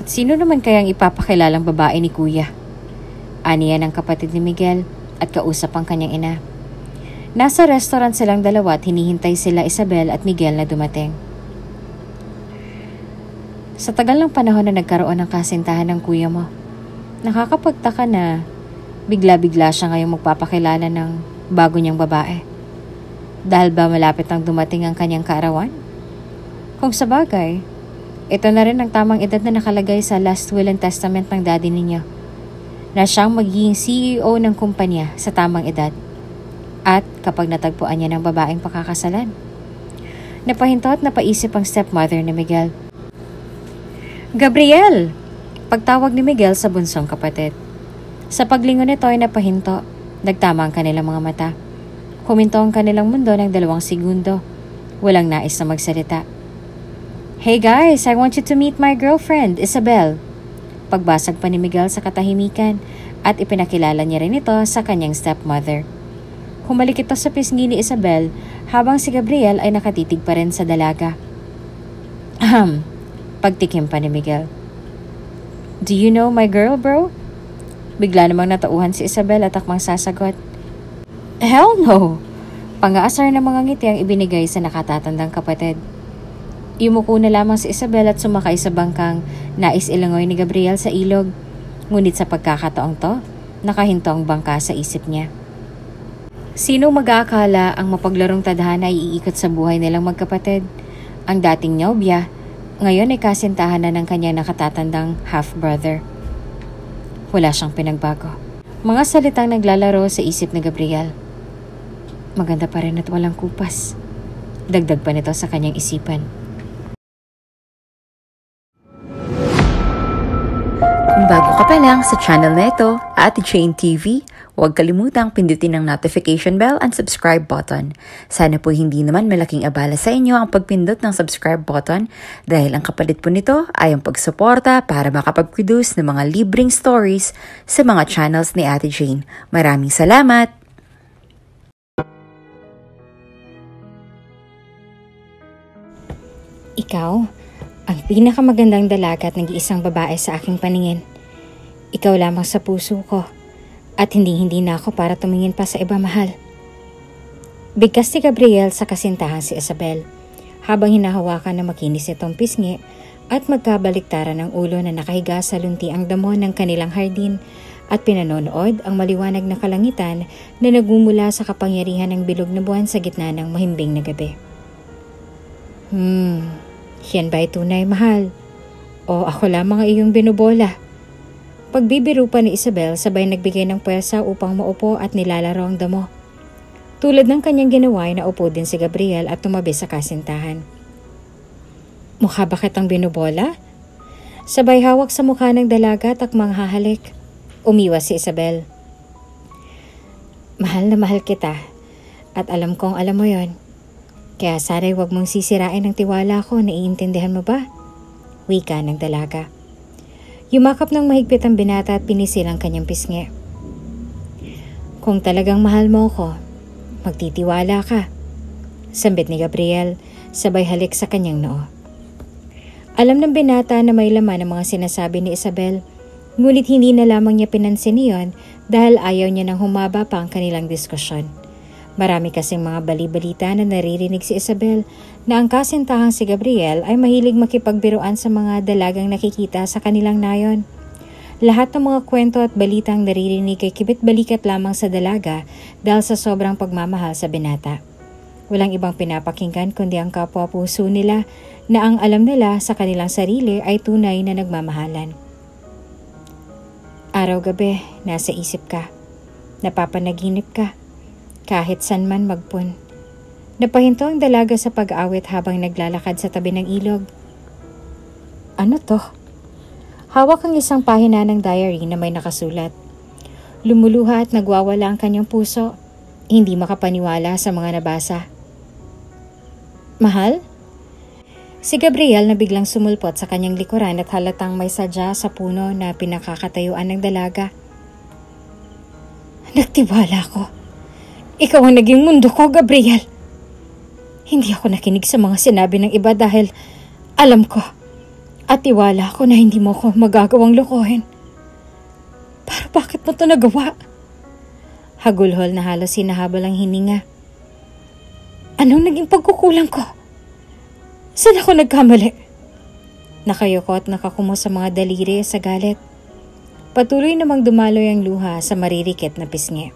At sino naman kayang ipapakilalang babae ni Kuya? Aniya ng kapatid ni Miguel at kausap ang kanyang ina. Nasa restaurant silang dalawa at hinihintay sila Isabel at Miguel na dumating. Sa tagal ng panahon na nagkaroon ng kasintahan ng kuya mo, nakakapagtaka na bigla-bigla siya ngayong magpapakilala ng bago niyang babae. Dahil ba malapit nang dumating ang kanyang kaarawan? Kung sabagay, ito na rin ang tamang edad na nakalagay sa last will and testament ng daddy ninyo, na siyang magiging CEO ng kumpanya sa tamang edad. At kapag natagpuan niya ng babaeng pakakasalan, napahinto at napaisip ang stepmother ni Miguel. Gabriel! Pagtawag ni Miguel sa bunsong kapatid. Sa paglingon nito ay napahinto, nagtama ang kanilang mga mata. Huminto ang kanilang mundo ng 2 segundo. Walang nais na magsalita. Hey guys, I want you to meet my girlfriend, Isabel. Pagbasag pa ni Miguel sa katahimikan at ipinakilala niya rin ito sa kanyang stepmother. Humalik ito sa pisngi ni Isabel habang si Gabriel ay nakatitig pa rin sa dalaga. Pagtikim pa ni Miguel. Do you know my girl, bro? Bigla namang natauhan si Isabel at akmang sasagot. Hell no! Pang-aasar na mga ngiti ang ibinigay sa nakatatandang kapatid. Yumuko na lamang si Isabel at sumakay sa bangkang nais ilangoy ni Gabriel sa ilog. Ngunit sa pagkakataong to, nakahinto ang bangka sa isip niya. Sino mag-aakala ang mapaglarong tadhana ay iikot sa buhay nilang magkapatid? Ang dating nobya, ngayon ay kasintahan na ng kanyang nakatatandang half-brother. Wala siyang pinagbago. Mga salitang naglalaro sa isip ni Gabriel. Maganda pa rin at walang kupas. Dagdag pa nito sa kanyang isipan. Kung bago ka pa lang sa channel na ito, Ate Jane TV, huwag kalimutang pindutin ang notification bell and subscribe button. Sana po hindi naman malaking abala sa inyo ang pagpindot ng subscribe button dahil ang kapalit po nito ay ang pagsuporta para makapag-produce ng mga libreng stories sa mga channels ni Ate Jane. Maraming salamat! Ikaw, ang pinakamagandang dalaga at nag-iisang babae sa aking paningin. Ikaw lamang sa puso ko at hindi na ako para tumingin pa sa iba, mahal. Bigkas ni Gabriel sa kasintahan si Isabel habang hinahawakan na makinis itong pisngi at magkabaliktaran ng ulo na nakahiga sa lunti ang damo ng kanilang hardin at pinanonood ang maliwanag na kalangitan na nagmumula sa kapangyarihan ng bilog na buwan sa gitna ng mahimbing na gabi. Yan ba'y tunay, mahal? O ako lamang ang iyong binubola? Pagbibiro pa ni Isabel sabay nagbigay ng pwersa upang maupo at nilalaro ang damo. Tulad ng kanyang ginawa ay naupo din si Gabriel at tumabi sa kasintahan. Mukha ba kitang binubola? Sabay hawak sa mukha ng dalaga at akmang hahalik. Umiwas si Isabel. Mahal na mahal kita at alam kong alam mo yon. Kaya sana'y huwag mong sisirain ang tiwala ko, naiintindihan mo ba? Wika ng dalaga. Yumakap ng mahigpit ang binata at pinisil ang kanyang pisngi. Kung talagang mahal mo ko, magtitiwala ka. Sambit ni Gabriel, sabay halik sa kanyang noo. Alam ng binata na may laman ang mga sinasabi ni Isabel, ngunit hindi na lamang niya pinansin iyon dahil ayaw niya nang humaba pa ang kanilang diskusyon. Marami kasing mga bali-balita na naririnig si Isabel na ang kasintahang si Gabriel ay mahilig makipagbiruan sa mga dalagang nakikita sa kanilang nayon. Lahat ng mga kwento at balitang naririnig ay kibit-balikat lamang sa dalaga dahil sa sobrang pagmamahal sa binata. Walang ibang pinapakinggan kundi ang kapwa-puso nila na ang alam nila sa kanilang sarili ay tunay na nagmamahalan. Araw-gabi, nasa isip ka. Napapanaginip ka. Kahit san man magpun. Napahinto ang dalaga sa pag-awit habang naglalakad sa tabi ng ilog. Ano to? Hawak ang isang pahina ng diary na may nakasulat. Lumuluha at nagwawala ang kanyang puso. Hindi makapaniwala sa mga nabasa. Mahal? Si Gabriel na biglang sumulpot sa kanyang likuran at halatang may sadya sa puno na pinakakatayuan ng dalaga. Nagtiwala ko. Ikaw ang naging mundo ko, Gabriel. Hindi ako nakinig sa mga sinabi ng iba dahil alam At tiwala ako na hindi mo ko magagawang lokohin. Pero bakit mo to nagawa? Hagulhol na halos hinahabol ang hininga. Anong naging pagkukulang ko? Saan ako nagkamali? Nakayoko at nakakumo sa mga daliri sa galit. Patuloy namang dumaloy ang luha sa maririkit na pisngi.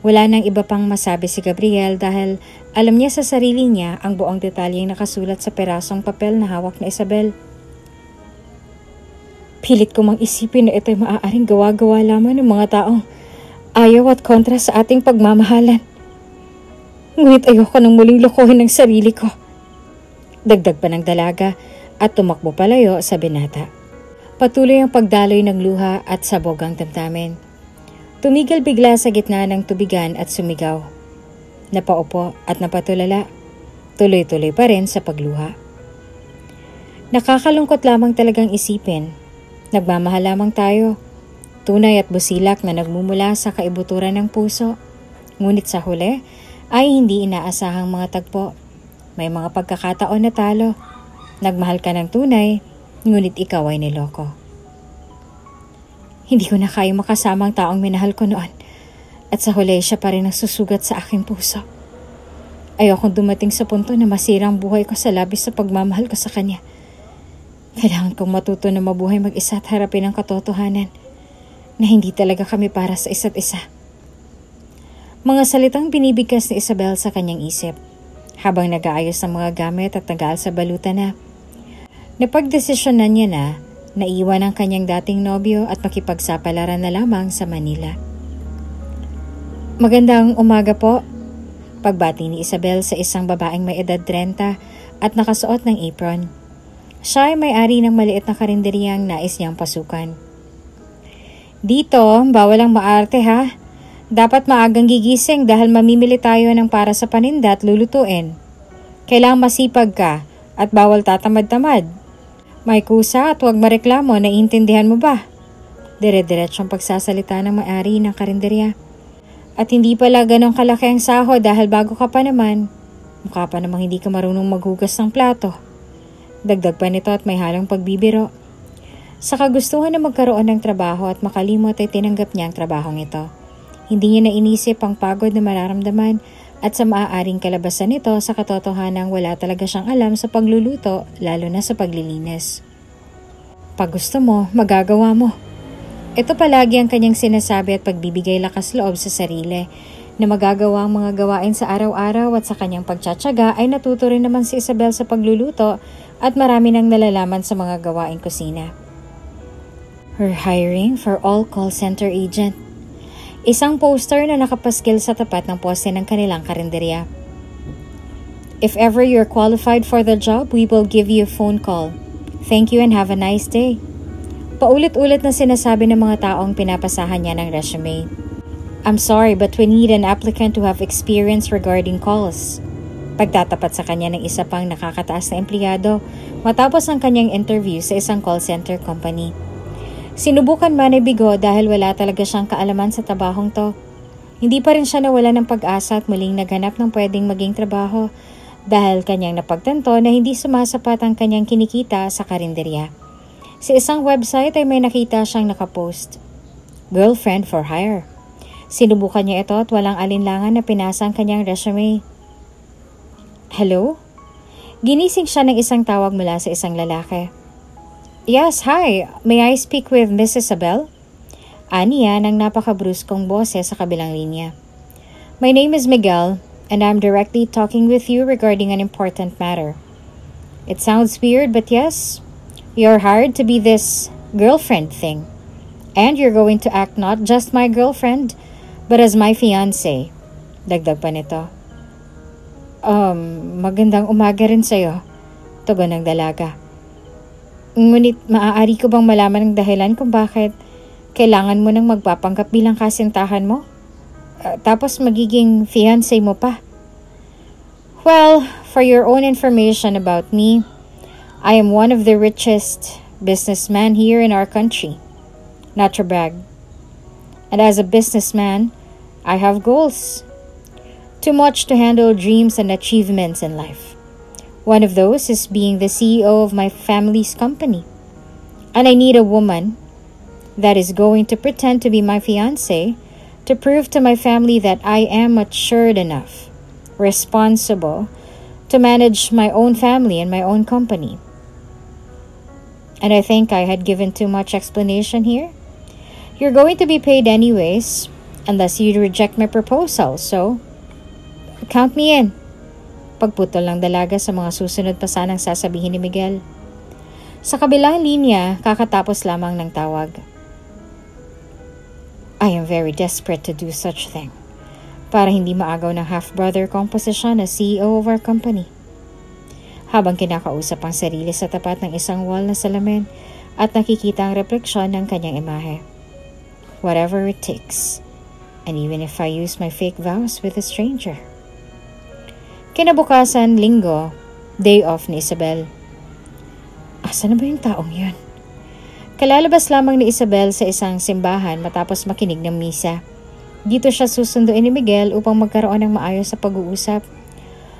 Wala nang iba pang masabi si Gabriel dahil alam niya sa sarili niya ang buong detalyeng nakasulat sa perasong papel na hawak na Isabel. Pilit ko mang isipin na ito'y maaaring gawa-gawa lamang ng mga taong ayaw at kontra sa ating pagmamahalan. Ngunit ayoko nang muling lokohin ang sarili ko. Dagdag pa ng dalaga at tumakbo palayo sa binata. Patuloy ang pagdaloy ng luha at sabog ang damdamin. Tumigil bigla sa gitna ng tubigan at sumigaw. Napaupo at napatulala. Tuloy-tuloy pa rin sa pagluha. Nakakalungkot lamang talagang isipin. Nagmamahal lamang tayo. Tunay at busilak na nagmumula sa kaibuturan ng puso. Ngunit sa huli ay hindi inaasahang mga tagpo. May mga pagkakataon na talo. Nagmahal ka ng tunay, ngunit ikaw ay niloko. Hindi ko na kaya makasama ang taong minahal ko noon. At sa huli siya pa rin ang susugat sa aking puso. Ayokong dumating sa punto na masirang buhay ko sa labis sa pagmamahal ko sa kanya. Kailangan kong matuto na mabuhay mag-isa at harapin ang katotohanan na hindi talaga kami para sa isa't isa. Mga salitang binibigkas ni Isabel sa kanyang isip habang nag-aayos ng mga gamit at nag-aal sa balutan na. Napagdesisyonan niya na naiwan ang kanyang dating nobyo at makipagsapalaran na lamang sa Manila. Magandang umaga po. Pagbati ni Isabel sa isang babaeng may edad 30 at nakasuot ng apron. Siya ay may-ari ng maliit na karinderyang nais niyang pasukan. Dito, bawal ang maarte ha. Dapat maagang gigising dahil mamimili tayo ng para sa paninda at lulutuin. Kailangang masipag ka at bawal tatamad-tamad. May kusa at huwag mareklamo, naiintindihan mo ba? Dire-diretsong pagsasalita ng may-ari ng karinderya. At hindi pala ganong kalaki ang sahod dahil bago ka pa naman. Mukha pa namang hindi ka marunong maghugas ng plato. Dagdag pa nito at may halong pagbibiro. Sa kagustuhan na magkaroon ng trabaho at makalimot ay tinanggap niya ang trabahong ito. Hindi niya na inisip ang pagod na mararamdaman at sa maaaring kalabasan nito sa katotohanang wala talaga siyang alam sa pagluluto, lalo na sa paglilinis. Pag gusto mo, magagawa mo. Ito palagi ang kanyang sinasabi at pagbibigay lakas loob sa sarili na magagawa ang mga gawain sa araw-araw at sa kanyang pagtsatsaga ay natuto rin naman si Isabel sa pagluluto at marami nang nalalaman sa mga gawaing kusina. We're hiring for all call center agent. Isang poster na nakapaskil sa tapat ng poste ng kanilang karinderya. If ever you're qualified for the job, we will give you a phone call. Thank you and have a nice day. Paulit-ulit na sinasabi ng mga taong pinapasahan niya ng resume. I'm sorry but we need an applicant to have experience regarding calls. Pagtatapat sa kanya ng isa pang nakakataas na empleyado matapos ang kanyang interview sa isang call center company. Sinubukan man ay bigo dahil wala talaga siyang kaalaman sa trabahong to. Hindi pa rin siya nawala ng pag-asa at muling naghanap ng pwedeng maging trabaho dahil kanyang napagtanto na hindi sumasapat ang kanyang kinikita sa karinderya. Sa isang website ay may nakita siyang nakapost, Girlfriend for hire. Sinubukan niya ito at walang alinlangan na pinasa ang kanyang resume. Hello? Ginising siya ng isang tawag mula sa isang lalaki. Yes, hi. May I speak with Miss Isabel? Aniya ng napakabruskong boses sa kabilang linya. My name is Miguel and I'm directly talking with you regarding an important matter. It sounds weird but yes, you're hired to be this girlfriend thing. And you're going to act not just my girlfriend, but as my fiancé. Dagdag pa nito. Magandang umaga rin sa'yo. Tugon ng dalaga. Ngunit maaari ko bang malaman ang dahilan kung bakit kailangan mo nang magpapanggap bilang kasintahan mo? Tapos magiging fiancé mo pa. Well, for your own information about me, I am one of the richest businessmen here in our country. Not to brag. And as a businessman, I have goals. Too much to handle dreams and achievements in life. One of those is being the CEO of my family's company. And I need a woman that is going to pretend to be my fiancé to prove to my family that I am matured enough, responsible, to manage my own family and my own company. And I think I had given too much explanation here. You're going to be paid anyways, unless you reject my proposal, so count me in. Pagputol ng dalaga sa mga susunod pa sanang sasabihin ni Miguel. Sa kabilang linya, kakatapos lamang ng tawag. I am very desperate to do such thing para hindi maagaw ng half-brother kong posisyon as CEO of our company. Habang kinakausap ang sarili sa tapat ng isang wall na salamin at nakikita ang refleksyon ng kanyang imahe. Whatever it takes, and even if I use my fake vows with a stranger. Kinabukasan, Linggo, day off ni Isabel. Asa na ba yung taong yun? Kalalabas lamang ni Isabel sa isang simbahan matapos makinig ng misa. Dito siya susunduin ni Miguel upang magkaroon ng maayos sa pag-uusap.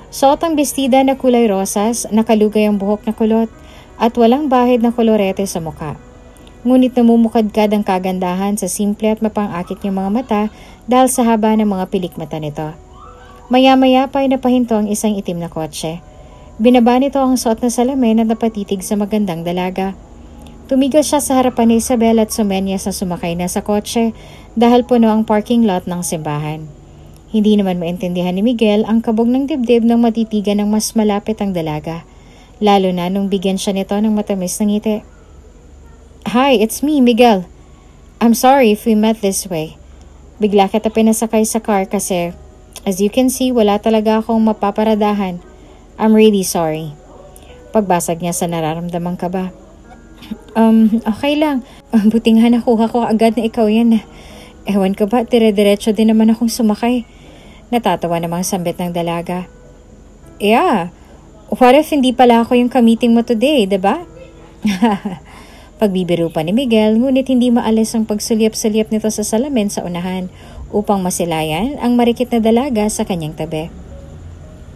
Suot ang bestida na kulay rosas, nakalugay ang buhok na kulot, at walang bahid na kolorete sa muka. Ngunit namumukadkad ang kagandahan sa simple at mapangakit niyang mga mata dahil sa haba ng mga pilik mata nito. Maya-maya pa ay napahinto ang isang itim na kotse. Binaba nito ang suot na salamin at napatitig sa magandang dalaga. Tumigil siya sa harapan ni Isabel at sumenyas na sumakay na sa kotse dahil puno ang parking lot ng simbahan. Hindi naman maintindihan ni Miguel ang kabog ng dibdib nang matitigan ng mas malapit ang dalaga, lalo na nung bigyan siya nito ng matamis na ngiti. Hi, it's me, Miguel. I'm sorry if we met this way. Bigla kita pinasakay sa car kasi, as you can see, wala talaga akong mapaparadahan. I'm really sorry. Pagbasag niya sa nararamdamang kaba. Okay lang. Buting nakuha ko agad na ikaw yan. Ewan ka ba, dire-diretso din naman akong sumakay. Natatawa namang sambit ng dalaga. Yeah, what if hindi pala ako yung ka-meeting mo today, diba? Pagbibiro pa ni Miguel, ngunit hindi maalis ang pagsulyap-sulyap nito sa salamin sa unahan upang masilayan ang marikit na dalaga sa kanyang tabi.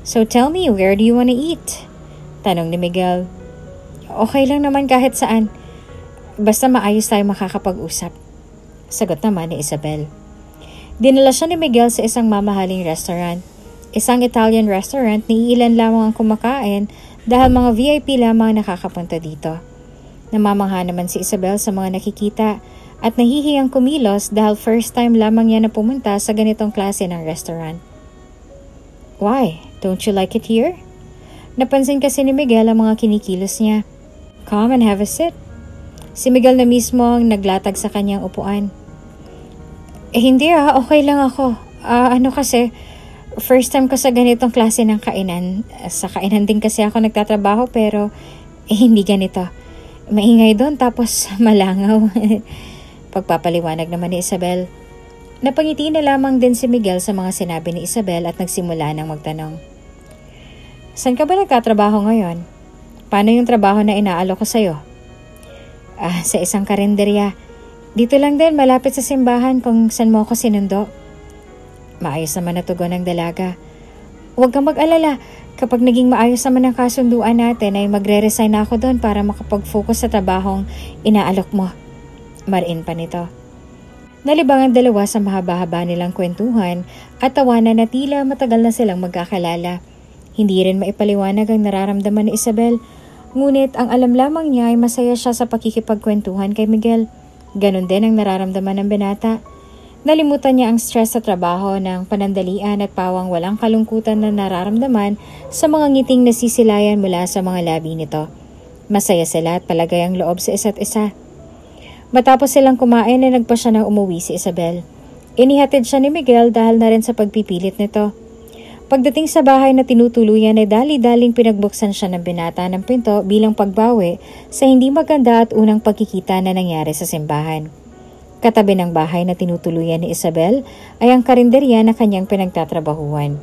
So tell me, where do you want to eat? Tanong ni Miguel. Okay lang naman kahit saan. Basta maayos tayo makakapag-usap. Sagot naman ni Isabel. Dinala siya ni Miguel sa isang mamahaling restaurant. Isang Italian restaurant na iilan lamang ang kumakain dahil mga VIP lamang nakakapunta dito. Namamangha naman si Isabel sa mga nakikita at nahihiyang kumilos dahil first time lamang niya na pumunta sa ganitong klase ng restaurant. Why? Don't you like it here? Napansin kasi ni Miguel ang mga kinikilos niya. Come and have a sit. Si Miguel na mismo ang naglatag sa kanyang upuan. Hindi okay lang ako. Kasi, first time ko sa ganitong klase ng kainan. Sa kainan din kasi ako nagtatrabaho pero hindi ganito. Maingay doon tapos malangaw. Pagpapaliwanag naman ni Isabel. Napangiti na lamang din si Miguel sa mga sinabi ni Isabel at nagsimula ng magtanong. Saan ka ba nagtatrabaho ngayon? Paano yung trabaho na inaalok ko sa'yo? Sa isang karinderya. Dito lang din, malapit sa simbahan kung saan mo ako sinundo. Maayos naman na tugon ng dalaga. Huwag kang mag-alala. Kapag naging maayos naman ang kasunduan natin ay magre-resign ako doon para makapag-focus sa trabahong inaalok mo. Mariin pa nito. Nalibang ang dalawa sa mahaba-haba nilang kwentuhan at tawanan na tila matagal na silang magkakalala. Hindi rin maipaliwanag ang nararamdaman ni Isabel, ngunit ang alam lamang niya ay masaya siya sa pakikipagkwentuhan kay Miguel. Ganon din ang nararamdaman ng binata. Nalimutan niya ang stress sa trabaho ng panandalian at pawang walang kalungkutan na nararamdaman sa mga ngiting nasisilayan mula sa mga labi nito. Masaya sila at palagay ang loob sa isa't isa. Matapos silang kumain ay nagpa siya na umuwi si Isabel. Inihatid siya ni Miguel dahil na rin sa pagpipilit nito. Pagdating sa bahay na tinutuluyan ay dali-daling pinagbuksan siya ng binata ng pinto bilang pagbawi sa hindi maganda at unang pagkikita na nangyari sa simbahan. Katabi ng bahay na tinutuluyan ni Isabel ay ang karinderya na kanyang pinagtatrabahuan.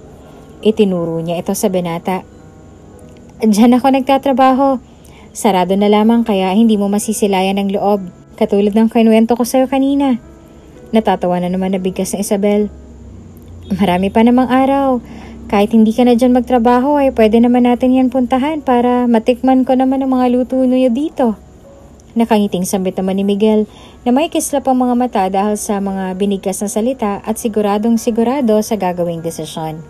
Itinuro niya ito sa binata. Diyan ako nagtatrabaho. Sarado na lamang kaya hindi mo masisilayan ng loob, katulad ng kinuwento ko sa'yo kanina. Natatawa na naman na bigkas ng Isabel. Marami pa namang araw. Kahit hindi ka na dyan magtrabaho ay pwede naman natin yan puntahan para matikman ko naman ang mga luto niyo dito. Nakangiting sambit naman ni Miguel na may kislap ang mga mata dahil sa mga binigkas na salita at siguradong sigurado sa gagawing desisyon.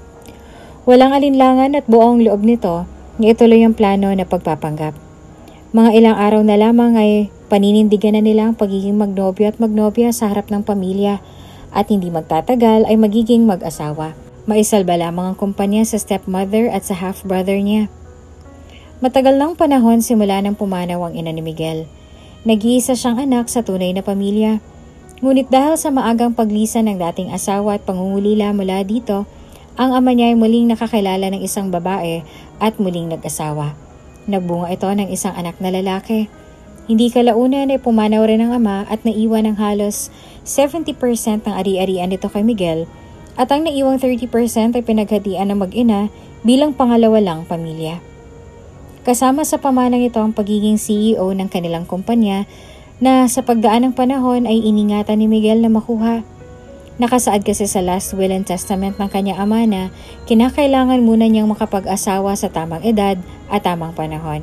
Walang alinlangan at buong loob nito na ituloy ang plano na pagpapanggap. Mga ilang araw na lamang ay paninindigan na nila ang pagiging magnobyo at magnobya sa harap ng pamilya at hindi magtatagal ay magiging mag-asawa. Maisalba lamang ang kumpanya sa stepmother at sa half-brother niya. Matagal ng panahon simula nang pumanaw ang ina ni Miguel. Nag-iisa siyang anak sa tunay na pamilya. Ngunit dahil sa maagang paglisan ng dating asawa at pangungulila mula dito, ang ama niya ay muling nakakilala ng isang babae at muling nag-asawa. Nagbunga ito ng isang anak na lalaki. Hindi kalaunan ay pumanaw rin ang ama at naiwan ng halos 70% ng ari-arian nito kay Miguel at ang naiwang 30% ay pinaghatian ng mag-ina bilang pangalawa lang pamilya. Kasama sa pamanang ito ang pagiging CEO ng kanilang kumpanya na sa pagdaan ng panahon ay iningatan ni Miguel na makuha. Nakasaad kasi sa last will and testament ng kanyang ama na kinakailangan muna niyang makapag-asawa sa tamang edad at tamang panahon.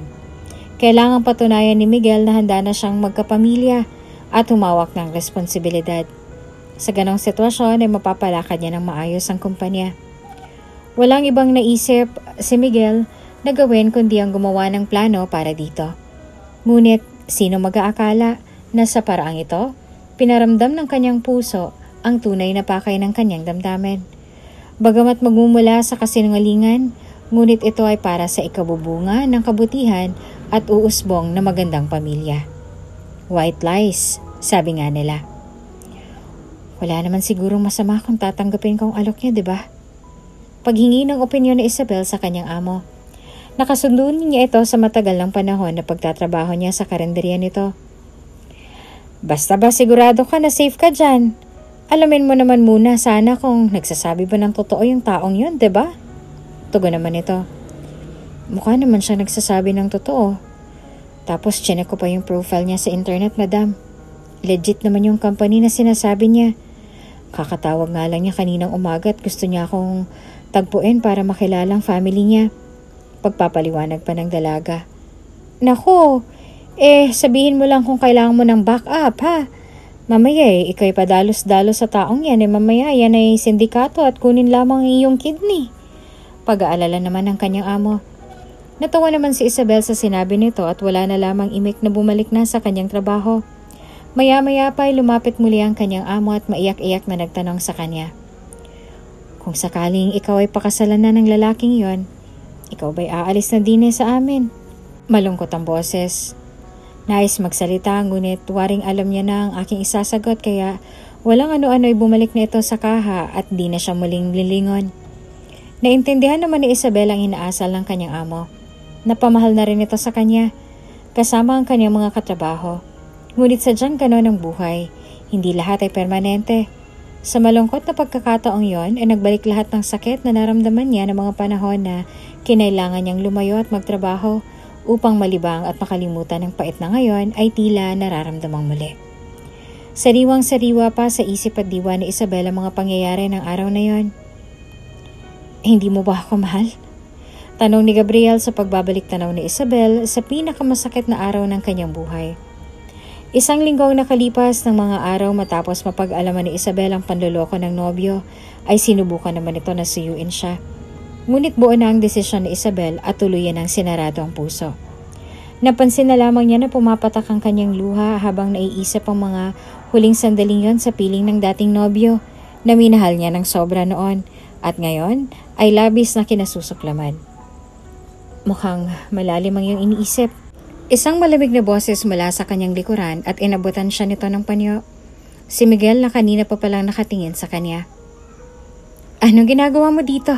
Kailangang patunayan ni Miguel na handa na siyang magkapamilya at humawak ng responsibilidad. Sa ganong sitwasyon ay mapapalakad niya ng maayos ang kumpanya. Walang ibang naisip si Miguel na gawin kundi ang gumawa ng plano para dito. Ngunit sino mag-aakala na sa paraang ito, pinaramdam ng kanyang puso ang tunay na pakay ng kanyang damdamin. Bagamat magmumula sa kasinungalingan, ngunit ito ay para sa ikabubunga ng kabutihan at uusbong na magandang pamilya. White lies, sabi nga nila. Wala naman sigurong masama kung tatanggapin kong alok niya, di ba? Paghingi ng opinyon ni Isabel sa kanyang amo. Nakasundo niya ito sa matagal ng panahon na pagtatrabaho niya sa karinderya nito. Basta ba sigurado ka na safe ka dyan? Alamin mo naman muna sana kung nagsasabi ba ng totoo yung taong yun, di ba? Tugon naman ito. Mukha naman siya nagsasabi ng totoo. Tapos chinek ko pa yung profile niya sa internet, madam. Legit naman yung company na sinasabi niya. Kakatawag nga lang niya kaninang umaga at gusto niya akong tagpuin para makilala ang family niya. Pagpapaliwanag pa ng dalaga. Naku, sabihin mo lang kung kailangan mo ng backup, ha? Mamaya ikaw'y padalos-dalos sa taong yan, mamaya yan ay sindikato at kunin lamang ang iyong kidney. Pag-aalala naman ng kanyang amo. Natawa naman si Isabel sa sinabi nito at wala na lamang imik na bumalik na sa kanyang trabaho. Maya-maya pa ay lumapit muli ang kanyang amo at maiyak-iyak na nagtanong sa kanya. Kung sakaling ikaw ay pakasalan na ng lalaking yon, ikaw ba'y aalis na din sa amin? Malungkot ang boses. Nais magsalita ngunit waring alam niya na ang aking isasagot kaya walang ano-ano ay bumalik na ito sa kaha at di na siya muling lilingon. Naintindihan naman ni Isabel ang inaasal ng kanyang amo. Napamahal na rin ito sa kanya, kasama ang kanyang mga katrabaho. Ngunit sadyang ganon ang buhay, hindi lahat ay permanente. Sa malungkot na pagkakataong yon ay nagbalik lahat ng sakit na naramdaman niya ng mga panahon na kinailangan niyang lumayo at magtrabaho upang malibang at makalimutan ng pait na ngayon ay tila nararamdamang muli. Sariwang-sariwa pa sa isip at diwa ni Isabel ang mga pangyayari ng araw na yon. Hindi mo ba ako mahal? Tanong ni Gabriel sa pagbabalik tanaw ni Isabel sa pinakamasakit na araw ng kanyang buhay. Isang linggong nakalipas ng mga araw matapos mapag-alaman ni Isabel ang panloloko ng nobyo ay sinubukan naman ito na suyuin siya. Ngunit buo na ang desisyon ni Isabel at tuluyan ang sinarado ang puso. Napansin na lamang niya na pumapatak ang kanyang luha habang naiisip ang mga huling sandaling yon sa piling ng dating nobyo na minahal niya ng sobra noon at ngayon ay labis na kinasusuklaman. Mukhang malalim ang iyong iniisip. Isang malamig na boses mula sa kanyang likuran at inabutan siya nito ng panyo. Si Miguel na kanina pa palang nakatingin sa kanya. Anong ginagawa mo dito?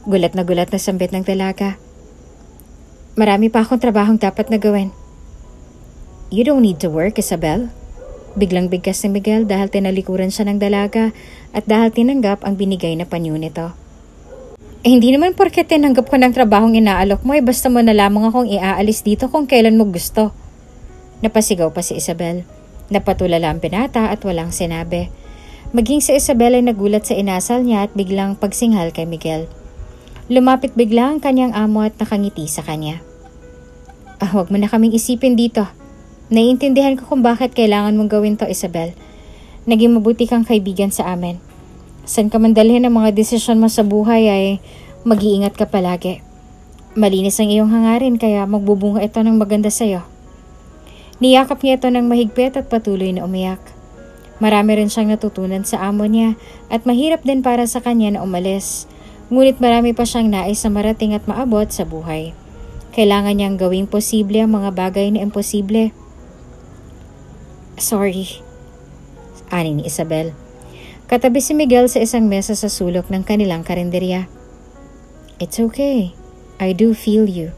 Gulat na sambit ng dalaga. Marami pa akong trabahong dapat na gawin. You don't need to work, Isabel. Biglang bigkas ni Miguel dahil tinalikuran siya ng dalaga at dahil tinanggap ang binigay na panyo nito. Hindi naman porket tinanggap ko ng trabahong inaalok mo basta mo na lamang akong iaalis dito kung kailan mo gusto. Napasigaw pa si Isabel. Napatulala ang binata at walang sinabi. Maging si Isabel ay nagulat sa inasal niya at biglang pagsinghal kay Miguel. Lumapit bigla ang kanyang amo at nakangiti sa kanya. Huwag mo na kaming isipin dito. Naiintindihan ko kung bakit kailangan mong gawin to, Isabel. Naging mabuti kang kaibigan sa amin. San ka man dalhin ang mga desisyon mo sa buhay ay mag-iingat ka palagi. Malinis ang iyong hangarin kaya magbubunga ito ng maganda sa'yo. Niyakap niya ito ng mahigpit at patuloy na umiyak. Marami rin siyang natutunan sa amo niya at mahirap din para sa kanya na umalis. Ngunit marami pa siyang nais na marating at maabot sa buhay. Kailangan niyang gawing posible ang mga bagay na imposible. Sorry, ani ni Isabel. Katabi si Miguel sa isang mesa sa sulok ng kanilang karinderya. It's okay. I do feel you.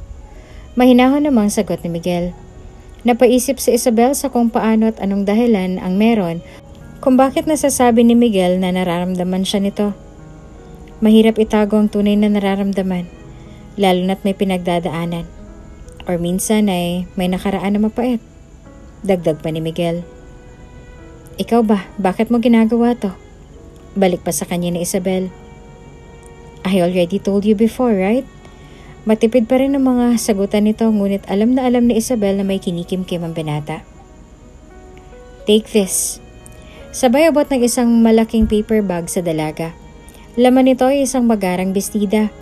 Mahinahon namang sagot ni Miguel. Napaisip si Isabel sa kung paano at anong dahilan ang meron kung bakit nasasabi ni Miguel na nararamdaman siya nito. Mahirap itago ang tunay na nararamdaman, lalo na't may pinagdadaanan. Or minsan ay may nakaraan na mapait. Dagdag pa ni Miguel. Ikaw ba? Bakit mo ginagawa to? Balik pa sa kanya ni Isabel. I already told you before, right? Matipid pa rin ang mga sagutan nito, ngunit alam na alam ni Isabel na may kinikimkim ang binata. Take this. Sabay abot ng isang malaking paper bag sa dalaga. Laman nito ay isang magarang bestida.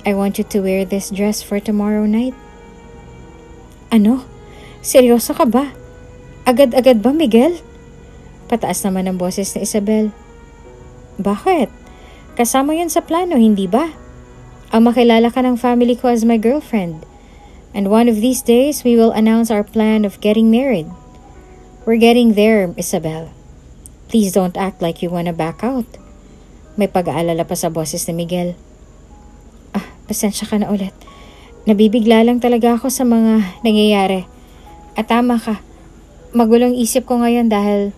I want you to wear this dress for tomorrow night. Ano? Seryoso ka ba? Agad-agad ba, Miguel? Pataas naman ang boses ni Isabel. Bakit? Kasama yun sa plano, hindi ba? Ang makilala ka ng family ko as my girlfriend. And one of these days, we will announce our plan of getting married. We're getting there, Isabel. Please don't act like you wanna back out. May pag-aalala pa sa boses ni Miguel. Pasensya ka na ulit. Nabibigla lang talaga ako sa mga nangyayari. At tama ka. Magulong isip ko ngayon dahil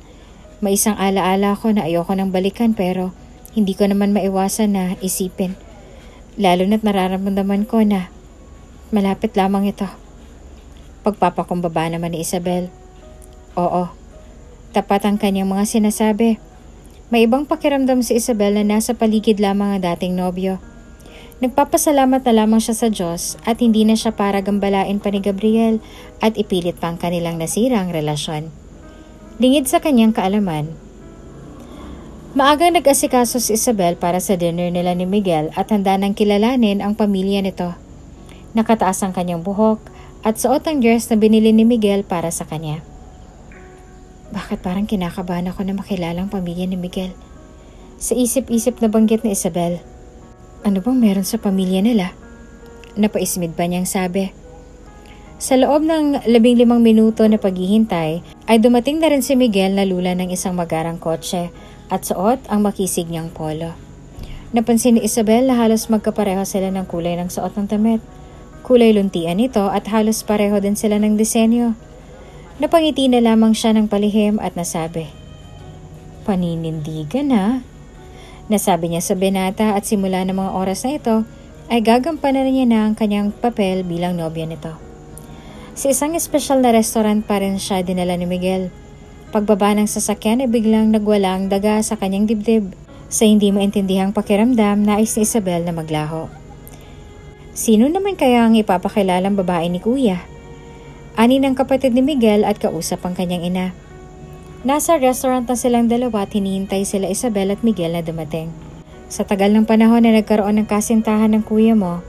may isang alaala ko na ayoko nang balikan pero hindi ko naman maiwasan na isipin. Lalo na't nararamdaman ko na malapit lamang ito. Pagpapakumbaba naman ni Isabel. Oo, tapat ang kanyang mga sinasabi. May ibang pakiramdam si Isabel na nasa paligid lamang ang dating nobyo. Nagpapasalamat na lamang siya sa Diyos at hindi na siya para gambalain pa ni Gabriel at ipilit pa ang kanilang nasirang relasyon. Lingid sa kanyang kaalaman. Maagang nag-asikaso si Isabel para sa dinner nila ni Miguel at handa nang kilalanin ang pamilya nito. Nakataas ang kanyang buhok at suot ang dress na binili ni Miguel para sa kanya. Bakit parang kinakabahan ako na makilala ang pamilya ni Miguel? Sa isip-isip na banggit ni Isabel. Ano bang meron sa pamilya nila? Napaismid pa niyang sabi. Sa loob ng 15 minuto na paghihintay ay dumating na rin si Miguel na lula ng isang magarang kotse at suot ang makisig niyang polo. Napansin ni Isabel na halos magkapareho sila ng kulay ng suot ng damit. Kulay luntian ito at halos pareho din sila ng disenyo. Napangiti na lamang siya ng palihim at nasabi, Paninindigan ha? Nasabi niya sa binata at simula ng mga oras na ito ay gagampanan niya na ang kanyang papel bilang nobya nito. Sa isang espesyal na restaurant pa rin siya dinala ni Miguel. Pagbaba ng sasakyan ay biglang nagwala ang daga sa kanyang dibdib. Sa hindi maintindihang pakiramdam, nais ni Isabel na maglaho. Sino naman kaya ang ipapakilalang babae ni Kuya? Ani ng kapatid ni Miguel at kausap ang kanyang ina. Nasa restaurant na silang dalawa at hinihintay sila Isabel at Miguel na dumating. Sa tagal ng panahon na nagkaroon ng kasintahan ng kuya mo,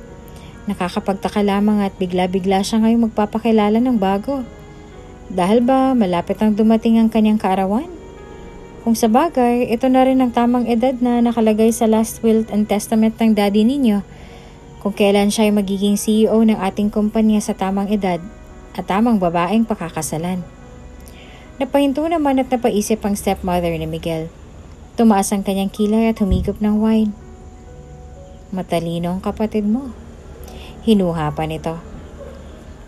nakakapagtaka lamang at bigla-bigla siya ngayong magpapakilala ng bago. Dahil ba malapit ang dumating ang kanyang kaarawan? Kung sa bagay, ito na rin ang tamang edad na nakalagay sa last will and testament ng daddy ninyo. Kung kailan siya ay magiging CEO ng ating kumpanya sa tamang edad at tamang babaeng pakakasalan. Napahinto naman at napaisip ang stepmother ni Miguel. Tumaas ang kanyang kilay at humigop ng wine. Matalino ang kapatid mo. Hinuha pa nito.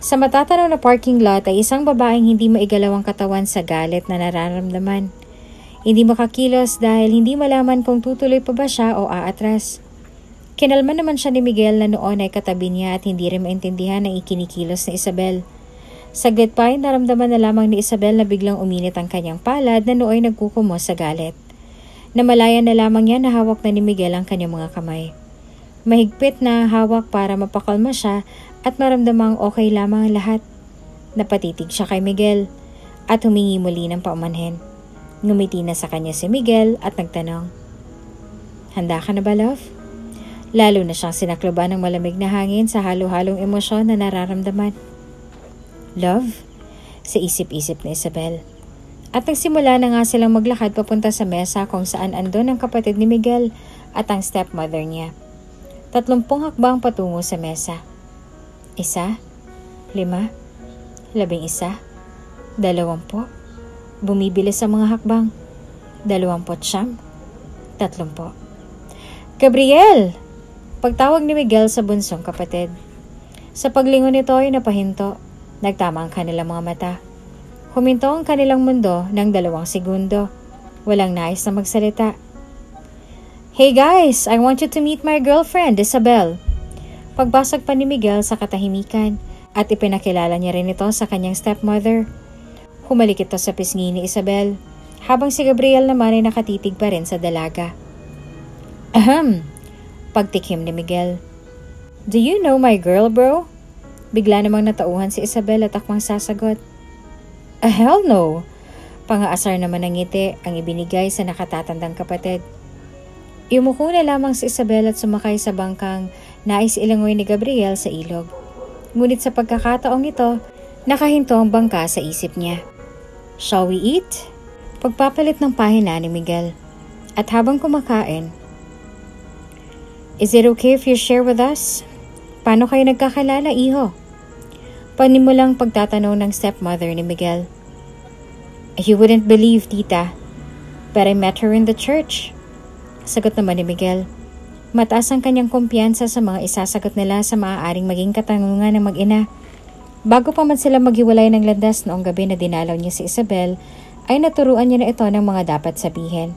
Sa matatanaw na parking lot ay isang babaeng hindi maigalaw ang katawan sa galit na nararamdaman. Hindi makakilos dahil hindi malaman kung tutuloy pa ba siya o aatras. Kinalma naman siya ni Miguel na noon ay katabi niya at hindi rin maintindihan ang ikinikilos ni Isabel. Saglit pa ay naramdaman na lamang ni Isabel na biglang uminit ang kanyang palad na nooy nagkukumos sa galit. Namalayan na lamang niya na hawak na ni Miguel ang kanyang mga kamay. Mahigpit na hawak para mapakalma siya at maramdamang okay lamang ang lahat. Napatitig siya kay Miguel at humingi muli ng paumanhin. Ngumiti na sa kanya si Miguel at nagtanong, "Handa ka na ba, love?" Lalo na siyang sinakloban ng malamig na hangin sa halo-halong emosyon na nararamdaman. "Love?" sa isip-isip ni Isabel. At nagsimula na nga silang maglakad papunta sa mesa kung saan andon ang kapatid ni Miguel at ang stepmother niya. 30 hakbang patungo sa mesa. 1, 5, 11, 20. Bumibilis sa mga hakbang. 29, 30. "Gabriel!" Pagtawag ni Miguel sa bunsong kapatid. Sa paglingon nito ay napahinto. Nagtama ang kanilang mga mata. Huminto ang kanilang mundo ng 2 segundo. Walang nais na magsalita. "Hey guys, I want you to meet my girlfriend, Isabel." Pagbasag pa ni Miguel sa katahimikan at ipinakilala niya rin ito sa kanyang stepmother. Humalik ito sa pisngi ni Isabel, habang si Gabriel naman ay nakatitig pa rin sa dalaga. "Ahem," pagtikim ni Miguel. "Do you know my girl, bro?" Bigla namang natauhan si Isabel at akmang sasagot. "Hell no!" Pangaasar naman ng ngiti ang ibinigay sa nakatatandang kapatid. Yumuko na lamang si Isabel at sumakay sa bangkang nais ilangoy ni Gabriel sa ilog. Ngunit sa pagkakataong ito, nakahinto ang bangka sa isip niya. "Shall we eat?" Pagpapalit ng pahina ni Miguel. At habang kumakain, "Is it okay if you share with us? Paano kayo nagkakilala, iho?" Panimulang pagtatanong ng stepmother ni Miguel. "You wouldn't believe, tita, but I met her in the church." Sagot naman ni Miguel. Mataas ang kanyang kumpiyansa sa mga isasagot nila sa maaaring maging katanungan ng mag-ina. Bago pa man sila maghiwalay ng landas noong gabi na dinalaw niya si Isabel, ay naturuan niya na ito ng mga dapat sabihin.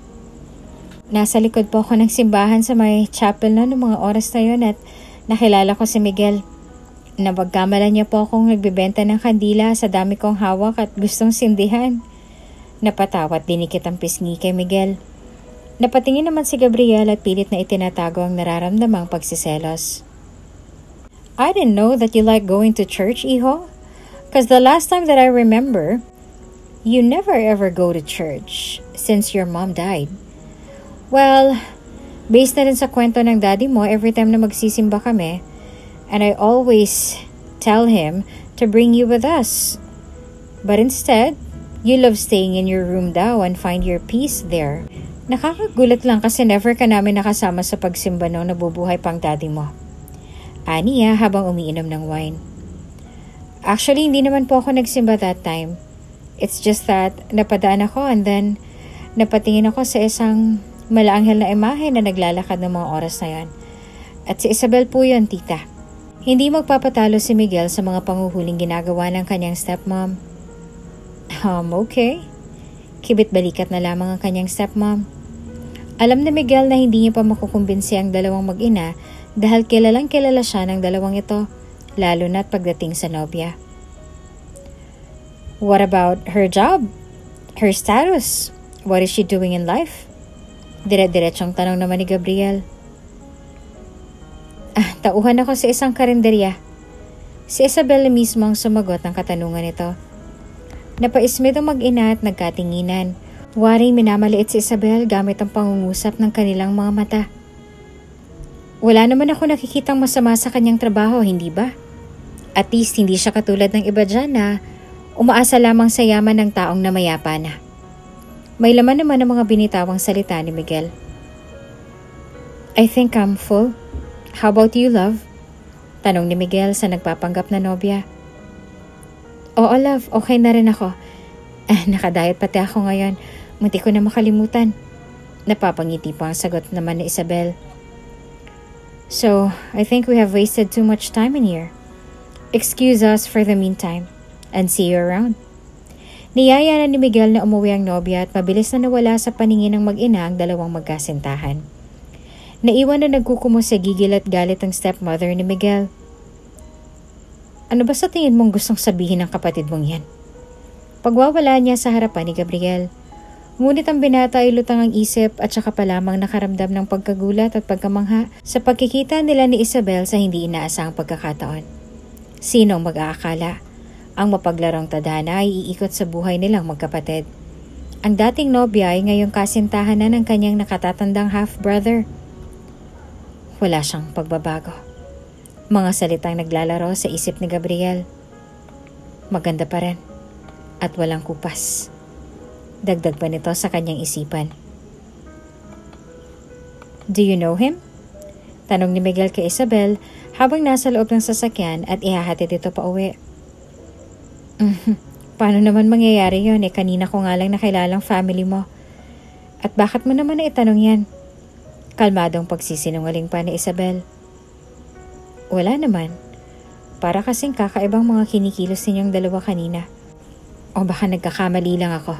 "Nasa likod po ako ng simbahan sa may chapel na noong mga oras na yun at nakilala ko si Miguel. Napagkamalan niya po akong nagbebenta ng kandila sa dami kong hawak at gustong sindihan." Napatawat dinikit ang pisngi kay Miguel. Napatingin naman si Gabriel at pilit na itinatago ang nararamdamang pagsiselos. "I didn't know that you like going to church, iho. Cause the last time that I remember, you never ever go to church since your mom died." "Well, based na rin sa kwento ng daddy mo every time na magsisimba kami, and I always tell him to bring you with us. But instead, you love staying in your room daw and find your peace there." Nakakagulat lang kasi never ka namin nakasama sa pagsimba noong nabubuhay pang daddy mo. Aniya habang umiinom ng wine. "Actually, hindi naman po ako nagsimba that time. It's just that napadaan ako and then napatingin ako sa isang malaanghel na imahe na naglalakad ng mga oras na yon. At si Isabel po yun, tita." Hindi magpapatalo si Miguel sa mga panguhuling ginagawa ng kanyang stepmom. Okay. Kibit balikat na lamang ang kanyang stepmom. Alam ni Miguel na hindi niya pa makukumbinsi ang dalawang mag-ina dahil kilalang kilala siya ng dalawang ito, lalo na't pagdating sa nobya. "What about her job? Her status? What is she doing in life?" Dire-diretsong tanong naman ni Gabriel. Tauhan ako sa isang karinderya." Si Isabel mismo ang sumagot ng katanungan nito. Napaismid ang mag-ina at nagkatinginan. Waring minamaliit si Isabel gamit ang pangungusap ng kanilang mga mata. "Wala naman ako nakikitang masama sa kanyang trabaho, hindi ba? At least hindi siya katulad ng iba dyan na umaasa lamang sa yaman ng taong namayapa na." May laman naman ang mga binitawang salita ni Miguel. "I think I'm full. How about you, love?" Tanong ni Miguel sa nagpapanggap na nobya. "Oo, love. Okay na rin ako. Nakadayat pati ako ngayon. Munti ko na makalimutan." Napapangiti pa ang sagot naman ni Isabel. "So, I think we have wasted too much time in here. Excuse us for the meantime, and see you around." Niyaya na ni Miguel na umuwi ang nobya at mabilis na nawala sa paningin ng mag-ina ang dalawang magkasintahan. Naiwan na nagkukumo sa gigil at galit ang stepmother ni Miguel. "Ano ba sa tingin mong gustong sabihin ng kapatid mong yan?" Pagwawala niya sa harapan ni Gabriel. Ngunit ang binata ay lutang ang isip at saka pa lamang nakaramdam ng pagkagulat at pagkamangha sa pagkikita nila ni Isabel sa hindi inaasahang pagkakataon. Sino ang mag-aakala? Ang mapaglarong tadhana ay iikot sa buhay nilang magkapatid. Ang dating nobya ay ngayong kasintahan na ng kanyang nakatatandang half-brother. Wala siyang pagbabago. Mga salitang naglalaro sa isip ni Gabriel. Maganda pa rin at walang kupas. Dagdag pa nito sa kanyang isipan. Do you know him? Tanong ni Miguel kay Isabel habang nasa loob ng sasakyan at ihahatid ito pa uwi. Paano naman mangyayari yon? Kanina ko nga lang nakilalang family mo. At bakit mo naman na itanong yan? Kalmadong pagsisinungaling pa ni Isabel. Wala naman. Para kasing kakaibang mga kinikilos ninyong dalawa kanina. O baka nagkakamali lang ako.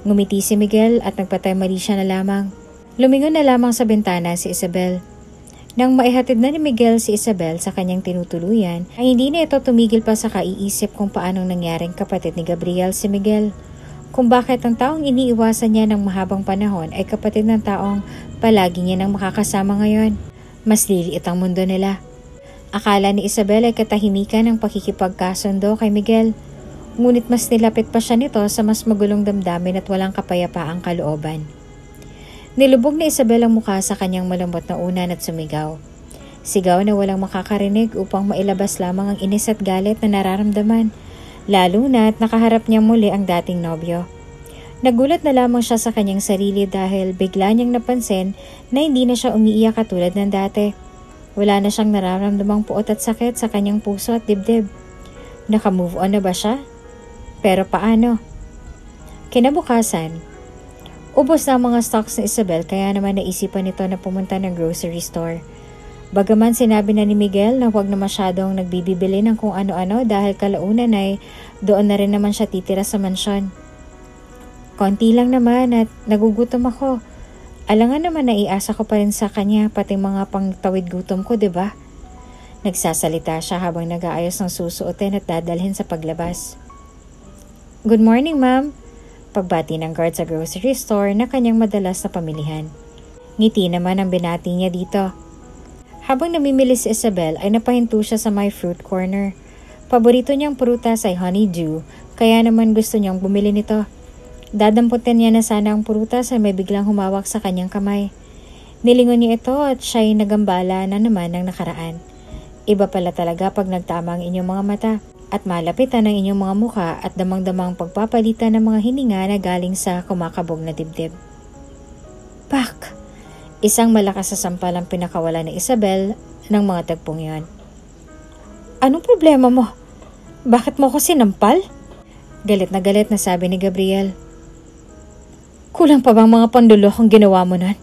Ngumiti si Miguel at nagpatay mali siya na lamang. Lumingon na lamang sa bintana si Isabel. Nang maihatid na ni Miguel si Isabel sa kanyang tinutuluyan, ay hindi na ito tumigil pa sa kaiisip kung paanong nangyaring kapatid ni Gabriel si Miguel. Kung bakit ang taong iniiwasan niya ng mahabang panahon ay kapatid ng taong palagi niya nang makakasama ngayon. Mas liliit ang mundo nila. Akala ni Isabel ay katahimikan ang pakikipagkasundo kay Miguel. Ngunit mas nilapit pa siya nito sa mas magulong damdamin at walang kapayapaang kalooban. Nilubog ni Isabel ang mukha sa kanyang malambot na unan at sumigaw. Sigaw na walang makakarinig upang mailabas lamang ang inis at galit na nararamdaman, lalo na at nakaharap niya muli ang dating nobyo. Nagulat na lamang siya sa kanyang sarili dahil bigla niyang napansin na hindi na siya umiiyak katulad ng dati. Wala na siyang nararamdamang puot at sakit sa kanyang puso at dibdib. Naka-move on na ba siya? Pero paano? Kinabukasan, ubos na ang mga stocks ni Isabel kaya naman naisipan nito na pumunta ng grocery store. Bagaman sinabi na ni Miguel na huwag na masyadong nagbibibili ng kung ano-ano dahil kalaunan ay doon na rin naman siya titira sa mansyon. Konti lang naman at nagugutom ako. Alangan naman na iasa ko pa rin sa kanya pati mga pangtawid gutom ko, diba? Nagsasalita siya habang nag-aayos ng susuotin at dadalhin sa paglabas. Good morning, ma'am. Pagbati ng guard sa grocery store na kanyang madalas na pamilihan. Ngiti naman ang binati niya dito. Habang namimili si Isabel ay napahinto siya sa my fruit corner. Paborito niyang prutas ay honeydew, kaya naman gusto niyang bumili nito. Dadamputin niya na sana ang prutas ay may biglang humawak sa kanyang kamay. Nilingon niya ito at siya'y nagambala na naman ng nakaraan. Iba pala talaga pag nagtama ang inyong mga mata at malapitan ang inyong mga mukha at damang-damang pagpapalitan ng mga hininga na galing sa kumakabog na dibdib. Pak! Isang malakas sa sampal ang pinakawala ni Isabel ng mga tagpong yon. Anong problema mo? Bakit mo ko sinampal? Galit na sabi ni Gabriel. Kulang pa bang mga pandulok ang ginawa mo nun?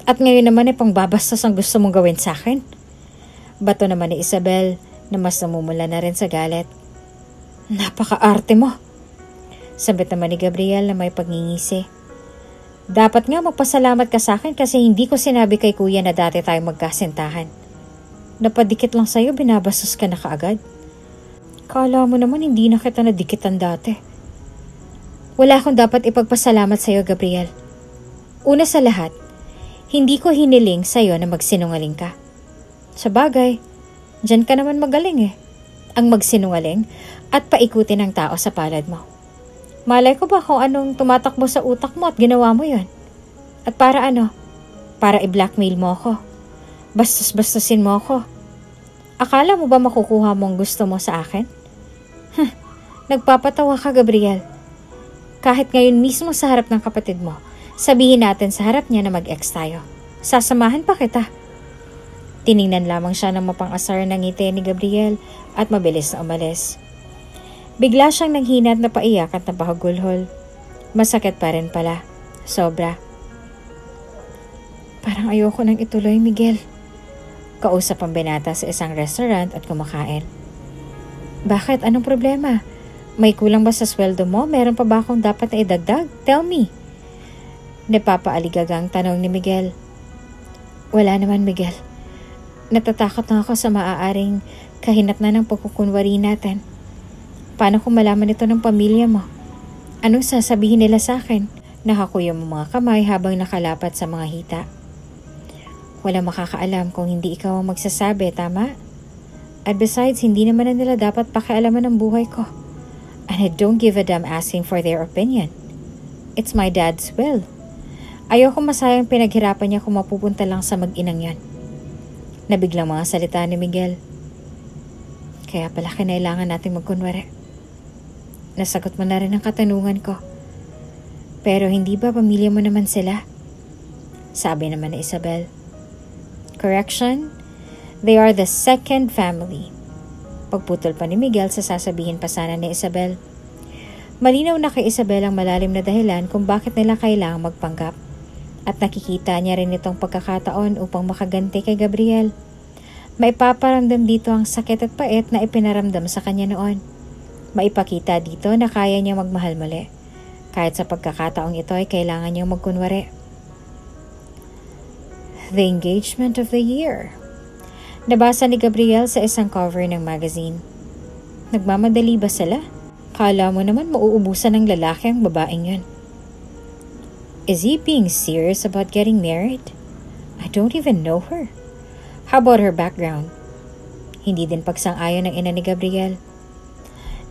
At ngayon naman ay pangbabastos ang gusto mong gawin sa akin? Bato naman ni Isabel na mas namumula na rin sa galit. Napaka-arte mo. Sabit naman ni Gabriel na may pagngingisi. Dapat nga magpasalamat ka sa akin kasi hindi ko sinabi kay kuya na dati tayo magkasintahan. Napadikit lang sa'yo, binabastos ka na kaagad. Kala mo naman hindi na kita nadikitan dati. Wala akong dapat ipagpasalamat sa'yo, Gabriel. Una sa lahat, hindi ko hiniling sa'yo na magsinungaling ka. Sa bagay, dyan ka naman magaling ang magsinungaling at paikutin ang tao sa palad mo. Malay ko ba kung anong tumatakbo sa utak mo at ginawa mo yon? At para ano? Para i-blackmail mo ako. Bastos-bastosin mo ako. Akala mo ba makukuha mo ang gusto mo sa akin? Nagpapatawa ka, Gabriel. Kahit ngayon mismo sa harap ng kapatid mo, sabihin natin sa harap niya na mag-ex tayo. Sasamahan pa kita. Tiningnan lamang siya ng mapang-asar ng ngiti ni Gabriel at mabilis na umalis. Bigla siyang nanghinat na paiyak at napahagulhol. Masakit pa rin pala. Sobra. Parang ayoko nang ituloy, Miguel. Kausap ang binata sa isang restaurant at kumakain. Bakit? Anong problema? May kulang ba sa sweldo mo? Meron pa ba akong dapat na idagdag? Tell me. Napapaaligagang tanong ni Miguel. Wala naman, Miguel. Natatakot na ako sa maaaring kahinatnan ng pagkukunwari natin. Paano kung malaman ito ng pamilya mo? Anong sasabihin nila sa akin? Nakakuya mo mga kamay habang nakalapat sa mga hita. Wala makakaalam kung hindi ikaw ang magsasabi, tama? At besides, hindi naman na nila dapat pakialaman ang buhay ko. And I don't give a damn asking for their opinion. It's my dad's will. Ayoko masayang pinaghirapan niya kung mapupunta lang sa mag-inang yan. Nabiglang mga salita ni Miguel. Kaya pala kinailangan nating magkunwari. Nasagot mo na rin ang katanungan ko. Pero hindi ba pamilya mo naman sila? Sabi naman ni Isabel. Correction, they are the second family. Pagputol pa ni Miguel sa sasabihin pa sana ni Isabel. Malinaw na kay Isabel ang malalim na dahilan kung bakit nila kailangang magpanggap. At nakikita niya rin itong pagkakataon upang makaganti kay Gabriel. Maipaparamdam dito ang sakit at pait na ipinaramdam sa kanya noon. Maipakita dito na kaya niya magmahal muli. Kahit sa pagkakataong ito ay kailangan niyang magkunwari. The engagement of the year. Nabasa ni Gabriel sa isang cover ng magazine. Nagmamadali ba sila? Kala mo naman mauubusan ng lalaki ang babaeng yun. Is he being serious about getting married? I don't even know her. How about her background? Hindi din pagsang-ayon ng ina ni Gabriel.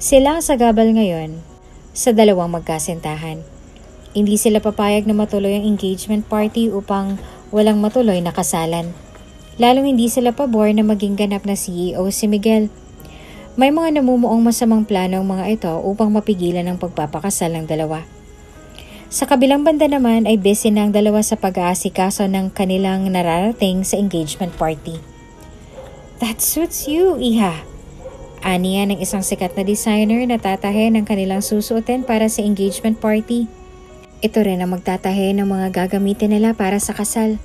Sila ang sagabal ngayon sa dalawang magkasintahan. Hindi sila papayag na matuloy ang engagement party upang walang matuloy na kasalan. Lalong hindi sila pabor na maging ganap na CEO si Miguel. May mga namumuong masamang plano ang mga ito upang mapigilan ang pagpapakasal ng dalawa. Sa kabilang banda naman ay busy na ang dalawa sa pag-aasikaso ng kanilang nararating sa engagement party. That suits you, Iha. Aniya ng isang sikat na designer na tatahe ng kanilang susuotin para sa engagement party. Ito rin ang magtatahe ng mga gagamitin nila para sa kasal.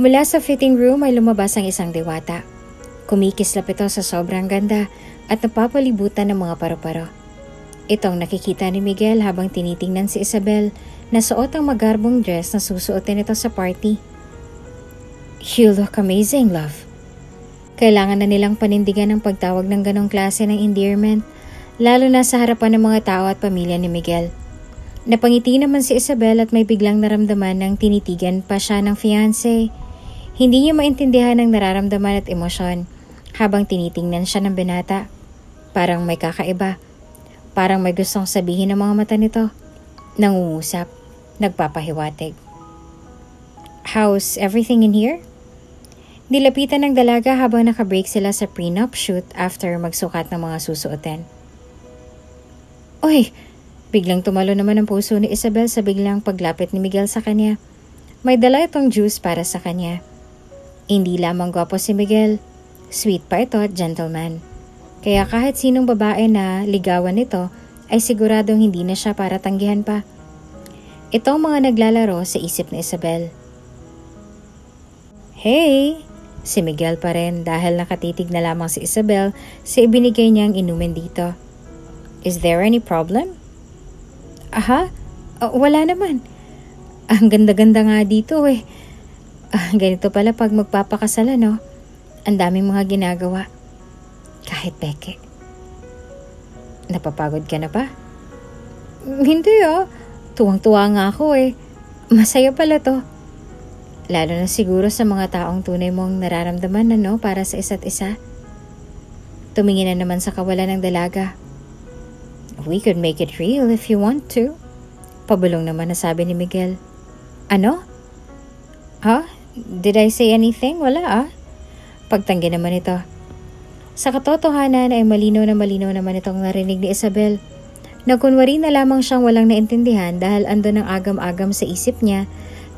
Mula sa fitting room ay lumabas ang isang diwata. Kumikislap ito sa sobrang ganda at napapalibutan ng mga paru-paro. Itong nakikita ni Miguel habang tinitingnan si Isabel na suot ang magarbong dress na susuotin ito sa party. You look amazing, love. Kailangan na nilang panindigan ang pagtawag ng ganong klase ng endearment, lalo na sa harapan ng mga tao at pamilya ni Miguel. Napangiti naman si Isabel at may biglang naramdaman ng tinitigan pa siya ng fiancé. Hindi niya maintindihan ang nararamdaman at emosyon habang tinitingnan siya ng binata. Parang may kakaiba. Parang may gustong sabihin ng mga mata nito. Nangungusap, nagpapahiwatig. How's everything in here? Nilapitan ng dalaga habang nakabreak sila sa prenup shoot after magsukat ng mga susuotin. Oy! Biglang tumalo naman ang puso ni Isabel sa biglang paglapit ni Miguel sa kanya. May dala itong juice para sa kanya. Hindi lamang gwapo si Miguel, sweet pa ito at gentleman. Kaya kahit sinong babae na ligawan nito ay siguradong hindi na siya para tanggihan pa. Itong mga naglalaro sa isip ni Isabel. Hey! Si Miguel pa rin dahil nakatitig na lamang si Isabel sa ibinigay niyang inumin dito. Is there any problem? Aha? Wala naman. Ang ganda-ganda nga dito eh. Ganito pala pag magpapakasala, no? Ang daming mga ginagawa. Kahit peke. Napapagod ka na ba? Hindi Tuwang-tuwa nga ako eh. Masaya pala to. Lalo na siguro sa mga taong tunay mong nararamdaman na para sa isa't isa. Tumingin na naman sa kawalan ng dalaga. We could make it real if you want to. Pabulong naman na sabi ni Miguel. Ano? Did I say anything? Wala Pagtanggi naman ito. Sa katotohanan ay malinaw naman itong narinig ni Isabel. Nagkunwari na lamang siyang walang naintindihan dahil andun ang agam-agam sa isip niya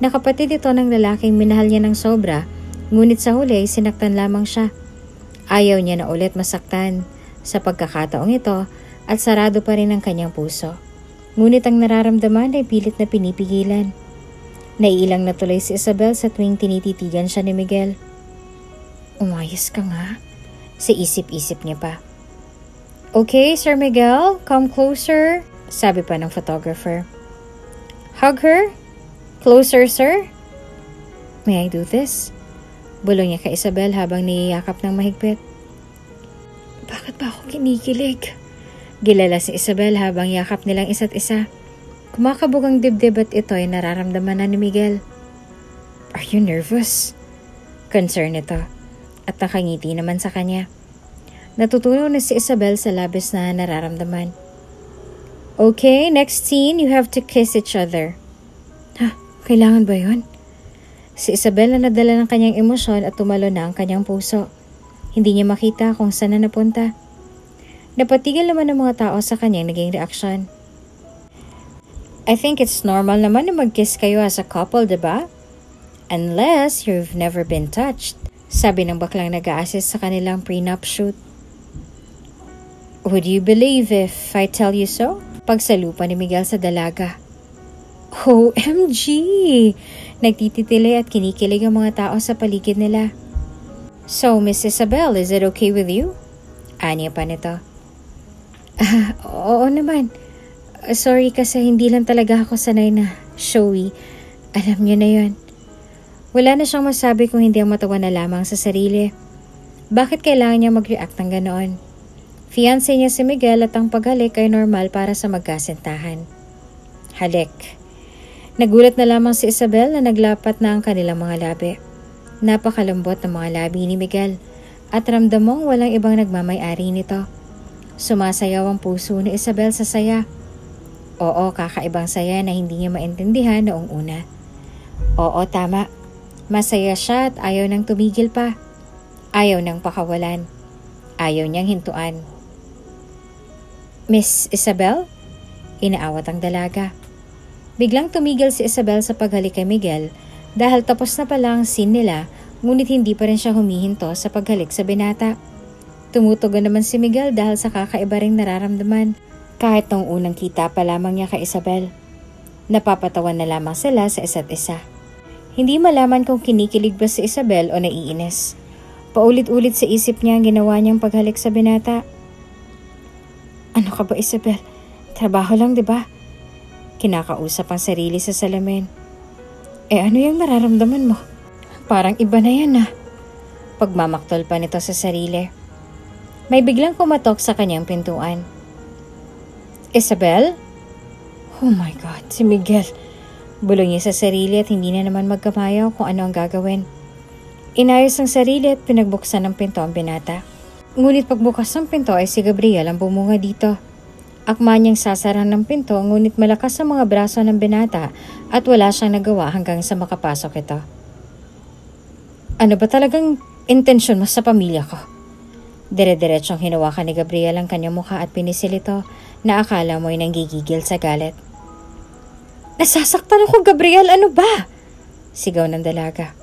na kapatid ito ng lalaking minahal niya ng sobra, ngunit sa huli sinaktan lamang siya. Ayaw niya na ulit masaktan sa pagkakataong ito at sarado pa rin ang kanyang puso. Ngunit ang nararamdaman ay pilit na pinipigilan. Naiilang na tuloy si Isabel sa tuwing tinititigan siya ni Miguel. Umayos ka nga. Sa isip-isip niya pa. Okay, Sir Miguel, come closer, sabi pa ng photographer. Hug her? Closer, sir? May I do this? Bulong niya kay Isabel habang niyayakap ng mahigpit. Bakit ba ako kinikilig? Gilala si Isabel habang yakap nilang isa't isa. Kumakabog ang dibdib at ito ay nararamdaman na ni Miguel. Are you nervous? Concern ito at nakangiti naman sa kanya. Natutunaw na si Isabel sa labis na nararamdaman. Okay, next scene, you have to kiss each other. Ha, kailangan ba yun? Si Isabel na nadala ng kanyang emosyon at tumalo na ang kanyang puso. Hindi niya makita kung saan na napunta. Napatigil naman ng mga tao sa kanyang naging reaksyon. I think it's normal naman na mag-kiss kayo as a couple, diba? Unless you've never been touched, sabi ng baklang nag-a-assist sa kanilang prenup shoot. Would you believe if I tell you so? Pagsalupa ni Miguel sa dalaga. OMG! Nagtititili at kinikilig ang mga tao sa paligid nila. So, Miss Isabel, is it okay with you? Anya pa nito. Oo naman. Sorry kasi hindi lang talaga ako sanay na showy. Alam niyo na yun. Wala na siyang masabi kung hindi ang matawa na lamang sa sarili. Bakit kailangan niya mag-react ng ganoon? Fiancé niya si Miguel at ang paghalik ay normal para sa magkasintahan. Halik. Nagulat na lamang si Isabel na naglapat na ang kanilang mga labi. Napakalambot ng mga labi ni Miguel at ramdam mong walang ibang nagmamay-ari nito. Sumasayaw ang puso ni Isabel sa saya. Oo, kakaibang saya na hindi niya maintindihan noong una. Oo, tama. Masaya siya at ayaw nang tumigil pa. Ayaw nang pakawalan. Ayaw niyang hintuan. Miss Isabel? Inaawat ang dalaga. Biglang tumigil si Isabel sa paghalik kay Miguel dahil tapos na pala ang scene nila, ngunit hindi pa rin siya humihinto sa paghalik sa binata. Tumutugon naman si Miguel dahil sa kakaiba ring nararamdaman. Kahit nung unang kita pa lamang niya kay Isabel. Napapatawan na lamang sila sa isa't isa. Hindi malaman kung kinikilig ba si Isabel o naiinis. Paulit-ulit sa isip niya ang ginawa niyang paghalik sa binata. Ano ka ba, Isabel? Trabaho lang, di ba? Kinakausap ang sarili sa salamin. Ano yung nararamdaman mo? Parang iba na yan Pagmamaktol pa nito sa sarili. May biglang kumatok sa kanyang pintuan. Isabel? Oh my God, si Miguel. Bulong niya sa sarili at hindi na naman magkamayaw kung ano ang gagawin. Inayos ang sarili at pinagbuksan ng pinto ang binata. Ngunit pagbukas ng pinto ay si Gabriel ang bumunga dito. Akma niyang sasara ng pinto ngunit malakas ang mga braso ng binata at wala siyang nagawa hanggang sa makapasok ito. Ano ba talagang intensyon mo sa pamilya ko? Dire-diretsong hinawakan ni Gabriel ang kanyang mukha at pinisil ito na akala mo'y nanggigigil sa galit. Nasasaktan ako, Gabriel, ano ba? Sigaw ng dalaga.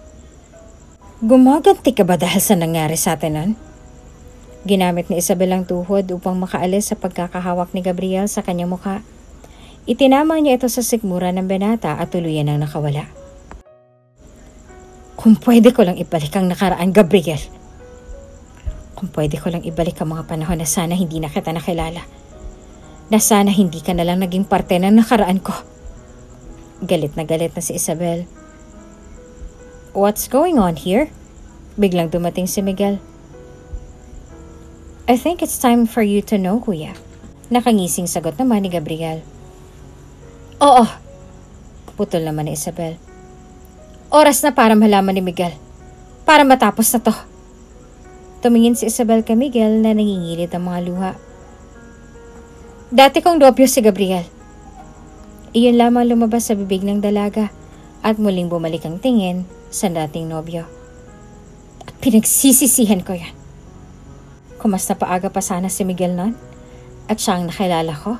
Gumaganti ka ba dahil sa nangyari sa atin nun? Ginamit ni Isabel ang tuhod upang makaalis sa pagkakahawak ni Gabriel sa kanyang mukha. Itinama niya ito sa sikmura ng binata at tuluyan ang nakawala. Kung pwede ko lang ibalik ang nakaraan, Gabriel. Kung pwede ko lang ibalik ang mga panahon na sana hindi na kita nakilala. Na sana hindi ka na lang naging parte ng nakaraan ko. Galit na si Isabel. What's going on here? Biglang dumating si Miguel. I think it's time for you to know, kuya. Nakangising sagot naman ni Gabriel. Oo. Putol naman ni Isabel. Oras na para malaman ni Miguel. Para matapos na to. Tumingin si Isabel kay Miguel na nangingilid ang mga luha. Dati kong nobyo si Gabriel. Iyon lamang lumabas sa bibig ng dalaga at muling bumalik ang tingin sa dating nobyo. At pinagsisisihan ko yan. Kung mas napaaga pa sana si Miguel nun at siya ang nakilala ko,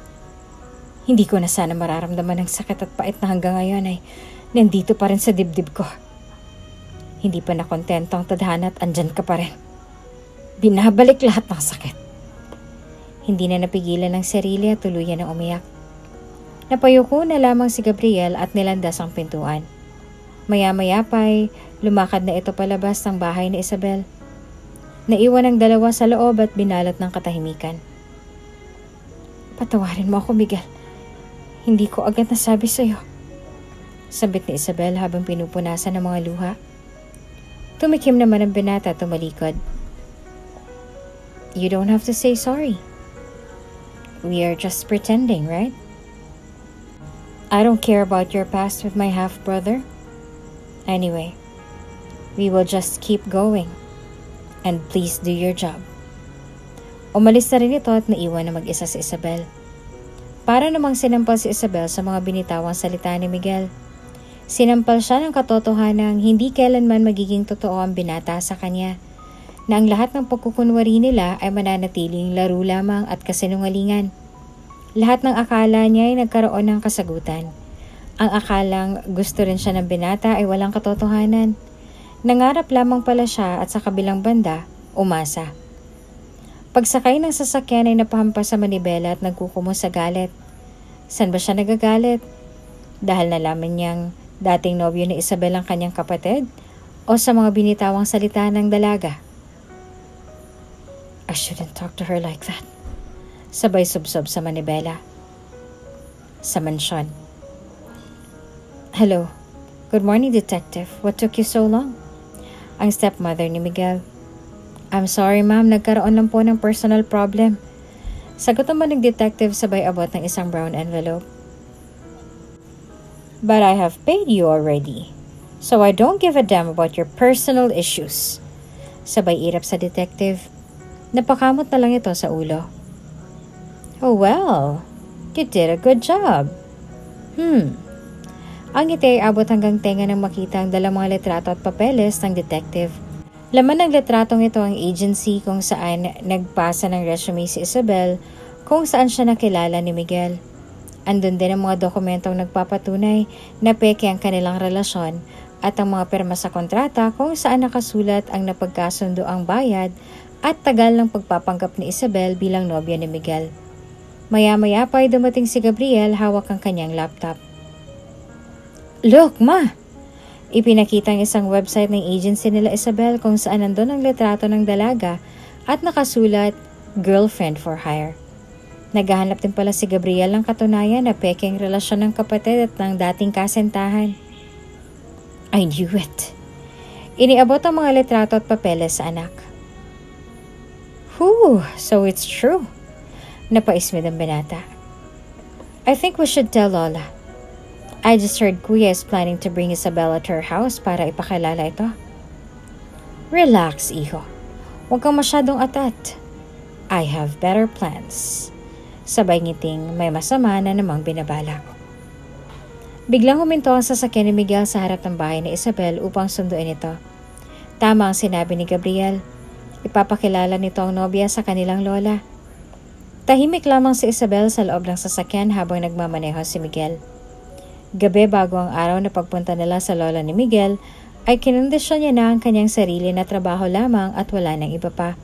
hindi ko na sana mararamdaman ang sakit at pait na hanggang ngayon ay nandito pa rin sa dibdib ko. Hindi pa nakontento ang tadhana at andyan ka pa rin. Binabalik lahat ng sakit. Hindi na napigilan ng sarili at tuluyan ng umiyak. Napayuko na lamang si Gabriel at nilandas ang pintuan. Maya-maya pa'y lumakad na ito palabas ng bahay ni Isabel. Naiwan ang dalawa sa loob at binalot ng katahimikan. Patawarin mo ako, Miguel. Hindi ko agad nasabi sa'yo. Sabit ni Isabel habang pinupunasan ng mga luha. Tumikim naman ang binata at tumalikod. You don't have to say sorry. We are just pretending, right? I don't care about your past with my half-brother. Anyway, we will just keep going. And please do your job. Umalis na rin ito at naiwan na mag-isa si Isabel. Para namang sinampal si Isabel sa mga binitawang salita ni Miguel. Sinampal siya ng katotohanang hindi kailanman magiging totoo ang binata sa kanya, na ang lahat ng pagkukunwari nila ay mananatiling laro lamang at kasinungalingan. Lahat ng akala niya ay nagkaroon ng kasagutan. Ang akalang gusto rin siya ng binata ay walang katotohanan. Nangarap lamang pala siya at sa kabilang banda, umasa. Pagsakay ng sasakyan ay napahampas sa manibela at nagkukumo sa galit. San ba siya nagagalit? Dahil nalaman niyang dating nobyo ni Isabel ang kanyang kapatid o sa mga binitawang salita ng dalaga? I shouldn't talk to her like that. Sabay subsob sa manibela. Sa mansyon. Hello. Good morning, detective. What took you so long? Ang stepmother ni Miguel. I'm sorry, ma'am. Nagkaroon lang po ng personal problem. Sagot naman ng detective sabay abot ng isang brown envelope. But I have paid you already. So I don't give a damn about your personal issues. Sabay irap sa detective. Napakamot na lang ito sa ulo. Oh well, you did a good job. Ang ngiti ay abot hanggang tenga nang makita ang dalang mga litrato at papeles ng detective. Laman ng litratong ito ang agency kung saan nagpasa ng resume si Isabel, kung saan siya nakilala ni Miguel. Andun din ang mga dokumentong nagpapatunay na peke ang kanilang relasyon at ang mga pirma sa kontrata kung saan nakasulat ang napagkasundo ang bayad at tagal ng pagpapanggap ni Isabel bilang nobya ni Miguel. Maya-maya pa ay dumating si Gabriel hawak ang kanyang laptop. Look, ma! Ipinakita ang isang website ng agency nila Isabel kung saan nandun ang litrato ng dalaga at nakasulat, girlfriend for hire. Naghahanap din pala si Gabriel ng katunayan na pekeng relasyon ng kapatid at ng dating kasentahan. I knew it. Iniabot ang mga litrato at papeles sa anak. Whew, so it's true. Napaismid ang binata. I think we should tell Lola. I just heard Kuya is planning to bring Isabella to her house para ipakilala ito. Relax, iho. Huwag kang masyadong atat. I have better plans. Sabay ngiting may masama na namang binabalak. Biglang huminto ang sasakyan ni Miguel sa harap ng bahay ni Isabel upang sunduin ito. Tama ang sinabi ni Gabriel. Ipapakilala nito ang nobya sa kanilang lola. Tahimik lamang si Isabel sa loob ng sasakyan habang nagmamaneho si Miguel. Gabi bago ang araw na pagpunta nila sa lola ni Miguel, ay kinondisyon niya na ang kanyang sarili na trabaho lamang at wala nang iba pa.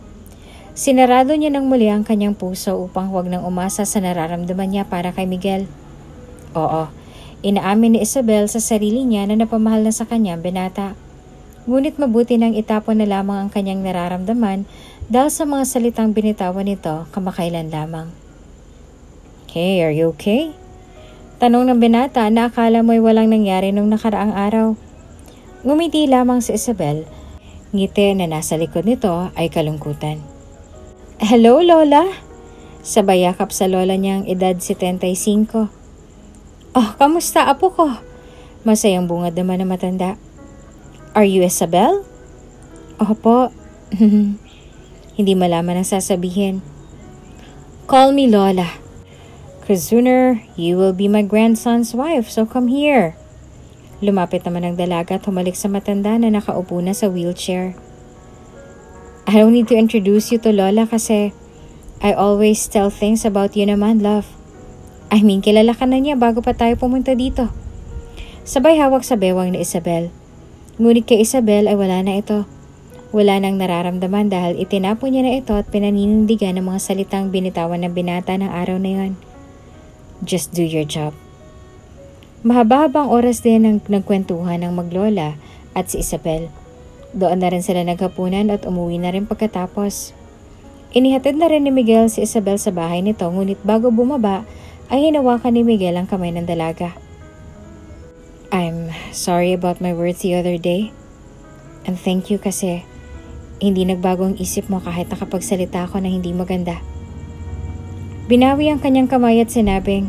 Sinarado niya ng muli ang kanyang puso upang huwag nang umasa sa nararamdaman niya para kay Miguel. Oo, inaamin ni Isabel sa sarili niya na napamahal na sa kanyang binata. Ngunit mabuti nang itapon na lamang ang kanyang nararamdaman dahil sa mga salitang binitawan nito kamakailan lamang. Hey, are you okay? Tanong ng binata na akala mo'y walang nangyari nung nakaraang araw. Ngumiti lamang si Isabel. Ngiti na nasa likod nito ay kalungkutan. Hello, Lola? Sabay yakap sa lola niyang edad 75. Oh, kamusta apo ko? Masayang bungad naman na matanda. Are you Isabel? Opo. Hindi malaman ang sasabihin. Call me Lola. Cause sooner, you will be my grandson's wife, so come here. Lumapit naman ang dalaga at humalik sa matanda na nakaupo na sa wheelchair. I don't need to introduce you to Lola kasi I always tell things about you naman, love. I mean, kilala ka na niya bago pa tayo pumunta dito. Sabay hawak sa bewang ni Isabel. Ngunit kay Isabel ay wala na ito. Wala nang nararamdaman dahil itinapon niya na ito at pinaninindigan ng mga salitang binitawan ng binata ng araw na yon. Just do your job. Mahaba-habang oras din ang nagkwentuhan ng maglola at si Isabel. Doon na rin sila naghapunan at umuwi na rin pagkatapos. Inihatid na rin ni Miguel si Isabel sa bahay nito ngunit bago bumaba ay hinawakan ni Miguel ang kamay ng dalaga. I'm sorry about my words the other day. And thank you kasi hindi nagbago ang isip mo kahit nakapagsalita ako na hindi maganda. Binawi ang kanyang kamay at sinabing,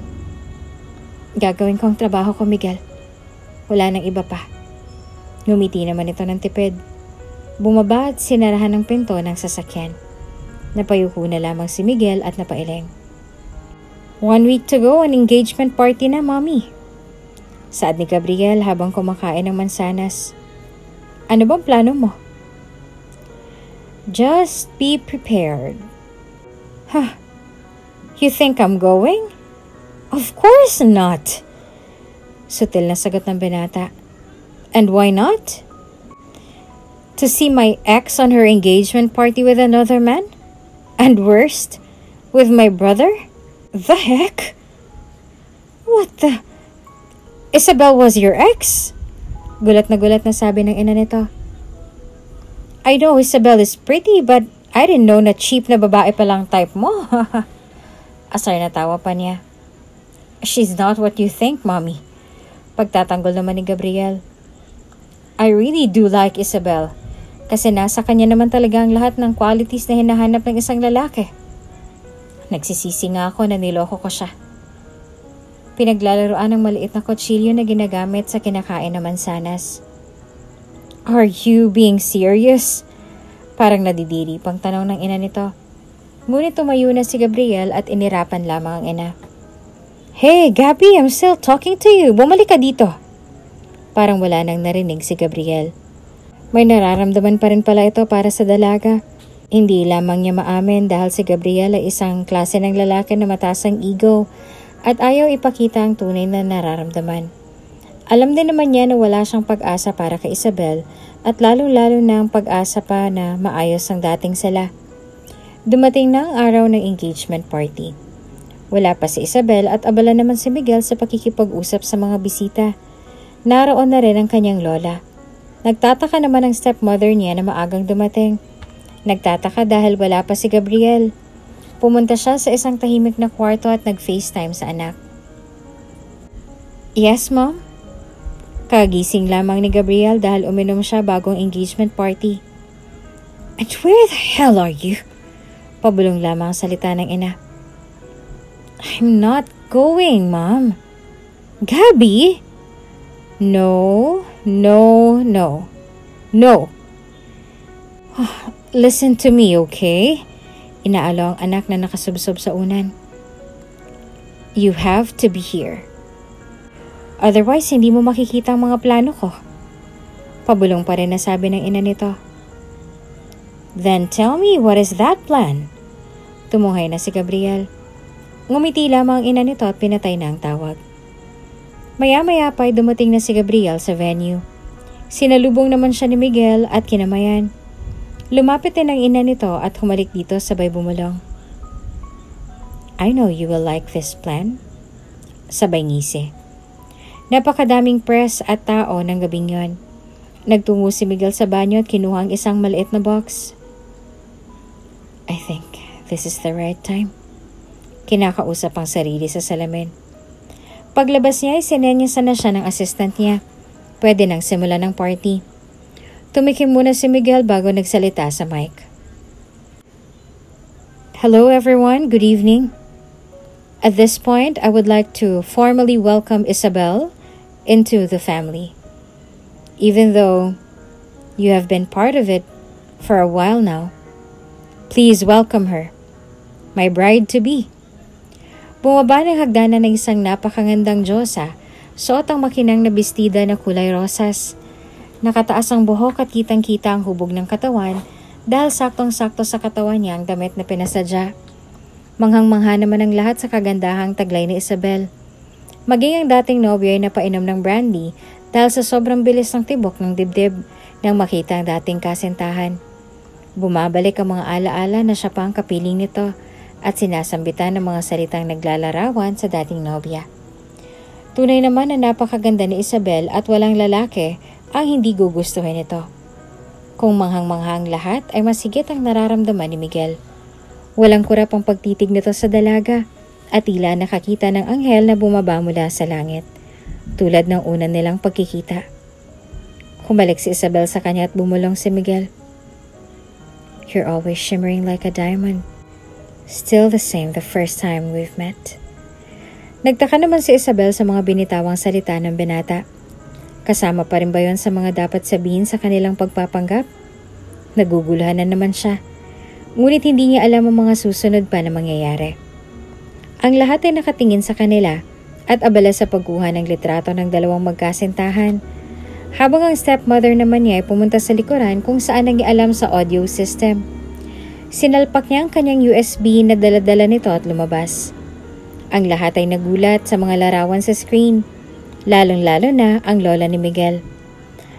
Gagawin ko ang trabaho ko, Miguel. Wala nang iba pa. Ngumiti naman ito ng tipid. Bumaba at sinarahan ng pinto ng sasakyan. Napayuko na lamang si Miguel at napailing. 1 week to go, an engagement party na, Mommy. Saad ni Gabriel habang kumakain ng mansanas. Ano bang plano mo? Just be prepared. Huh? You think I'm going? Of course not. Sutil na sagot ng binata. And why not? To see my ex on her engagement party with another man? And worst, with my brother? The heck? What the... Isabel was your ex? Gulat na sabi ng ina nito. I know Isabel is pretty, but I didn't know na cheap na babae palang type mo. Asar na tawa pa niya. She's not what you think, Mommy. Pagtatanggol naman ni Gabriel. I really do like Isabel. Kasi nasa kanya naman talaga ang lahat ng qualities na hinahanap ng isang lalaki. Nagsisisi nga ako na niloko ko siya. Pinaglalaroan ng maliit na kutsilyo na ginagamit sa kinakain na mansanas. Are you being serious? Parang nadidiri pang tanong ng ina nito. Ngunit tumayo na si Gabriel at inirapan lamang ang ina. Hey, Gabby, I'm still talking to you. Bumalik ka dito. Parang wala nang narinig si Gabriel. May nararamdaman pa rin pala ito para sa dalaga. Hindi lamang niya maamin dahil si Gabriel ay isang klase ng lalaki na mataas ang ego at ayaw ipakita ang tunay na nararamdaman. Alam din naman niya na wala siyang pag-asa para kay Isabel at lalong-lalo na ang pag-asa pa na maayos ang dating sila. Dumating na ang araw ng engagement party. Wala pa si Isabel at abala naman si Miguel sa pakikipag-usap sa mga bisita. Naroon na rin ang kanyang lola. Nagtataka naman ang stepmother niya na maagang dumating. Nagtataka dahil wala pa si Gabriel. Pumunta siya sa isang tahimik na kwarto at nag-FaceTime sa anak. Yes, Mom? Kagising lamang ni Gabriel dahil uminom siya bagong engagement party. And where the hell are you? Pabulong lamang ang salita ng ina. I'm not going, Mom. Gabby? No. Listen to me, okay? Inaalo ang anak na nakasubsob sa unan. You have to be here. Otherwise, hindi mo makikita ang mga plano ko. Pabulong pa rin na sabi ng ina nito. Then tell me, what is that plan? Tumuhay na si Gabriel. Ngumiti lamang ang ina nito at pinatay na ang tawag. Maya-maya pa'y dumating na si Gabriel sa venue. Sinalubong naman siya ni Miguel at kinamayan. Lumapit din ang ina nito at humalik dito sabay bumulong. I know you will like this plan. Sabay ngisi. Napakadaming press at tao ng gabing yon. Nagtungo si Miguel sa banyo at kinuha ang isang maliit na box. I think this is the right time. Kinakausap ang sarili sa salamin. Paglabas niya ay sinenyasan na siya ng assistant niya. Pwede nang simulan ng party. Tumikim muna si Miguel bago nagsalita sa mic. Hello everyone, good evening. At this point, I would like to formally welcome Isabel into the family. Even though you have been part of it for a while now, please welcome her, my bride-to-be. Bumaba ng hagdanan ng isang napakagandang Diyosa, suot ang makinang na bestida na kulay rosas. Nakataas ang buhok at kitang-kita ang hubog ng katawan dahil saktong-sakto sa katawan niya ang damit na pinasadya. Manghang-mangha naman ang lahat sa kagandahang taglay ni Isabel. Maging ang dating nobyo ay napainom ng brandy dahil sa sobrang bilis ng tibok ng dibdib nang makita ang dating kasintahan. Bumabalik ang mga alaala na siya pa ang kapiling nito at sinasambitan ng mga salitang naglalarawan sa dating nobya. Tunay naman na napakaganda ni Isabel at walang lalaki ang hindi gugustuhin ito. Kung manghang-manghang lahat ay masigit ang nararamdaman ni Miguel. Walang kurap ang pagtitig nito sa dalaga at tila nakakita ng anghel na bumaba mula sa langit, tulad ng una nilang pagkikita. Kumalik si Isabel sa kanya at bumulong si Miguel. You're always shimmering like a diamond. Still the same the first time we've met. Nagtaka naman si Isabel sa mga binitawang salita ng binata. Kasama pa rin ba yon sa mga dapat sabihin sa kanilang pagpapanggap? Naguguluhan na naman siya. Ngunit hindi niya alam ang mga susunod pa na mangyayari. Ang lahat ay nakatingin sa kanila at abala sa pagkuha ng litrato ng dalawang magkasintahan. Habang ang stepmother naman niya ay pumunta sa likuran kung saan nangialam sa audio system. Sinalpak niya ang kanyang USB na dala-dala nito at lumabas. Ang lahat ay nagulat sa mga larawan sa screen, lalong-lalo na ang lola ni Miguel.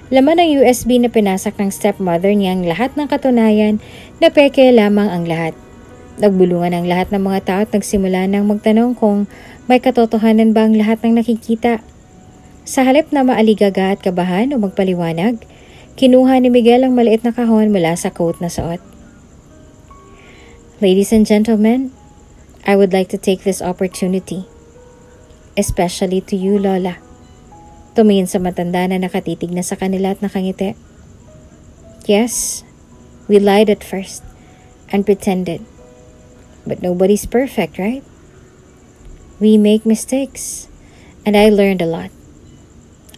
Laman ng USB na pinasak ng stepmother niya ang lahat ng katunayan na peke lamang ang lahat. Nagbulungan ang lahat ng mga tao at nagsimula nang magtanong kung may katotohanan ba ang lahat ng nakikita. Sa halip na maaligaga at kabahan o magpaliwanag, kinuha ni Miguel ang maliit na kahon mula sa coat na suot. Ladies and gentlemen, I would like to take this opportunity, especially to you, Lola. Tumingin sa matanda na nakatitig na sa kanila at nakangiti. Yes, we lied at first and pretended. But nobody's perfect, right? We make mistakes, and I learned a lot.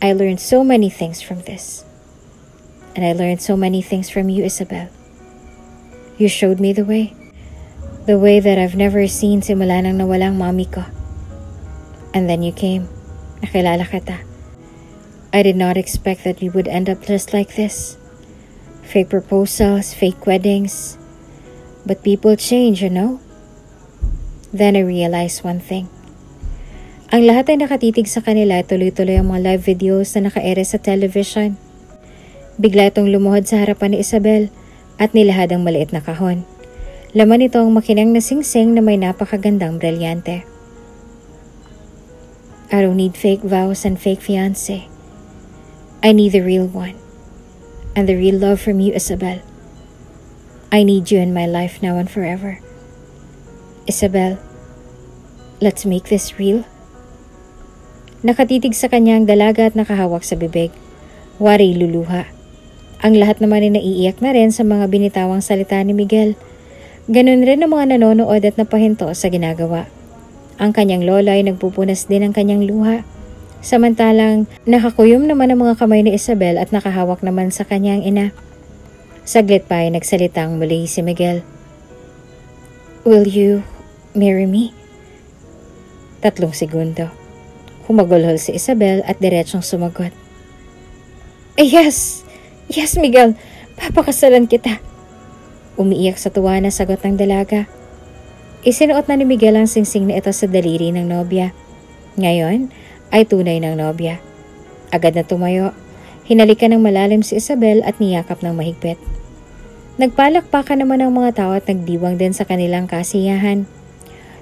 I learned so many things from this. And I learned so many things from you, Isabel. You showed me the way. The way that I've never seen simula nang nawalang mommy ko. And then you came. Nakilala kita. I did not expect that we would end up just like this. Fake proposals, fake weddings. But people change, you know? Then I realized one thing. Ang lahat ay nakatitig sa kanila at tuloy-tuloy ang mga live videos na naka-ere sa television. Bigla itong lumuhod sa harapan ni Isabel at nilahad ang maliit na kahon. Laman ito ang makinang na singsing na may napakagandang brilyante. I don't need fake vows and fake fiancé. I need the real one. And the real love from you, Isabel. I need you in my life now and forever. Isabel, let's make this real. Nakatitig sa kanya ang dalaga at nakahawak sa bibig. Wari luluha. Ang lahat naman ay naiiyak na rin sa mga binitawang salita ni Miguel. Ganun rin ang mga nanonood at napahinto sa ginagawa. Ang kanyang lola ay nagpupunas din ng kanyang luha. Samantalang nakakuyom naman ang mga kamay ni Isabel at nakahawak naman sa kanyang ina. Saglit pa ay nagsalitang muli si Miguel. Will you marry me? 3 segundo. Humagulhol si Isabel at diretsong sumagot. Yes! Yes, Miguel! Papakasalan kita! Umiiyak sa tuwa na sagot ng dalaga. Isinuot na ni Miguel ang singsing na ito sa daliri ng nobya. Ngayon ay tunay ng nobya. Agad na tumayo. Hinalikan ng malalim si Isabel at niyakap ng mahigpit. Nagpalakpakan naman ang mga tao at nagdiwang din sa kanilang kasiyahan.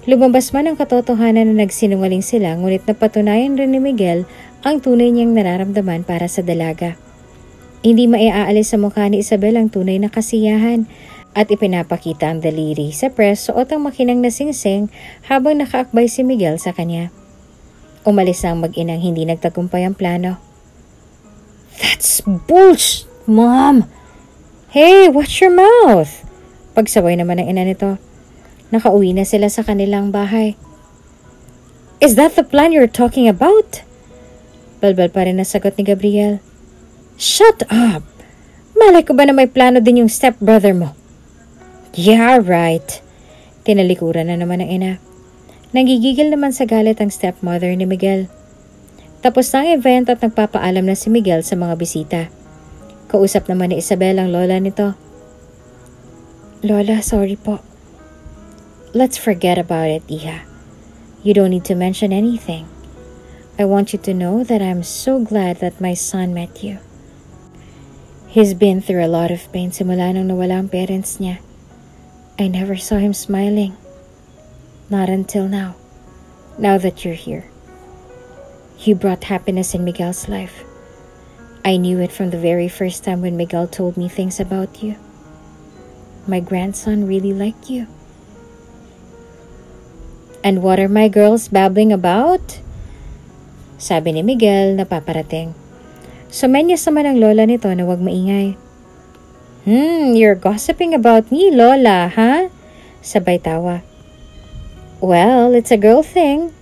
Lumabas man ang katotohanan na nagsinungaling sila, ngunit napatunayan rin ni Miguel ang tunay niyang nararamdaman para sa dalaga. Hindi maiaalis sa mukha ni Isabel ang tunay na kasiyahan at ipinapakita ang daliri sa press suot ang makinang na singsing habang nakaakbay si Miguel sa kanya. Umalis na ang mag-inang hindi nagtagumpay ang plano. That's bullshit, Mom! Hey, watch your mouth! Pagsaway naman ng ina nito. Nakauwi na sila sa kanilang bahay. Is that the plan you're talking about? Balbal pa rin na sagot ni Gabriel. Shut up! Malay ko ba na may plano din yung stepbrother mo? Yeah, right. Tinalikuran na naman ng ina. Nagigigil naman sa galit ang stepmother ni Miguel. Tapos na ang event at nagpapaalam na si Miguel sa mga bisita. Kausap naman ni Isabel ang lola nito. Lola, sorry po. Let's forget about it, Iha. You don't need to mention anything. I want you to know that I'm so glad that my son met you. He's been through a lot of pain simula nang nawala ang parents niya. I never saw him smiling. Not until now. Now that you're here. You brought happiness in Miguel's life. I knew it from the very first time when Miguel told me things about you. My grandson really liked you. And what are my girls babbling about? Sabi ni Miguel na paparating. Sumenyas naman ang lola nito na huwag maingay. You're gossiping about me, Lola, huh? Sabay tawa. Well, it's a girl thing.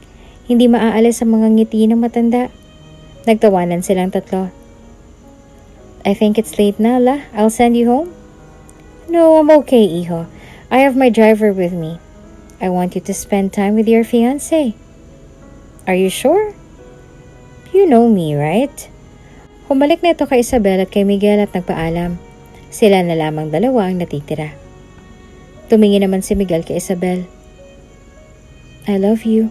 Hindi maaalis sa mga ngiti ng matanda. Nagtawanan silang tatlo. I think it's late na, La. I'll send you home. No, I'm okay, Iho. I have my driver with me. I want you to spend time with your fiancé. Are you sure? You know me, right? Humalik na ito kay Isabel at kay Miguel at nagpaalam. Sila na lamang dalawa ang natitira. Tumingin naman si Miguel kay Isabel. I love you.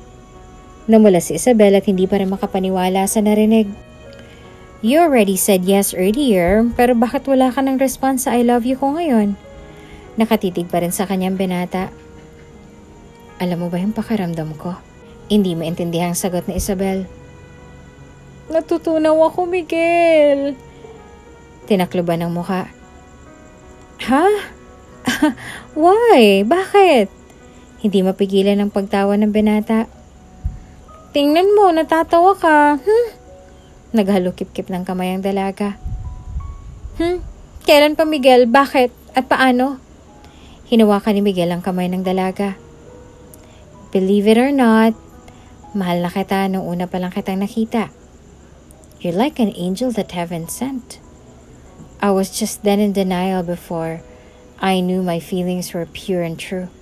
Namula si Isabel at hindi pa rin makapaniwala sa narinig. You already said yes earlier, pero bakit wala ka ng response sa I love you ko ngayon? Nakatitig pa rin sa kanyang binata. Alam mo ba yung pakiramdam ko? Hindi maintindihan ang sagot ni Isabel. Natutunaw ako, Miguel. Tinakloban ng muka. Ha? Why? Bakit? Hindi mapigilan ang pagtawa ng binata. Tingnan mo, natatawa ka. Naghalukip-kip ng kamay ang dalaga. Kailan pa, Miguel? Bakit? At paano? Hinawakan ni Miguel ang kamay ng dalaga. Believe it or not, mahal na kita nung una pa lang kitang nakita. You're like an angel that heaven sent. I was just then in denial before I knew my feelings were pure and true.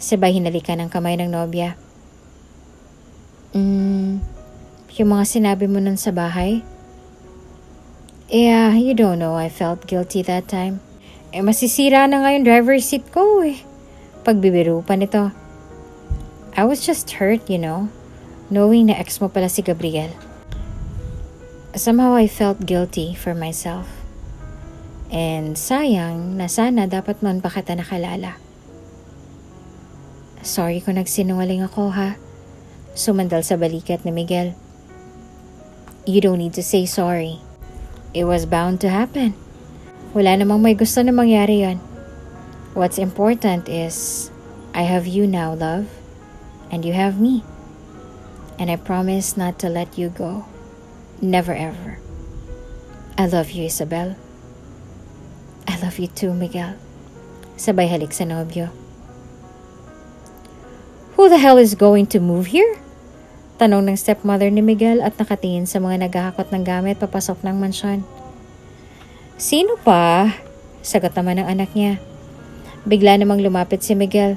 Sabay hinalikan ang kamay ng nobya. Yung mga sinabi mo nun sa bahay? Yeah, you don't know, I felt guilty that time. Masisira na nga yung driver's seat ko eh. Pagbibiro pa nito. I was just hurt, knowing na ex mo pala si Gabriel. Somehow I felt guilty for myself. And sayang na sana dapat man pa kita nakalala. Sorry kung nagsinungaling ako, ha? Sumandal sa balikat ni Miguel. You don't need to say sorry. It was bound to happen. Wala namang may gusto na mangyari yon. What's important is, I have you now, love. And you have me. And I promise not to let you go. Never ever. I love you, Isabel. I love you too, Miguel. Sabay halik sa nobyo. Who the hell is going to move here? Tanong ng stepmother ni Miguel at nakatingin sa mga naghahakot ng gamit papasok ng mansyon. Sino pa? Sagot naman ng anak niya. Bigla namang lumapit si Miguel.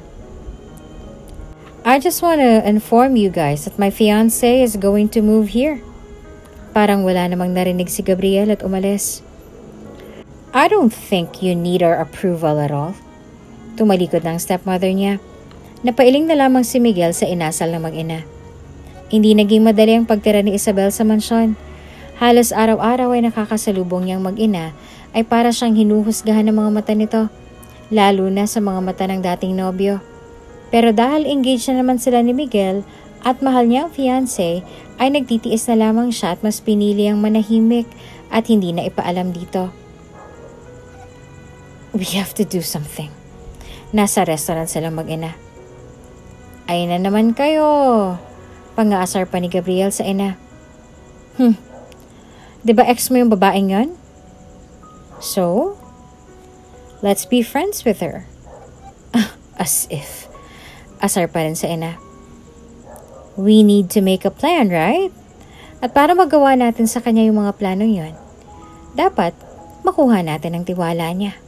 I just want to inform you guys that my fiancé is going to move here. Parang wala namang narinig si Gabriel at umalis. I don't think you need our approval at all. Tumalikod ng stepmother niya. Napailing na lamang si Miguel sa inasal ng mag-ina. Hindi naging madali ang pagtira ni Isabel sa mansyon. Halos araw-araw ay nakakasalubong niyang mag-ina ay para siyang hinuhusgahan ng mga mata nito, lalo na sa mga mata ng dating nobyo. Pero dahil engaged na naman sila ni Miguel at mahal niya ang fiancé, ay nagtitiis na lamang siya at mas pinili ang manahimik at hindi na ipaalam dito. We have to do something. Nasa restaurant silang mag-ina. Ay na naman kayo. Pangaasar pa ni Gabriel sa ina. Diba ex mo yung babaeng yon? So, let's be friends with her. As if. Asar pa rin sa ina. We need to make a plan, right? At para magawa natin sa kanya yung mga planong yon, dapat makuha natin ang tiwala niya.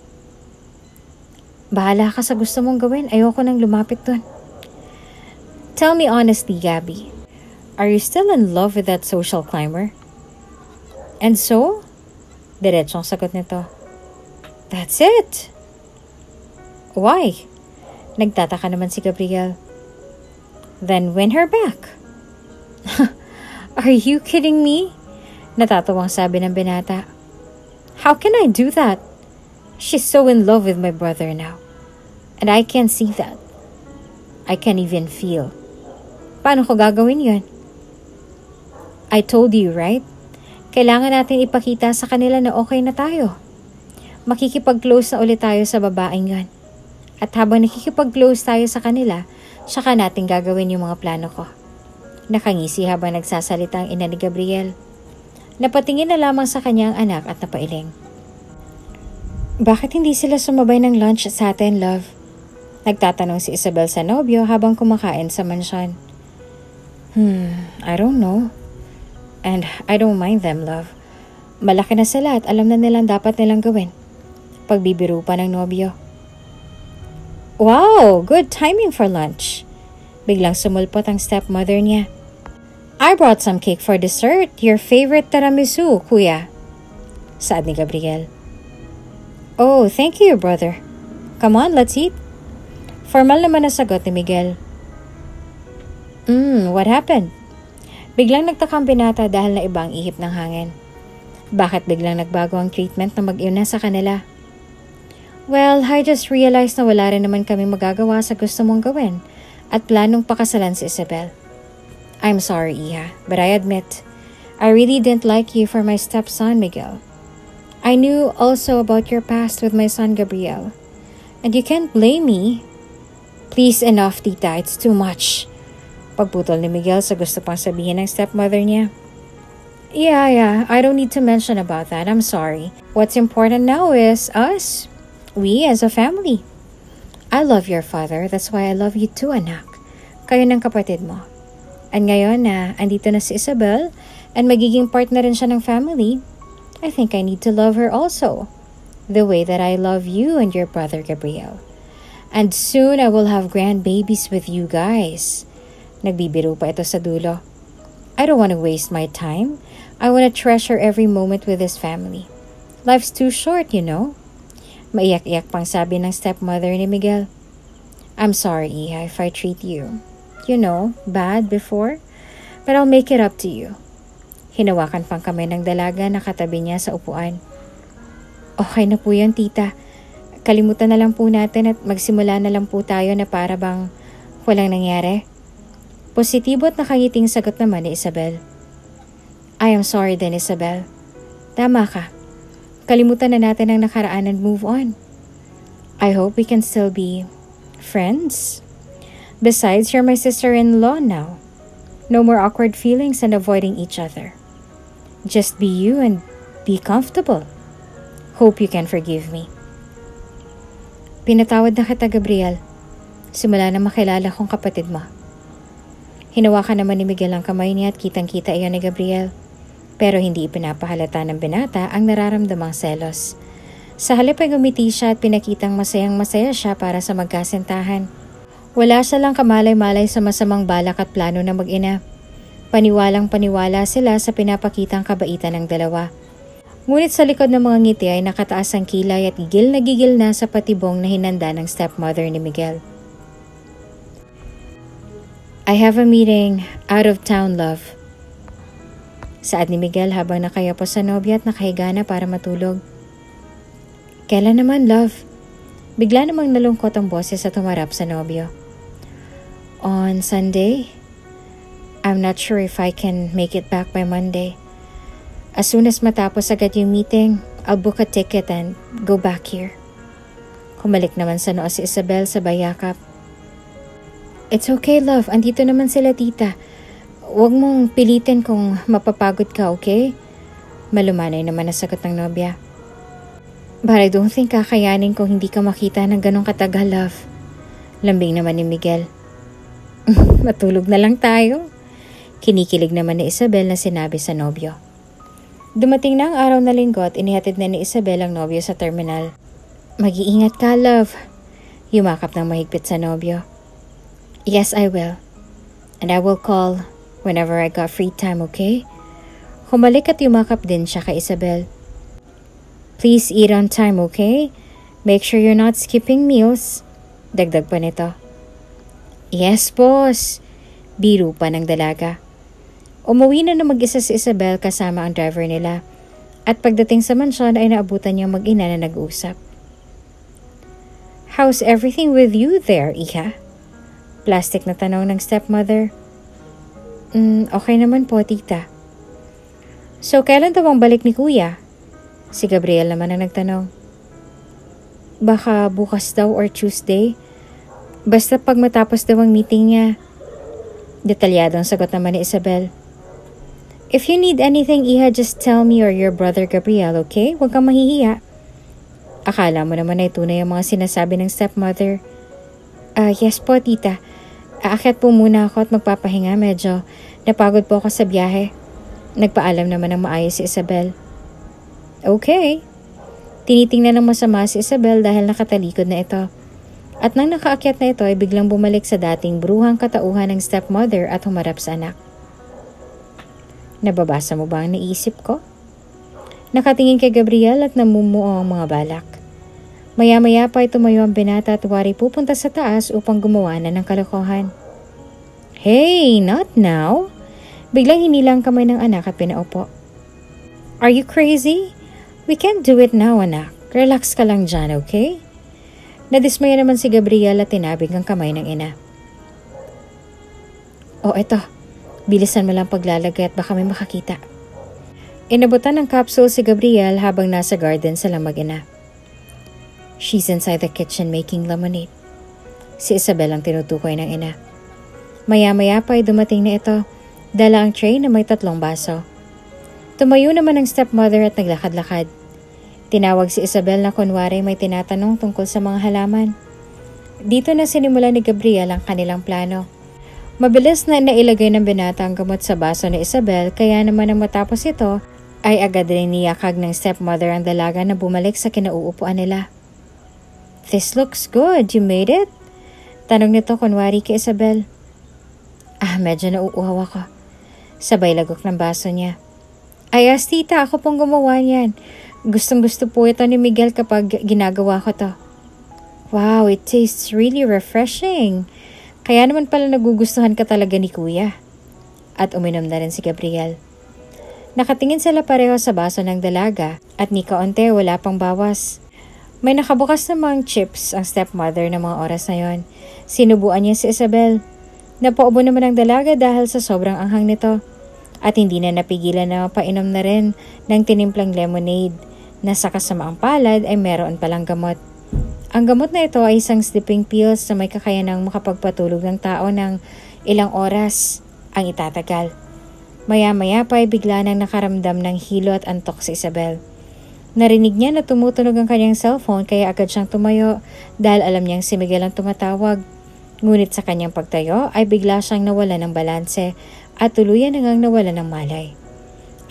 Bahala ka sa gusto mong gawin. Ayoko nang lumapit dun. Tell me honestly, Gabby. Are you still in love with that social climber? And so? Diretsong sagot nito. That's it. Why? Nagtataka naman si Gabriel. Then win her back. Are you kidding me? Natatawang sabi ng binata. How can I do that? She's so in love with my brother now. And I can't see that. I can't even feel. Paano ko gagawin yun? I told you, right? Kailangan natin ipakita sa kanila na okay na tayo. Makikipag-close na ulit tayo sa babaeng yun. At habang nakikipag-close tayo sa kanila, saka natin gagawin yung mga plano ko. Nakangisi habang nagsasalita ang ina ni Gabriel. Napatingin na lamang sa kanya ang anak at napailing. Bakit hindi sila sumabay ng lunch sa atin, love? Nagtatanong si Isabel sa nobyo habang kumakain sa mansyon. I don't know. And I don't mind them, love. Malaki na sila at alam na nilang dapat nilang gawin. Pagbibiro pa ng nobyo. Wow, good timing for lunch. Biglang sumulpot ang stepmother niya. I brought some cake for dessert. Your favorite tiramisu, kuya. Saad ni Gabriel. Oh, thank you, brother. Come on, let's eat. Formal naman na sagot ni Miguel. What happened? Biglang nagtakang binata dahil na iba ang ihip ng hangin. Bakit biglang nagbago ang treatment na mag-iuna sa kanila? Well, I just realized na wala rin naman kami magagawa sa gusto mong gawin at planong pakasalan si Isabel. I'm sorry, Iha, but I admit, I really didn't like you for my stepson, Miguel. I knew also about your past with my son, Gabriel. And you can't blame me. Please, enough, tita. It's too much. Pagputol ni Miguel sa gusto pang sabihin ng stepmother niya. Yeah, I don't need to mention about that. I'm sorry. What's important now is us. We as a family. I love your father. That's why I love you too, anak. Kayo ng kapatid mo. At ngayon na andito na si Isabel and magiging partner rin siya ng family, I think I need to love her also. The way that I love you and your brother Gabriel. And soon I will have grandbabies with you guys. Nagbibiro pa ito sa dulo. I don't want to waste my time. I want to treasure every moment with this family. Life's too short, you know. Maiyak-iyak pang sabi ng stepmother ni Miguel. I'm sorry, Iha, if I treat you, bad before. But I'll make it up to you. Hinawakan pang kamay ng dalaga na katabi niya sa upuan. Okay na po yun, tita. Kalimutan na lang po natin at magsimula na lang po tayo na para bang walang nangyari. Positibo at nakangiting sagot naman ni Isabel. I am sorry din, Isabel. Tama ka. Kalimutan na natin ang nakaraan and move on. I hope we can still be friends. Besides, you're my sister-in-law now. No more awkward feelings and avoiding each other. Just be you and be comfortable. Hope you can forgive me. Pinatawad na kita, Gabriel. Simula na makilala kong kapatid mo. Hinawakan naman ni Miguel ang kamay niya at kitang-kita iyon ni Gabriel. Pero hindi ipinapahalata ng binata ang nararamdamang selos. Sa halip ay gumiti siya at pinakitang masayang-masaya siya para sa magkasintahan. Wala siya lang kamalay-malay sa masamang balak at plano ng mag-ina. Paniwalang-paniwala sila sa pinapakitang kabaitan ng dalawa. Ngunit sa likod ng mga ngiti ay nakataas ang kilay at gigil na sa patibong na hinanda ng stepmother ni Miguel. I have a meeting out of town, love. Saad ni Miguel habang nakayapos sa nobya at nakahiga na para matulog. Kailan naman, love? Bigla namang nalungkot ang boses at tumarap sa nobyo. On Sunday? I'm not sure if I can make it back by Monday. As soon as matapos agad yung meeting, I'll book a ticket and go back here. Kumalik naman sa noo si Isabel sa bayakap. It's okay, love. Andito naman sila, tita. Huwag mong pilitin kung mapapagod ka, okay? Malumanay naman na sagot ng nobya. But I don't think kakayanin kung hindi ka makita ng ganong katagal, love. Lambing naman ni Miguel. Matulog na lang tayo. Kinikilig naman ni Isabel na sinabi sa nobyo. Dumating na ang araw na linggo at inihatid na ni Isabel ang nobyo sa terminal. Mag-iingat ka, love. Yumakap ng mahigpit sa nobyo. Yes, I will. And I will call whenever I got free time, okay? Humalik at yumakap din siya kay Isabel. Please eat on time, okay? Make sure you're not skipping meals. Dagdag pa nito. Yes, boss. Biro pa ng dalaga. Umuwi na mag-isa si Isabel kasama ang driver nila. At pagdating sa mansyon ay naabutan niyang mag-ina na nag-uusap. How's everything with you there, Iha? Plastic na tanong ng stepmother. Okay naman po, tita. So, kailan daw ang balik ni kuya? Si Gabriel naman ang nagtanong. Baka bukas daw or Tuesday. Basta pag matapos daw ang meeting niya. Detalyadong sagot naman ni Isabel. If you need anything, Iha, just tell me or your brother Gabriel, okay? Huwag kang mahihiya. Akala mo naman ay tunay ang mga sinasabi ng stepmother. Yes po, tita. Aakyat po muna ako at magpapahinga, medyo napagod po ako sa biyahe. Nagpaalam naman ng maayos si Isabel. Okay. Tinitingnan ng masama si Isabel dahil nakatalikod na ito. At nang nakaakyat na ito ay biglang bumalik sa dating bruhang katauhan ng stepmother at humarap sa anak. Nababasa mo ba ang naisip ko? Nakatingin kay Gabriel at namumuo ang mga balak. Maya-maya pa ay tumayo ang binata at wari pupunta sa taas upang gumawa na ng kalokohan. Hey, not now! Biglang hinilang kamay ng anak at pinaupo. Are you crazy? We can't do it now, anak. Relax ka lang dyan, okay? Nadismaya naman si Gabriel at tinabig ang kamay ng ina. Oh, eto. Bilisan mo lang paglalagay at baka may makakita. Inabutan ng capsule si Gabriel habang nasa garden sila mag-ina. She's inside the kitchen making lemonade. Si Isabel ang tinutukoy ng ina. Maya-maya pa ay dumating na ito. Dala ang tray na may 3 baso. Tumayo naman ang stepmother at naglakad-lakad. Tinawag si Isabel na kunwari may tinatanong tungkol sa mga halaman. Dito na sinimula ni Gabriel ang kanilang plano. Mabilis na nailagay ng binata ang gamot sa baso ni Isabel kaya naman ang matapos ito ay agad rin niyakag ng stepmother ang dalaga na bumalik sa kinauupuan nila. This looks good. You made it? Tanong nito kunwari kay Isabel. Medyo nauuhaw ako. Sabay lagok ng baso niya. Ayos tita, ako pong gumawa niyan. Gustong-gusto po ito ni Miguel kapag ginagawa ko to. Wow, it tastes really refreshing. Kaya naman pala nagugustuhan ka talaga ni Kuya. At uminom na rin si Gabriel. Nakatingin sila pareho sa baso ng dalaga at ni kaunti wala pang bawas. May nakabukas namang chips ang stepmother ng mga oras na yon. Sinubuan niya si Isabel. Napaubo naman ang dalaga dahil sa sobrang anghang nito. At hindi na napigilan na painom na rin ng tinimplang lemonade na sa kasamaang palad ay meron palang gamot. Ang gamot na ito ay isang sleeping pills na may kakayanang makapagpatulog ng tao ng ilang oras ang itatagal. Maya-maya pa ay bigla nang nakaramdam ng hilo at antok si Isabel. Narinig niya na tumutunog ang kanyang cellphone kaya agad siyang tumayo dahil alam niyang si Miguel ang tumatawag. Ngunit sa kanyang pagtayo ay bigla siyang nawala ng balanse at tuluyan nang nawala ng malay.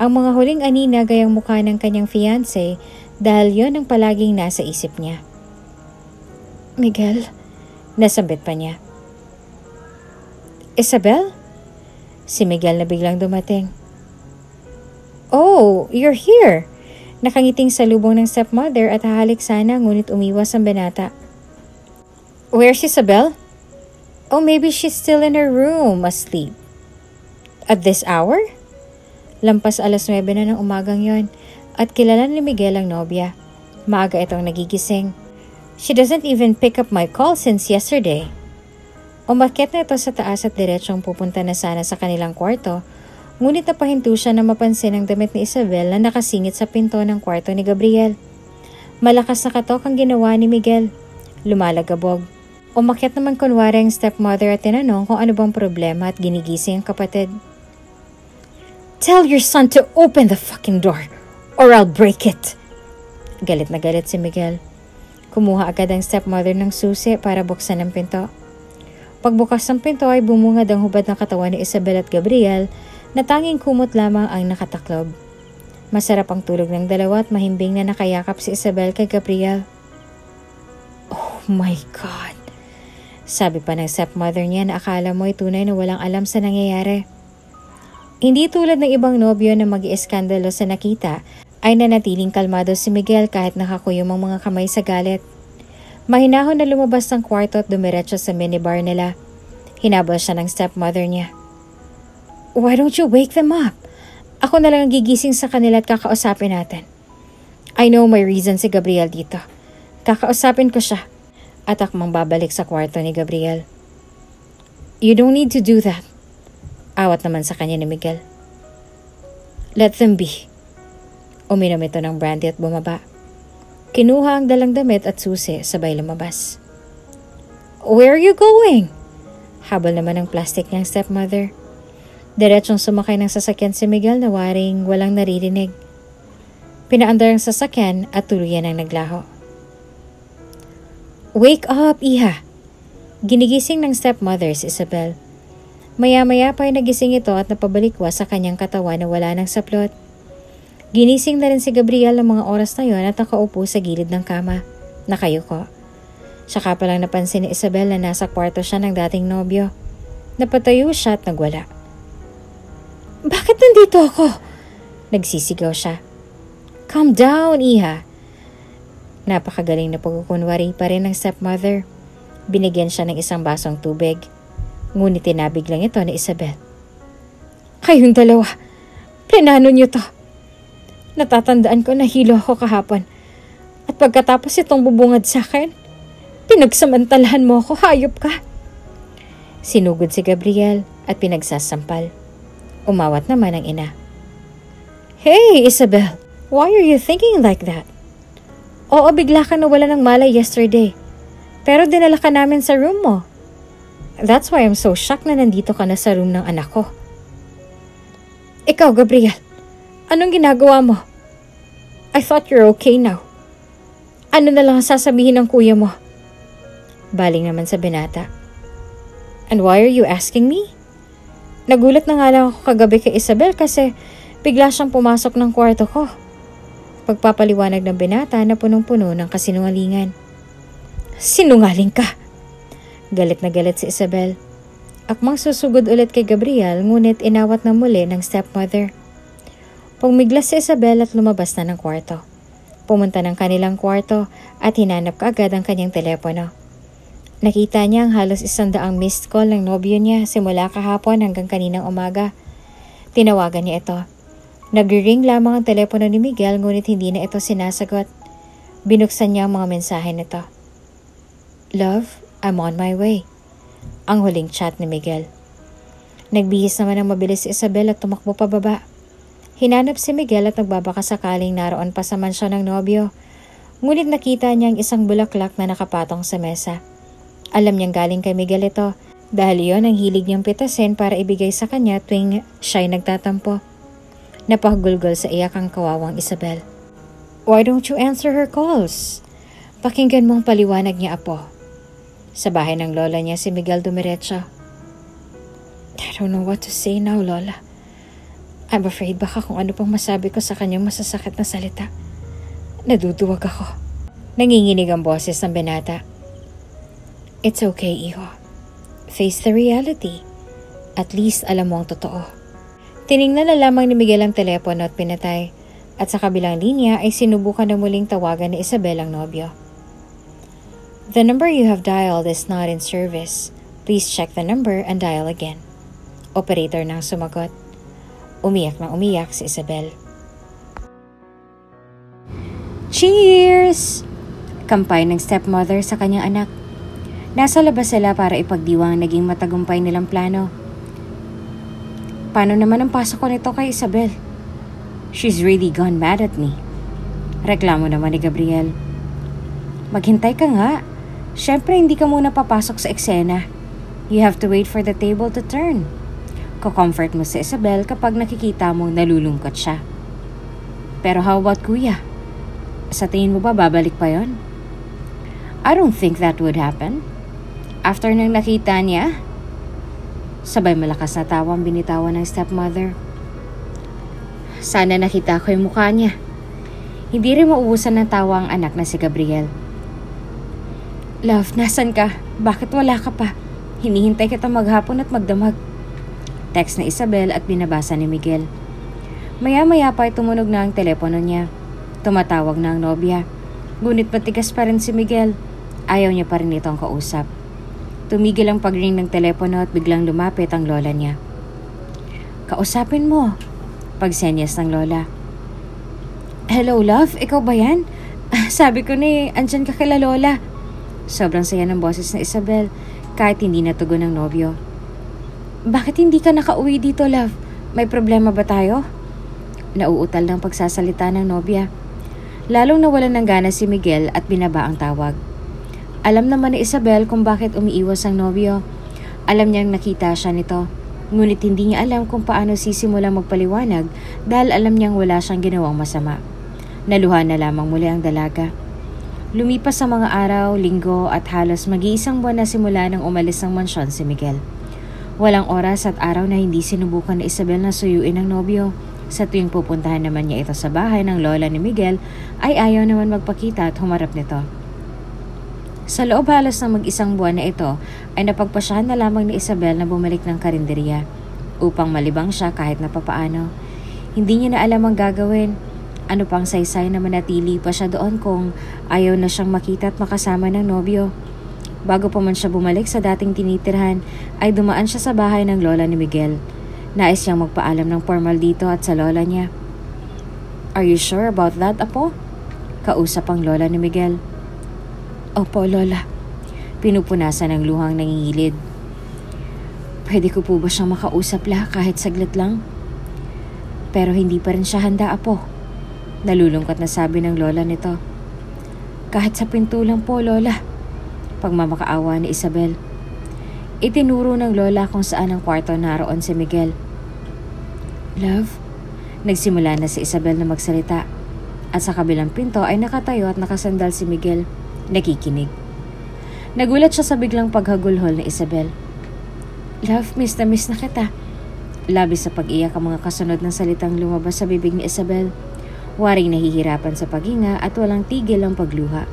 Ang mga huling anina gayang mukha ng kanyang fiancé dahil yon ang palaging nasa isip niya. Miguel, nasambit pa niya. Isabel? Si Miguel na biglang dumating. Oh, you're here! Nakangiting sa lubong ng stepmother at hahalik sana ngunit umiwas ang binata. Where's Isabel? Oh, maybe she's still in her room, asleep. At this hour? Lampas 9:00 na ng umagang yon at kilala ni Miguel ang nobya. Maaga itong nagigising. She doesn't even pick up my call since yesterday. Umakyat na ito sa taas at diretsong pupunta na sana sa kanilang kwarto, ngunit napahinto siya na mapansin ang damit ni Isabel na nakasingit sa pinto ng kwarto ni Gabriel. Malakas na katok ang ginawa ni Miguel. Lumalagabog. Umakyat naman kunwari ang stepmother at tinanong kung ano bang problema at ginigising ang kapatid. Tell your son to open the fucking door or I'll break it. Galit na galit si Miguel. Kumuha agad ang stepmother ng susi para buksan ang pinto. Pagbukas ng pinto ay bumungad ang hubad ng katawan ni Isabel at Gabriel na tanging kumot lamang ang nakataklob. Masarap ang tulog ng dalawa at mahimbing na nakayakap si Isabel kay Gabriel. Oh my God! Sabi pa ng stepmother niya na akala mo ay tunay na walang alam sa nangyayari. Hindi tulad ng ibang nobyo na mag-ieskandalo sa nakita, ay nanatiling kalmado si Miguel kahit nakakuyom ang mga kamay sa galit. Mahinahon na lumabas ng kwarto at dumiretso sa minibar nila. Hinabol siya ng stepmother niya. Why don't you wake them up? Ako na lang ang gigising sa kanila at kakausapin natin. I know may reason si Gabriel dito. Kakausapin ko siya. At akmang babalik sa kwarto ni Gabriel. You don't need to do that. Awat naman sa kanya ni Miguel. Let them be. Uminom ito ng brandy at bumaba. Kinuha ang dalang damit at susi sabay lumabas. Where are you going? Habol naman ng plastic niyang stepmother. Diretsong sumakay ng sasakyan si Miguel na waring walang naririnig. Pinaandar ang sasakyan at tuluyan ang naglaho. Wake up, Iha! Ginigising ng stepmother si Isabel. Maya-maya pa ay nagising ito at napabalikwa sa kanyang katawan na wala ng saplot. Ginising na rin si Gabriel ng mga oras na yon at nakaupo sa gilid ng kama. Nakayuko. Saka pa lang napansin ni Isabel na nasa kwarto siya ng dating nobyo. Napatayo siya at nagwala. "Bakit nandito ako?" Nagsisigaw siya. "Calm down, Iha." Napakagaling na pagkukunwari pa rin ng stepmother. Binigyan siya ng isang basong tubig. Ngunit tinabig lang ito ni Isabel. "Kayong dalawa, plinano niyo to. Natatandaan ko na hilo ako kahapon. At pagkatapos itong bubungad sa akin, pinagsamantalahan mo ako, hayop ka." Sinugod si Gabriel at pinagsasampal. Umawat naman ang ina. "Hey, Isabel, why are you thinking like that? Oo, bigla ka nawala ng malay yesterday. Pero dinala ka namin sa room mo. That's why I'm so shocked na nandito ka na sa room ng anak ko." "Ikaw, Gabriel, anong ginagawa mo? I thought you're okay now. Ano na lang sasabihin ng kuya mo?" Baling naman sa binata. "And why are you asking me?" Nagulat na nga lang ako kagabi kay Isabel kasi bigla siyang pumasok ng kwarto ko. Pagpapaliwanag ng binata na punong-puno ng kasinungalingan. "Sinungaling ka!" Galit na galit si Isabel. Akmang susugod ulit kay Gabriel ngunit inawat na muli ng stepmother. Pumiglas si Isabel at lumabas na ng kwarto. Pumunta ng kanilang kwarto at hinanap kaagad ang kanyang telepono. Nakita niya ang halos 100 missed call ng nobyo niya simula kahapon hanggang kaninang umaga. Tinawagan niya ito. Nag-ring lamang ang telepono ni Miguel ngunit hindi na ito sinasagot. Binuksan niya ang mga mensahe nito. "Love, I'm on my way." Ang huling chat ni Miguel. Nagbihis naman ng mabilis si Isabel at tumakbo pababa. Hinanap si Miguel at nagbabaka sakaling naroon pa sa mansyon ng nobyo. Ngunit nakita niya ang isang bulaklak na nakapatong sa mesa. Alam niyang galing kay Miguel ito dahil iyon ang hilig niyang pitasin para ibigay sa kanya tuwing siya'y nagtatampo. Napagulgol sa iyak ang kawawang Isabel. "Why don't you answer her calls? Pakinggan mong paliwanag niya, apo." Sa bahay ng lola niya si Miguel dumiretso. "I don't know what to say now, Lola. I'm afraid baka kung ano pang masabi ko sa kanyang masasakit na salita. Naduduwag ako." Nanginginig ang boses ng binata. "It's okay, iho. Face the reality. At least alam mo ang totoo." Tiningnan na lamang ni Miguel ang telepono at pinatay. At sa kabilang linya ay sinubukan na muling tawagan ni Isabel ang nobyo. "The number you have dialed is not in service. Please check the number and dial again." Operator nang sumagot. Umiyak na umiyak si Isabel. "Cheers!" Kampay ng stepmother sa kanyang anak. Nasa labas sila para ipagdiwang ang naging matagumpay nilang plano. "Paano naman ang pasok ko nito kay Isabel? She's really gone mad at me." Reklamo naman ni Gabriel. "Maghintay ka nga. Siyempre hindi ka muna papasok sa eksena. You have to wait for the table to turn." Ko-comfort mo si Isabel kapag nakikita mo nalulungkot siya. "Pero how about kuya? Sa tingin mo ba babalik pa yon?" "I don't think that would happen. After nang nakita niya." Sabay malakas na tawang binitawan ng stepmother. Sana nakita ko yung mukha niya. Hindi rin maubusan ng tawa ang anak na si Gabriel. "Love, nasan ka? Bakit wala ka pa? Hinihintay kita maghapon at magdamag." Text ni Isabel at binabasa ni Miguel. Maya-maya pa ay tumunog na ang telepono niya. Tumatawag na ang nobya. Ngunit matigas pa rin si Miguel. Ayaw niya pa rin itong kausap. Tumigil ang pag-ring ng telepono at biglang lumapit ang lola niya. "Kausapin mo," pagsenyas ng lola. "Hello, love? Ikaw ba yan? Sabi ko na andyan ka kila lola." Sobrang saya ng boses ni Isabel kahit hindi natugon ng nobyo. "Bakit hindi ka nakauwi dito, love? May problema ba tayo?" Nauutal ng pagsasalita ng nobya. Lalong nawalan ng gana si Miguel at binaba ang tawag. Alam naman ni Isabel kung bakit umiiwas ang nobyo. Alam niyang nakita siya nito. Ngunit hindi niya alam kung paano sisimulang magpaliwanag dahil alam niyang wala siyang ginawang masama. Naluha na lamang muli ang dalaga. Lumipas sa mga araw, linggo at halos mag-iisang buwan na simula nang umalis ng mansyon si Miguel. Walang oras at araw na hindi sinubukan ni Isabel na suyuin ang nobyo. Sa tuwing pupuntahan naman niya ito sa bahay ng lola ni Miguel ay ayaw naman magpakita at humarap nito. Sa loob halos ng mag-isang buwan na ito ay napagpasyahan na lamang ni Isabel na bumalik ng karinderya upang malibang siya kahit na papaano. Hindi niya na alam ang gagawin. Ano pang saysay na manatili pa siya doon kung ayaw na siyang makita at makasama ng nobyo. Bago pa man siya bumalik sa dating tinitirhan ay dumaan siya sa bahay ng lola ni Miguel. Nais siyang magpaalam ng formal dito at sa lola niya. "Are you sure about that, Apo?" Kausap ang lola ni Miguel. "Opo, Lola." Pinupunasan ng luhang nangingilid. "Pwede ko po ba siyang makausap kahit saglit lang?" Pero hindi pa rin siya handa, Apo. Nalulungkot na sabi ng lola nito. "Kahit sa pinto lang po, Lola." Pagmamakaawa ni Isabel. Itinuro ng lola kung saan ang kwarto naroon si Miguel. "Love?" Nagsimula na si Isabel na magsalita. At sa kabilang pinto ay nakatayo at nakasandal si Miguel, nakikinig. Nagulat siya sa biglang paghagulhol ni Isabel. "Love, miss na kita." Labis sa pag-iyak ang mga kasunod ng salitang lumabas sa bibig ni Isabel. Waring nahihirapan sa paghinga at walang tigil ang pagluha.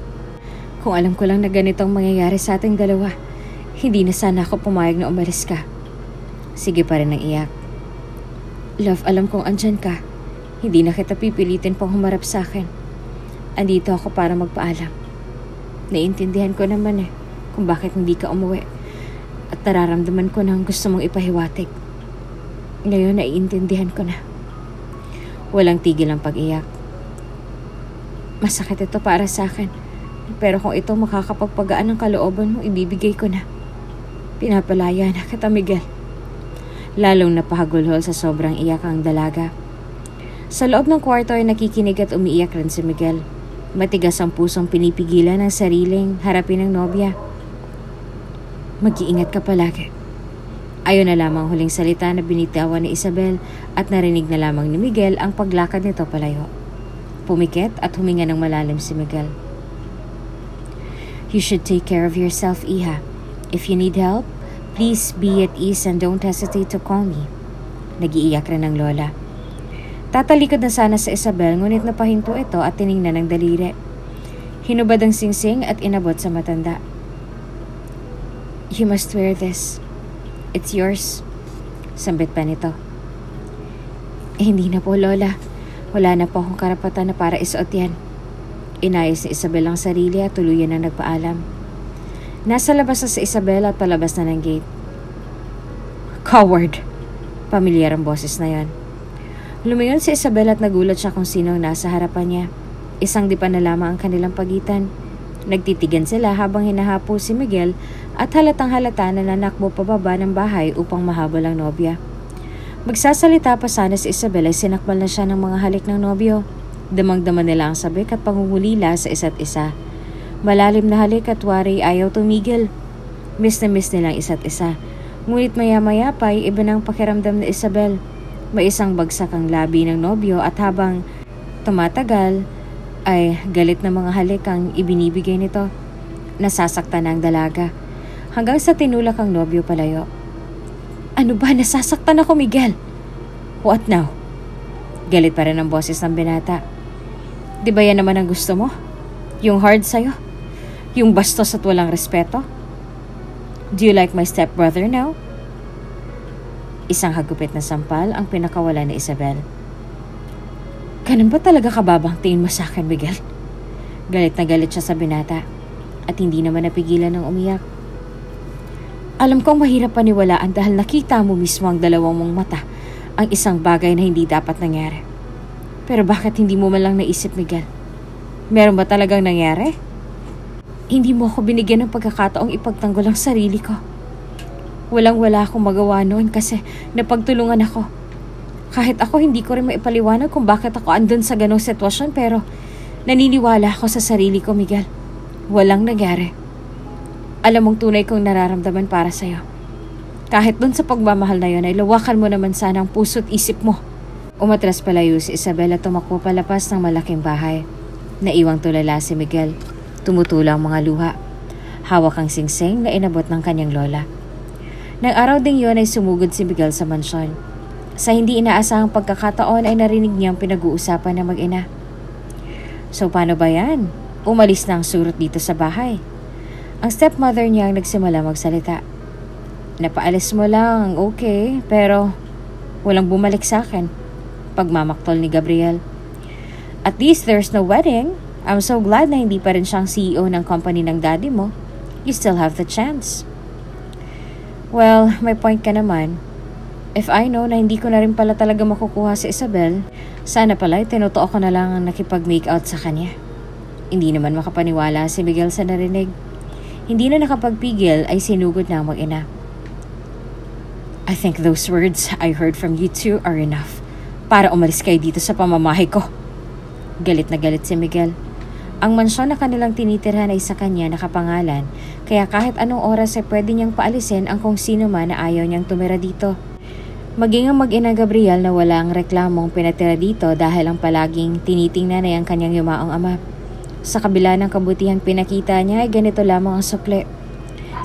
"Kung alam ko lang na ganitong mangyayari sa ating dalawa, hindi na sana ako pumayag na umalis ka." Sige pa rin ang iyak. "Love, alam kong andyan ka. Hindi na kita pipilitin pang humarap sa akin. Andito ako para magpaalam. Naiintindihan ko naman kung bakit hindi ka umuwi. At nararamdaman ko nang gusto mong ipahiwatig. Ngayon naiintindihan ko na." Walang tigil ang pag-iyak. "Masakit ito para sa akin. Pero kung ito makakapagpagaan ng kalooban mo, ibibigay ko na. Pinapalaya na kita, Miguel." Lalong napahagulhol sa sobrang iyak ang dalaga. Sa loob ng kwarto ay nakikinig at umiiyak rin si Miguel. Matigas ang pusong pinipigilan ng sariling harapin ng nobya. "Mag-iingat ka palagi." Ayon na lamang huling salita na binitawan ni Isabel at narinig na lamang ni Miguel ang paglakad nito palayo. Pumikit at huminga ng malalim si Miguel. "You should take care of yourself, Iha. If you need help, please be at ease and don't hesitate to call me." Nag-iiyak rin ang lola. Tatalikod na sana sa Isabel ngunit napahinto ito at tiningnan ng daliri. Hinubad ang singsing at inabot sa matanda. "You must wear this. It's yours." Sambit pa nito. Hindi na po, Lola. Wala na po akong karapatan na para isuot yan." Inayos ni Isabel ang sarili at tuluyan na nagpaalam. Nasa labas na si Isabel at palabas na ng gate. "Coward!" Pamilyar ang boses na yon. Lumingon si Isabel at nagulat siya kung sino ang nasa harapan niya. Isang dipan na lamang ang kanilang pagitan. Nagtitigan sila habang hinahapo si Miguel at halatang halata na nanakbo pababa ng bahay upang mahabol ang nobya. Magsasalita pa sana si Isabel ay sinakbal na siya ng mga halik ng nobyo. Damang-dama nila ang sabik at pangungulila sa isa't isa. Malalim na halik at wari ayaw tumigil. Miss na miss nilang isa't isa. Ngunit maya-maya pa ay iba ng pakiramdam ni Isabel. May isang bagsak ang labi ng nobyo at habang tumatagal ay galit na mga halik ang ibinibigay nito. Nasasaktan na ang dalaga. Hanggang sa tinulak ang nobyo palayo. "Ano ba? Nasasaktan ako, Miguel." "What now?" Galit pa rin ang boses ng binata. "Di ba yan naman ang gusto mo? Yung hard sa'yo? Yung bastos at walang respeto? Do you like my stepbrother now?" Isang hagupit na sampal ang pinakawala ni Isabel. "Ganun ba talaga kababang tingin mo sa akin, Miguel?" Galit na galit siya sa binata at hindi naman napigilan ng umiyak. "Alam kong mahirap paniwalaan dahil nakita mo mismo ang dalawang mong mata ang isang bagay na hindi dapat nangyari. Pero bakit hindi mo man lang naisip, Miguel? Meron ba talagang nangyari? Hindi mo ako binigyan ng pagkakataong ipagtanggol ang sarili ko. Walang-wala akong magawa noon kasi napagtulungan ako. Kahit ako hindi ko rin maipaliwanag kung bakit ako andun sa ganong sitwasyon pero naniniwala ako sa sarili ko, Miguel. Walang nangyari. Alam mong tunay kong nararamdaman para sa'yo. Kahit dun sa pagmamahal na yun ay lawakan mo naman sana ang puso't isip mo." Umatras palayo si Isabel at tumakbo palapas ng malaking bahay. Naiwang tulala si Miguel. Tumutulo ang mga luha. Hawak ang singsing na inabot ng kanyang lola. Nang araw ding yun ay sumugod si Miguel sa mansyon. Sa hindi inaasahang pagkakataon ay narinig niyang pinag-uusapan ng mag-ina. So paano ba yan? Umalis na ang surot dito sa bahay. Ang stepmother niya ang nagsimula magsalita. Napaalis mo lang, okay, pero walang bumalik sa akin. Pagmamaktol ni Gabriel. At least there's no wedding. I'm so glad na hindi pa rin siyang CEO ng company ng daddy mo. You still have the chance. Well, may point ka naman. If I know na hindi ko na rin pala talaga makukuha si Isabel, sana pala tinutoo ko na lang ang nakipag-make out sa kanya. Hindi naman makapaniwala si Miguel sa narinig. Hindi na nakapagpigil ay sinugod na ang mag-ina. I think those words I heard from you two are enough para umalis kayo dito sa pamamahay ko. Galit na galit si Miguel. Ang mansyon na kanilang tinitirhan ay sa kanya nakapangalan, kaya kahit anong oras ay pwede niyang paalisin ang kung sino man na ayaw niyang tumira dito. Maging ang mag-ina Gabriel na walang reklamong pinatira dito dahil ang palaging tinitingnan ay ang kanyang yumaong ama. Sa kabila ng kabutihang pinakita niya ay ganito lamang ang sukle.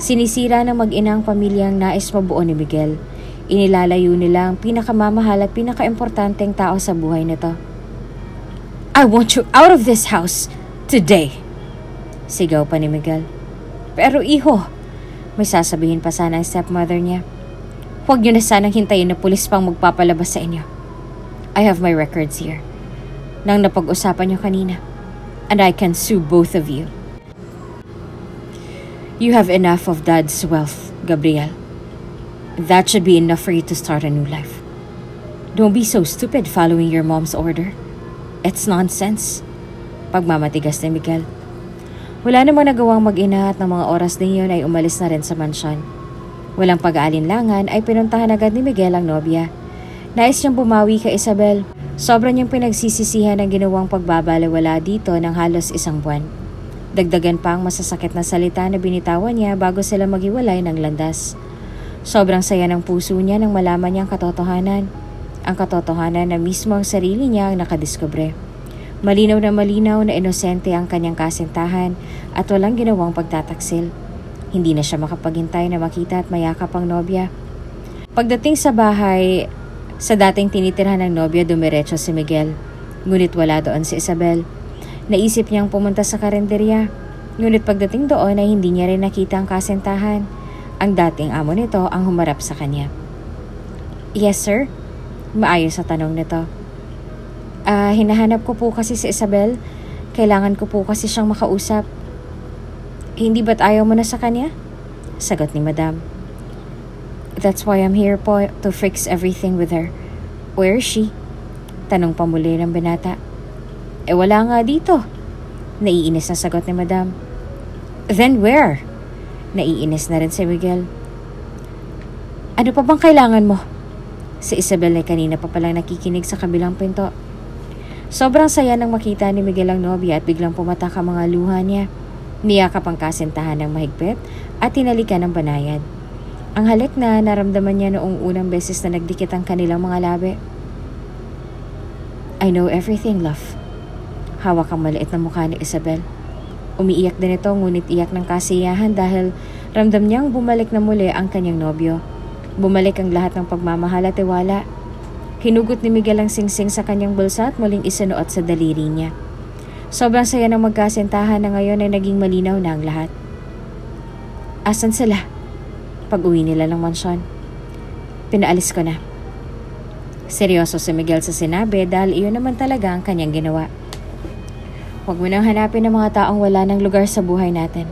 Sinisira ng mag-ina ang pamilyang nais mabuo ni Miguel. Inilalayo nila ang pinakamamahal at pinakaimportanteng tao sa buhay nito. I want you out of this house today! Sigaw pa ni Miguel. Pero iho, may sasabihin pa sana ang stepmother niya. Huwag niyo na sanang hintayin na pulis pang magpapalabas sa inyo. I have my records here. Nang napag-usapan niyo kanina. And I can sue both of you. You have enough of Dad's wealth, Gabriel. That should be enough for you to start a new life. Don't be so stupid following your mom's order. It's nonsense. Pagmamatigas ni Miguel. Wala namang nagawang mag-ina at ng mga oras din yun ay umalis na rin sa mansyon. Walang pag-aalinlangan ay pinuntahan agad ni Miguel ang nobya. Nais niyang bumawi kay Isabel. Sobra niyang pinagsisisihan ang ginawang pagbabalewala dito ng halos isang buwan. Dagdagan pa ang masasakit na salita na binitawan niya bago sila maghiwalay ng landas. Sobrang saya ng puso niya nang malaman niyang katotohanan. Ang katotohanan na mismo ang sarili niya ang nakadiskubre. Malinaw na inosente ang kanyang kasintahan at walang ginawang pagtataksil. Hindi na siya makapaghintay na makita at mayakap ang nobya. Pagdating sa bahay, sa dating tinitirhan ng nobya dumiretso si Miguel. Ngunit wala doon si Isabel. Naisip niyang pumunta sa karinderya. Ngunit pagdating doon ay hindi niya rin nakita ang kasintahan. Ang dating amo nito ang humarap sa kanya. Yes, sir? Maayos sa tanong nito. Hinahanap ko po kasi si Isabel. Kailangan ko po kasi siyang makausap. Hindi ba't ayaw mo na sa kanya? Sagot ni Madam. That's why I'm here po to fix everything with her. Where is she? Tanong pa muli ng binata. Wala nga dito. Naiinis na sagot ni Madam. Then where? Naiinis na rin si Miguel. Ano pa bang kailangan mo? Si Isabel ay kanina pa palang nakikinig sa kabilang pinto. Sobrang saya nang makita ni Miguel ang nobya at biglang pumatak ang mga luha niya. Niyakap ang kasintahan ng mahigpit at tinalikan ng banayad. Ang halik na naramdaman niya noong unang beses na nagdikit ang kanilang mga labi. I know everything, love. Hawak ang maliit na mukha ni Isabel. Umiiyak din ito ngunit iyak ng kasiyahan dahil ramdam niyang bumalik na muli ang kanyang nobyo. Bumalik ang lahat ng pagmamahal at tiwala. Hinugot ni Miguel ang singsing sa kanyang bulsa at muling isinuot sa daliri niya. Sobrang saya ng magkasintahan na ngayon ay naging malinaw na ang lahat. Asan sila? Pag-uwi nila ng mansyon. Pinaalis ko na. Seryoso si Miguel sa sinabi dahil iyon naman talaga ang kanyang ginawa. Huwag mo nang hanapin ang mga taong wala ng lugar sa buhay natin.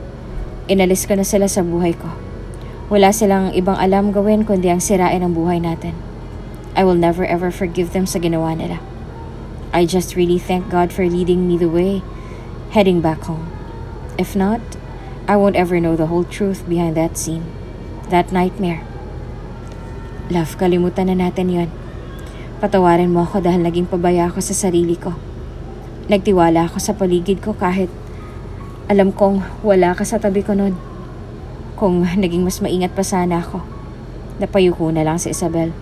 Inalis ko na sila sa buhay ko. Wala silang ibang alam gawin kundi ang sirain ang buhay natin. I will never ever forgive them sa ginawa nila. I just really thank God for leading me the way, heading back home. If not, I won't ever know the whole truth behind that scene, that nightmare. Love, kalimutan na natin yon. Patawarin mo ako dahil naging pabaya ako sa sarili ko. Nagtiwala ako sa paligid ko kahit alam kong wala ka sa tabi ko nun. Kung naging mas maingat pa sana ako, napayuko na lang si Isabel.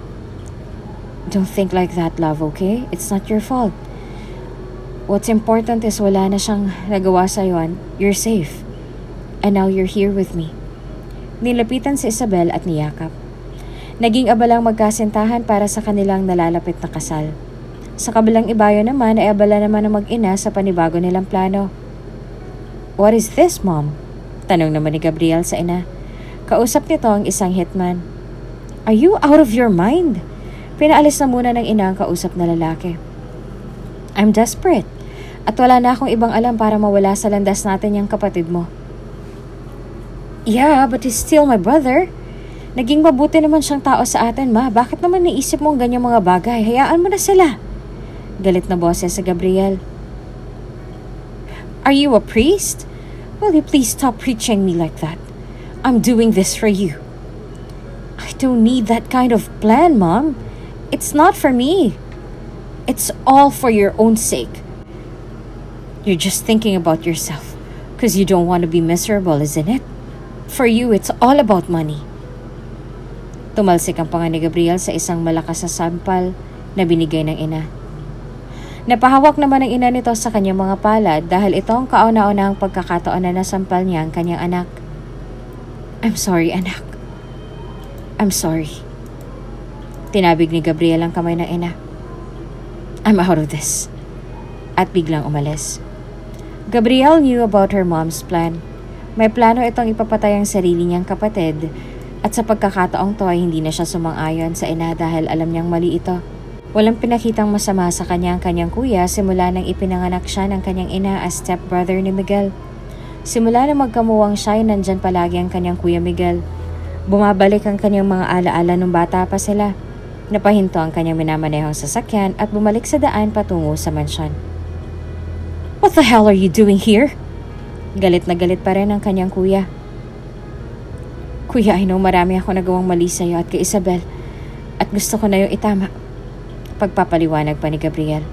Don't think like that, love, okay? It's not your fault. What's important is wala na siyang nagawa sa'yo and you're safe. And now you're here with me. Nilapitan si Isabel at niyakap. Naging abalang magkasintahan para sa kanilang nalalapit na kasal. Sa kabilang ibayo naman ay abala naman ng mag-ina sa panibago nilang plano. What is this, Mom? Tanong naman ni Gabriel sa ina. Kausap nito ang isang hitman. Are you out of your mind? Pinaalis na muna ng ina ang kausap na lalaki. I'm desperate. At wala na akong ibang alam para mawala sa landas natin yung kapatid mo. Yeah, but he's still my brother. Naging mabuti naman siyang tao sa atin, Ma. Bakit naman naisip mong ganyang mga bagay? Hayaan mo na sila. Galit na boses sa Gabriel. Are you a priest? Will you please stop preaching me like that? I'm doing this for you. I don't need that kind of plan, Mom. It's not for me. It's all for your own sake. You're just thinking about yourself because you don't want to be miserable, isn't it? For you, it's all about money. Tumalsik ang panga ni Gabriel sa isang malakas na sampal na binigay ng ina. Napahawak naman ng ina nito sa kanyang mga palad dahil ito ang kauna-unahang pagkakataon na nasampal niya ang kanyang anak. I'm sorry, anak. I'm sorry. Tinabig ni Gabriel ang kamay ng ina. I'm out of this. At biglang umalis. Gabriel knew about her mom's plan. May plano itong ipapatay ang sarili niyang kapatid at sa pagkakataong to ay hindi na siya sumang-ayon sa ina dahil alam niyang mali ito. Walang pinakitang masama sa kanyang kuya simula nang ipinanganak siya ng kanyang ina as stepbrother ni Miguel. Simula na magkamuwang siya ay nandyan palagi ang kanyang kuya Miguel. Bumabalik ang kanyang mga alaala nung bata pa sila. Napahinto ang kanyang minamanehong sasakyan at bumalik sa daan patungo sa mansyon. What the hell are you doing here? Galit na galit pa rin ang kanyang kuya. Kuya, I know marami ako nagawang mali sa'yo at kay Isabel at gusto ko na yung itama. Pagpapaliwanag pa ni Gabriel.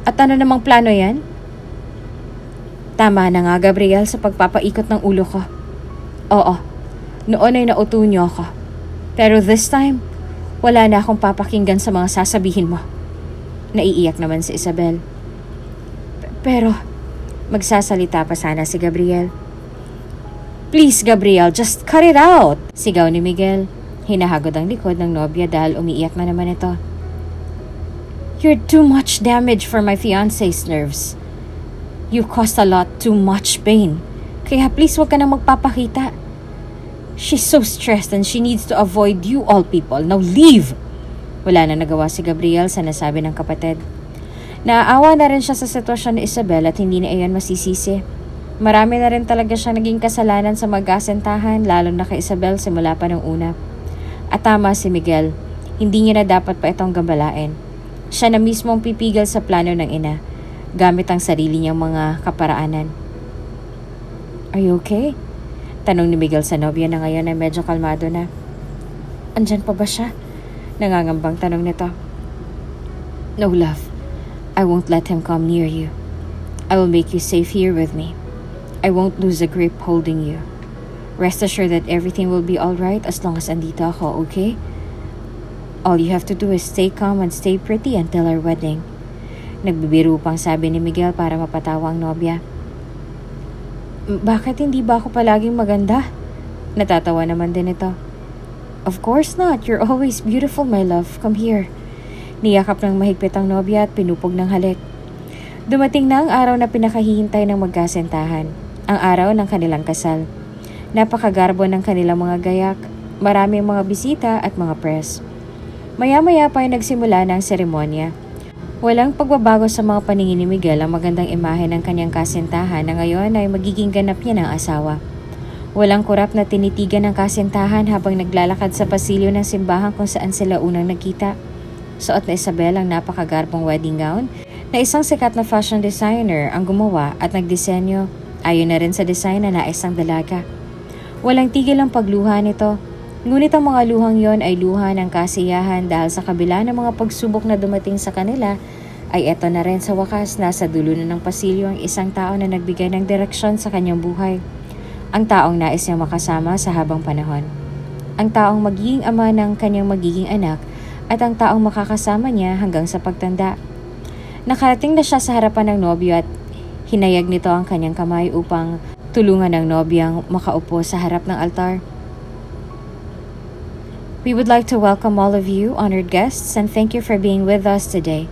At ano namang plano yan? Tama na nga, Gabriel, sa pagpapaikot ng ulo ko. Oo, noon ay nauto niyo ako. Pero this time, wala na akong papakinggan sa mga sasabihin mo. Naiiyak naman si Isabel. Pero, magsasalita pa sana si Gabriel. Please, Gabriel, just cut it out! Sigaw ni Miguel. Hinahagod ang likod ng nobya dahil umiiyak na naman ito. You're too much damage for my fiancé's nerves. You caused a lot too much pain. Kaya please wag ka na magpapakita. She's so stressed and she needs to avoid you all people. Now leave! Wala na nagawa si Gabriel sa nasabi ng kapatid. Naaawa na rin siya sa sitwasyon ni Isabel at hindi na iyon masisisi. Marami na rin talaga siya naging kasalanan sa magkasentahan lalo na kay Isabel simula pa ng una. At tama si Miguel, hindi niya na dapat pa itong gambalain. Siya na mismo ang pipigil sa plano ng ina, gamit ang sarili niyang mga kaparaanan. Are you okay? Tanong ni Miguel sa nobya na ngayon ay medyo kalmado na. Andyan pa ba siya? Nangangambang tanong nito. No, love. I won't let him come near you. I will make you safe here with me. I won't lose a grip holding you. Rest assured that everything will be alright as long as andito ako, okay? All you have to do is stay calm and stay pretty until our wedding. Nagbibiro pang sabi ni Miguel para mapatawa ang nobya. Bakit hindi ba ako palaging maganda? Natatawa naman din ito. Of course not. You're always beautiful, my love. Come here. Niyakap ng mahigpit ang nobya at pinupog ng halik. Dumating na ang araw na pinakahihintay ng magkasentahan. Ang araw ng kanilang kasal. Napakagarbo ng kanilang mga gayak. Maraming mga bisita at mga press. Maya-maya pa ay nagsimula na ang seremonya. Walang pagbabago sa mga paningin ni Miguel ang magandang imahe ng kanyang kasintahan na ngayon ay magiging ganap niya ng asawa. Walang kurap na tinitigan ng kasintahan habang naglalakad sa pasilyo ng simbahan kung saan sila unang nagkita. Suot na Isabel ang napakagarbong wedding gown na isang sikat na fashion designer ang gumawa at nagdisenyo. Ayon na rin sa design na nais ng dalaga. Walang tigil ang pagluha nito. Ngunit ang mga luhang yon ay luha ng kasiyahan dahil sa kabila ng mga pagsubok na dumating sa kanila, ay eto na rin sa wakas nasa dulo na ng pasilyo ang isang tao na nagbigay ng direksyon sa kanyang buhay. Ang taong nais niyang makasama sa habang panahon. Ang taong magiging ama ng kanyang magiging anak at ang taong makakasama niya hanggang sa pagtanda. Nakarating na siya sa harapan ng nobyo at hinayag nito ang kanyang kamay upang tulungan ng nobyang makaupo sa harap ng altar. We would like to welcome all of you, honored guests, and thank you for being with us today.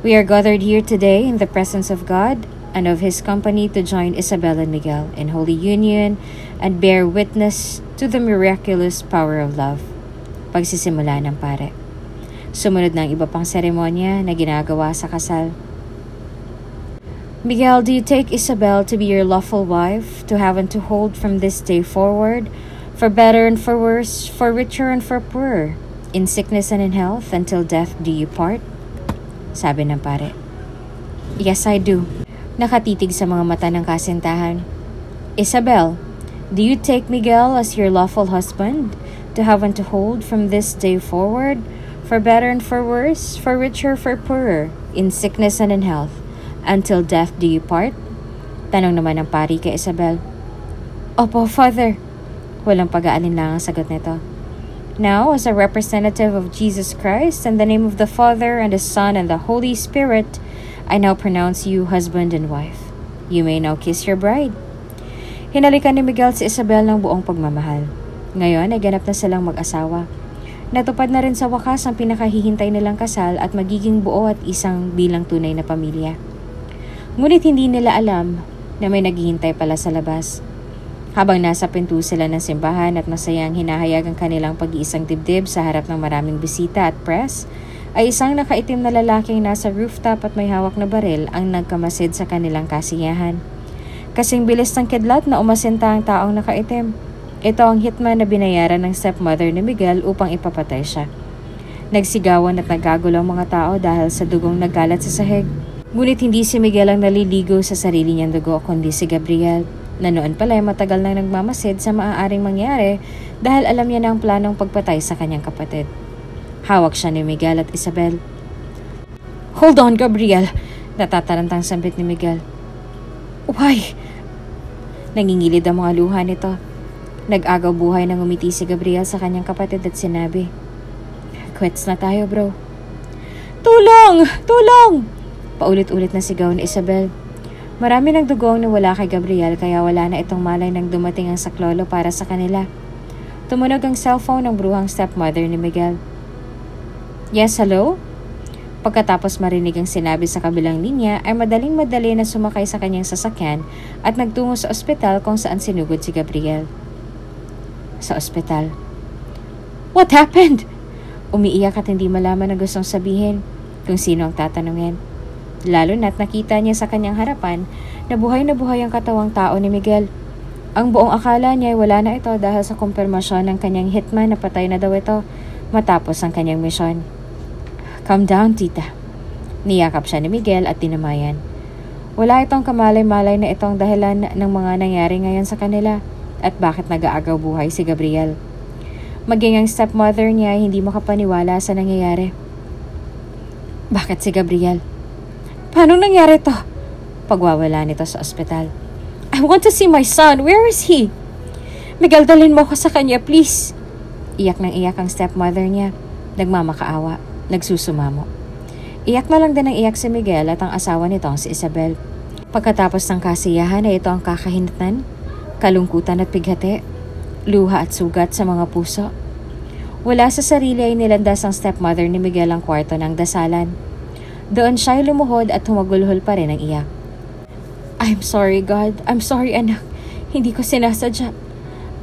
We are gathered here today in the presence of God and of His company to join Isabel and Miguel in holy union and bear witness to the miraculous power of love. Pagsisimula ng pare. Sumunod ng iba pang seremonya na ginagawa sa kasal. Miguel, do you take Isabel to be your lawful wife, to have and to hold from this day forward, for better and for worse, for richer and for poorer, in sickness and in health, until death do you part? Sabi ng pare. Yes, I do. Nakatitig sa mga mata ng kasintahan. Isabel, do you take Miguel as your lawful husband, to have and to hold from this day forward, for better and for worse, for richer, for poorer, in sickness and in health, until death do you part? Tanong naman ng pari kay Isabel. Opo, Father. Walang pag-aalinlangang sagot nito. Now, as a representative of Jesus Christ, in the name of the Father, and the Son, and the Holy Spirit, I now pronounce you husband and wife. You may now kiss your bride. Hinalikan ni Miguel si Isabel ng buong pagmamahal. Ngayon ay ganap na silang mag-asawa. Natupad na rin sa wakas ang pinakahihintay nilang kasal at magiging buo at isang bilang tunay na pamilya. Ngunit hindi nila alam na may naghihintay pala sa labas. Habang nasa pinto sila ng simbahan at masayang hinahayag ang kanilang pag-iisang dibdib sa harap ng maraming bisita at press, ay isang nakaitim na lalaking nasa rooftop at may hawak na baril ang nagkamasid sa kanilang kasiyahan. Kasing bilis ng kidlat na umasinta ang taong nakaitim. Ito ang hitman na binayaran ng stepmother ni Miguel upang ipapatay siya. Nagsigawan at nagkagulo ang mga tao dahil sa dugong nagkalat sa sahig. Ngunit hindi si Miguel ang naliligo sa sarili niyang dugo kundi si Gabriel, na noon pala ay matagal nang nagmamasid sa maaaring mangyari dahil alam niya na ang planong pagpatay sa kanyang kapatid. Hawak siya ni Miguel at Isabel. Hold on, Gabriel! Natatarantang sambit ni Miguel. Why? Nangingilid ang mga luha nito. Nag-agaw buhay nang umiti si Gabriel sa kanyang kapatid at sinabi, Quits na tayo, bro. Tulong! Tulong! Paulit-ulit na sigaw ni Isabel. Marami ng dugong nawala kay Gabriel kaya wala na itong malay nang dumating ang saklolo para sa kanila. Tumunog ang cellphone ng bruhang stepmother ni Miguel. Yes, hello? Pagkatapos marinig ang sinabi sa kabilang linya ay madaling-madali na sumakay sa kanyang sasakyan at nagtungo sa ospital kung saan sinugod si Gabriel. Sa ospital. What happened? Umiiyak at hindi malaman ang gustong sabihin kung sino ang tatanungin. Lalo na't nakita niya sa kanyang harapan na buhay ang katawang tao ni Miguel. Ang buong akala niya ay wala na ito dahil sa kumpirmasyon ng kanyang hitman na patay na daw ito matapos ang kanyang misyon. Calm down, tita. Niyakap siya ni Miguel at tinamayan. Wala itong kamalay-malay na itong dahilan ng mga nangyari ngayon sa kanila at bakit nag-aagaw buhay si Gabriel. Maging ang stepmother niya ay hindi makapaniwala sa nangyayari. Bakit si Gabriel? Paano nangyari to? Pagwawala nito sa ospital. I want to see my son. Where is he? Miguel, dalhin mo ko sa kanya, please. Iyak ng iyak ang stepmother niya. Nagmamakaawa. Nagsusumamo. Iyak na lang din ang iyak si Miguel at ang asawa nitong si Isabel. Pagkatapos ng kasiyahan ay ito ang kakahinatan, kalungkutan at bighati, luha at sugat sa mga puso. Wala sa sarili ay nilandas ang stepmother ni Miguel ang kwarto ng dasalan. Doon siya'y lumuhod at humagulhol pa rin ang iyak. I'm sorry, God. I'm sorry, anak. Hindi ko sinasadya.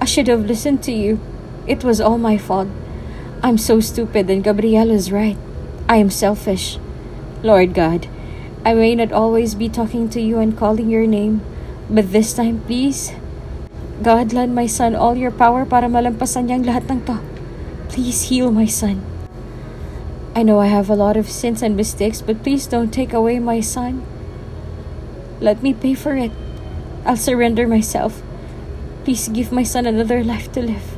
I should have listened to you. It was all my fault. I'm so stupid and Gabriel is right. I am selfish. Lord God, I may not always be talking to you and calling your name, but this time, please, God, lend my son all your power para malampasan niyang lahat ng to. Please heal my son. I know I have a lot of sins and mistakes, but please don't take away my son. Let me pay for it. I'll surrender myself. Please give my son another life to live.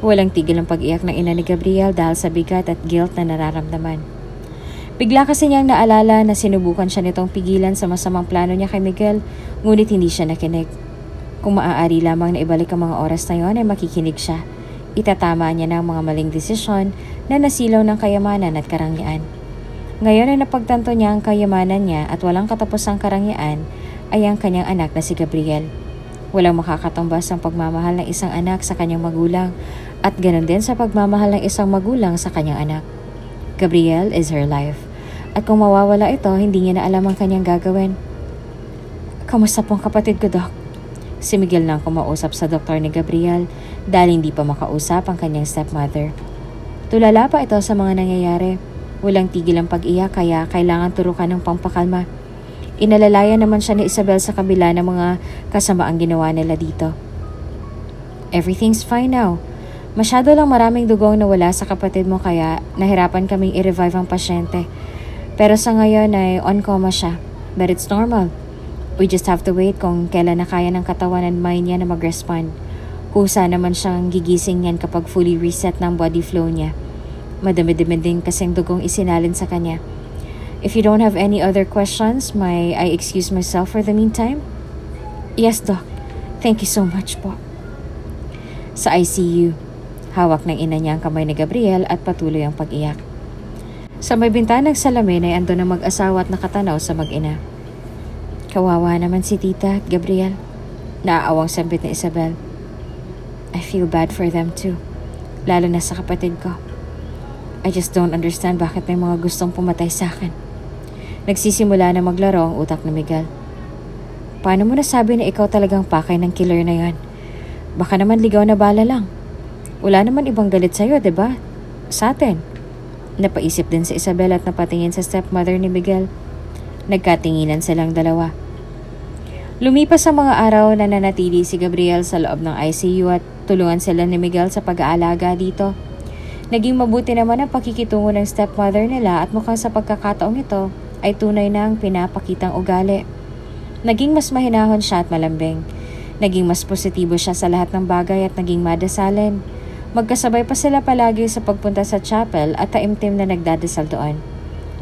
Walang tigil ang pag-iyak ng ina ni Gabriel dahil sa bigat at guilt na nararamdaman. Bigla kasi niyang naalala na sinubukan siya nitong pigilan sa masamang plano niya kay Miguel, ngunit hindi siya nakinig. Kung maaari lamang na ibalik ang mga oras na yon ay makikinig siya. Itatama niya ng mga maling desisyon na nasilaw ng kayamanan at karangyaan. Ngayon ay napagtanto niya ang kayamanan niya at walang katapusang karangyaan ay ang kanyang anak na si Gabriel. Walang makakatumbas ang pagmamahal ng isang anak sa kanyang magulang at ganoon din sa pagmamahal ng isang magulang sa kanyang anak. Gabriel is her life. At kung mawawala ito, hindi niya na alam ang kanyang gagawin. "Kamusta pong kapatid ko, Doc?" Si Miguel nang kumausap sa doktor ni Gabriel dahil hindi pa makausap ang kanyang stepmother. Tulala pa ito sa mga nangyayari. Walang tigil ang pag-iyak kaya kailangan turukan ng pampakalma. Inalalayan naman siya ni Isabel sa kabila ng mga kasamaang ginawa nila dito. "Everything's fine now. Masyado lang maraming dugong nawala sa kapatid mo kaya nahirapan kaming i-revive ang pasyente. Pero sa ngayon ay on coma siya. But it's normal. We just have to wait kung kailan na kaya ng katawan and mind niya na mag-respond. Kusa naman siyang gigising niyan kapag fully reset ng body flow niya. Madami-dami din kasing dugong isinalin sa kanya. If you don't have any other questions, may I excuse myself for the meantime?" "Yes, Doc. Thank you so much po." Sa ICU, hawak ng ina niya ang kamay ni Gabriel at patuloy ang pag-iyak. Sa may bintanang salamin ay ando na mag-asawa at nakatanaw sa mag-ina. "Kawawa naman si Tita at Gabriel." Naaawang sambit ni Isabel. "I feel bad for them too. Lalo na sa kapatid ko. I just don't understand bakit may mga gustong pumatay sa akin." Nagsisimula na maglaro ang utak ni Miguel. "Paano mo nasabi na ikaw talagang pakay ng killer na yon? Baka naman ligaw na bala lang. Wala naman ibang galit sa'yo, diba? Sa atin." Napaisip din si Isabel at napatingin sa stepmother ni Miguel. Nagkatinginan silang dalawa. Lumipas ang mga araw na nanatili si Gabriel sa loob ng ICU at tulungan sila ni Miguel sa pag-aalaga dito. Naging mabuti naman ang pakikitungo ng stepmother nila at mukhang sa pagkakataong ito ay tunay na ang pinapakitang ugali. Naging mas mahinahon siya at malambing. Naging mas positibo siya sa lahat ng bagay at naging madasalin. Magkasabay pa sila palagi sa pagpunta sa chapel at taimtim na nagdadasal doon.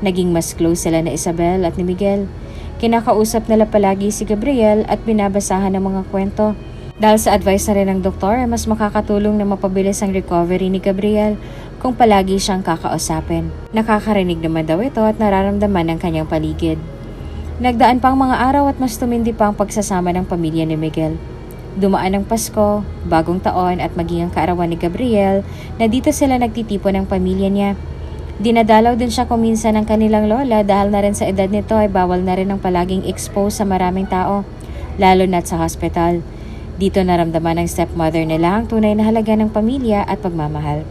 Naging mas close sila ni Isabel at ni Miguel. Kinakausap nila palagi si Gabriel at binabasahan ng mga kwento. Dahil sa advice na rin ng doktor, mas makakatulong na mapabilis ang recovery ni Gabriel kung palagi siyang kakausapin. Nakakarinig naman daw ito at nararamdaman ng kanyang paligid. Nagdaan pang mga araw at mas tumindi pa ang pagsasama ng pamilya ni Miguel. Dumaan ang Pasko, bagong taon at maging ang kaarawan ni Gabriel na dito sila nagtitipon ng pamilya niya. Dinadalaw din siya kuminsan ng kanilang lola dahil na rin sa edad nito ay bawal na rin ang palaging expose sa maraming tao, lalo na sa hospital. Dito naramdaman ng stepmother nila ang tunay na halaga ng pamilya at pagmamahal.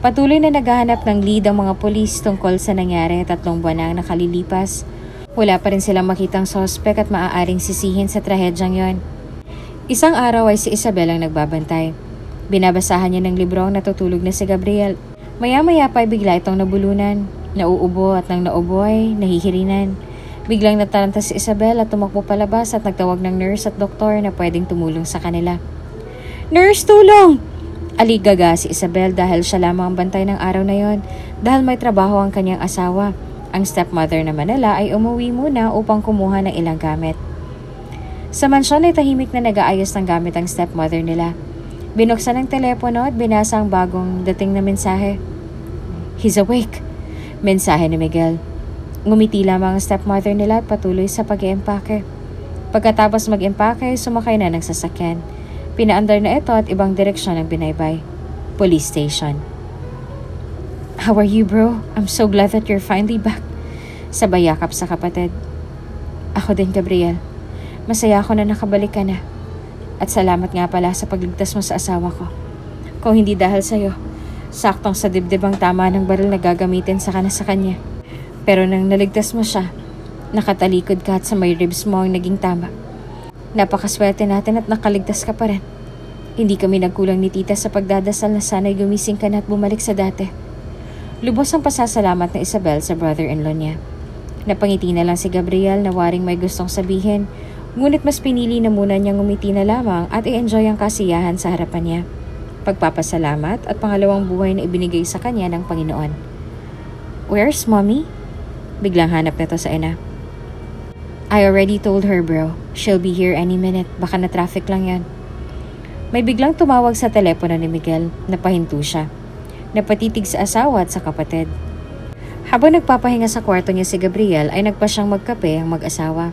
Patuloy na naghahanap ng lead ang mga pulis tungkol sa nangyari 3 buwan na ang nakalilipas. Wala pa rin silang makitang sospek at maaaring sisihin sa trahedyang yon. Isang araw ay si Isabel ang nagbabantay. Binabasahan niya ng libro ang natutulog na si Gabriel. Maya-maya pa ay bigla itong nabulunan. Nauubo at nang naubo ay nahihirinan. Biglang nataranta si Isabel at tumakbo palabas at nagtawag ng nurse at doktor na pwedeng tumulong sa kanila. "Nurse, tulong!" Aligaga si Isabel dahil siya lamang ang bantay ng araw na yon dahil may trabaho ang kanyang asawa. Ang stepmother naman nila ay umuwi muna upang kumuha ng ilang gamit. Sa mansyon ay tahimik na nag-aayos ng gamit ang stepmother nila. Binuksan ang telepono at binasa ang bagong dating na mensahe. "He's awake." Mensahe ni Miguel. Ngumiti lamang ang stepmother nila at patuloy sa pag-iempake. Pagkatapos mag-empake, sumakay na ng sasakyan. Pinaandar na ito at ibang direksyon ang binaybay. Police station. "How are you, bro? I'm so glad that you're finally back." Sabay yakap sa kapatid. "Ako din, Gabriel. Masaya ako na nakabalik ka na. At salamat nga pala sa pagligtas mo sa asawa ko. Kung hindi dahil sa'yo, saktong sa dibdib ang tama ng baril na gagamitin sa kanya. Pero nang naligtas mo siya, nakatalikod ka at sa may ribs mo ang naging tama. Napakaswerte natin at nakaligtas ka pa rin. Hindi kami nagkulang ni tita sa pagdadasal na sana'y gumising ka na at bumalik sa dati." Lubos ang pasasalamat ni Isabel sa brother-in-law niya. Napangiti na lang si Gabriel na waring may gustong sabihin, ngunit mas pinili na muna niyang umiti na lamang at i-enjoy ang kasiyahan sa harapan niya. Pagpapasalamat at pangalawang buhay na ibinigay sa kanya ng Panginoon. "Where's mommy?" Biglang hanap nito sa ina. "I already told her, bro. She'll be here any minute. Baka na traffic lang yan." May biglang tumawag sa telepono ni Miguel. Napahinto siya. Napatitig sa asawa at sa kapatid. Habang nagpapahinga sa kwarto niya si Gabriel ay nagpa siyang magkape ang mag-asawa.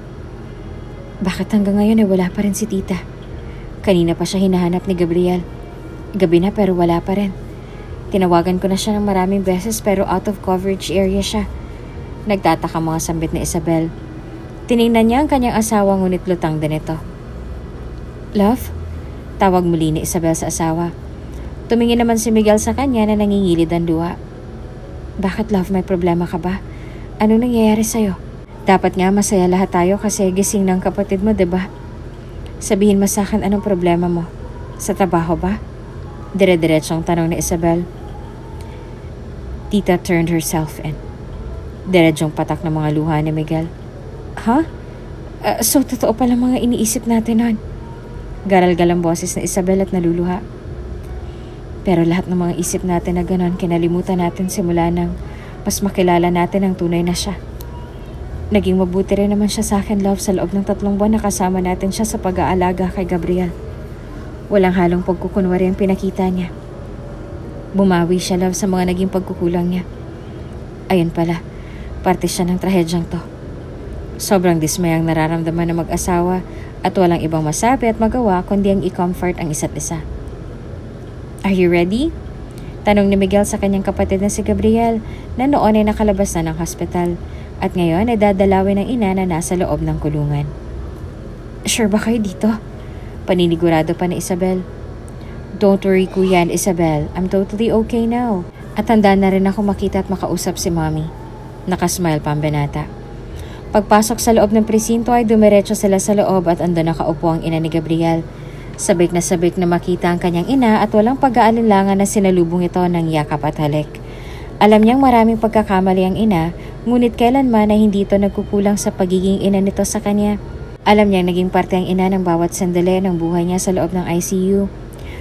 Bakit hanggang ngayon ay wala pa rin si tita? Kanina pa siya hinahanap ni Gabriel. Gabi na pero wala pa rin. Tinawagan ko na siya ng maraming beses pero out of coverage area siya. Nagtataka mga sambit ni Isabel. Tiningnan niya ang kanyang asawa ngunit lutang din ito. Love? Tawag muli ni Isabel sa asawa. Tumingin naman si Miguel sa kanya na nangingilid ang luha. Bakit love, may problema ka ba? Anong nangyayari sa'yo? Dapat nga masaya lahat tayo kasi gising ng kapatid mo, diba? Sabihin mo sa akin anong problema mo. Sa trabaho ba? Dire-diretsong tanong ni Isabel. Tita turned herself in. Diretsong patak ng mga luha ni Miguel. Ha? So totoo pala mga iniisip natin nun. Garal-gal ang boses ni Isabel at naluluha. Pero lahat ng mga isip natin na ganon kinalimutan natin simula nang mas makilala natin ang tunay na siya. Naging mabuti rin naman siya sa akin, love, sa loob ng 3 buwan na kasama natin siya sa pag-aalaga kay Gabriel. Walang halong pagkukunwari ang pinakita niya. Bumawi siya, love, sa mga naging pagkukulang niya. Ayun pala, parte siya ng trahedyang to. Sobrang dismayang nararamdaman ng mag-asawa at walang ibang masabi at magawa kundi ang i-comfort ang isa't isa. Are you ready? Tanong ni Miguel sa kanyang kapatid na si Gabriel na noon ay nakalabas na ng hospital at ngayon ay dadalawin ng ina na nasa loob ng kulungan. Sure ba kayo dito? Paninigurado pa ni Isabel. Don't worry kuya and Isabel, I'm totally okay now. At handa na rin ako makita at makausap si mommy. Nakasmile pa ang binata. Pagpasok sa loob ng presinto ay dumiretso sila sa loob at andun nakaupo ang ina ni Gabriel. Sabik na makita ang kanyang ina at walang pag-aalinlangan na sinalubong ito ng yakap at halik. Alam niyang maraming pagkakamali ang ina, ngunit kailanman ay hindi ito nagkukulang sa pagiging ina nito sa kanya. Alam niyang naging parte ang ina ng bawat sandali ng buhay niya sa loob ng ICU.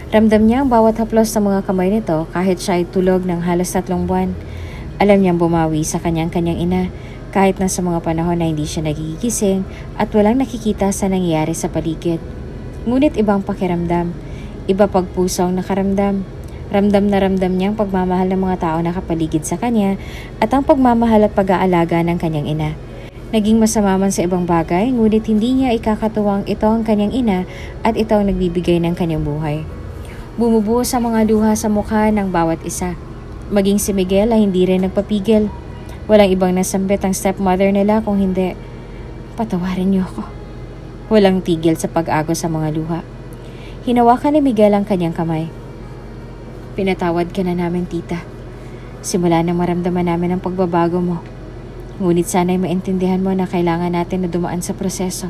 Ramdam niya ang bawat haplos sa mga kamay nito kahit siya ay tulog ng halos 3 buwan. Alam niyang bumawi sa kanyang ina kahit na sa mga panahon na hindi siya nagigising at walang nakikita sa nangyayari sa paligid. Ngunit ibang pakiramdam, iba pagpusong nakaramdam. Ramdam na ramdam niya ang pagmamahal ng mga tao na kapaligid sa kanya at ang pagmamahal at pag-aalaga ng kanyang ina. Naging masama man sa ibang bagay, ngunit hindi niya ikakatuwang ito ang kanyang ina at ito ang nagbibigay ng kanyang buhay. Bumubuo sa mga luha sa mukha ng bawat isa. Maging si Miguel ay hindi rin nagpapigil. Walang ibang nasambit ang stepmother nila kung hindi, patawarin niyo ako. Walang tigil sa pag-agos sa mga luha. Hinawakan ni Miguel ang kanyang kamay. Pinatawad ka na namin, tita. Simula nang maramdaman namin ang pagbabago mo. Ngunit sana'y maintindihan mo na kailangan natin na dumaan sa proseso.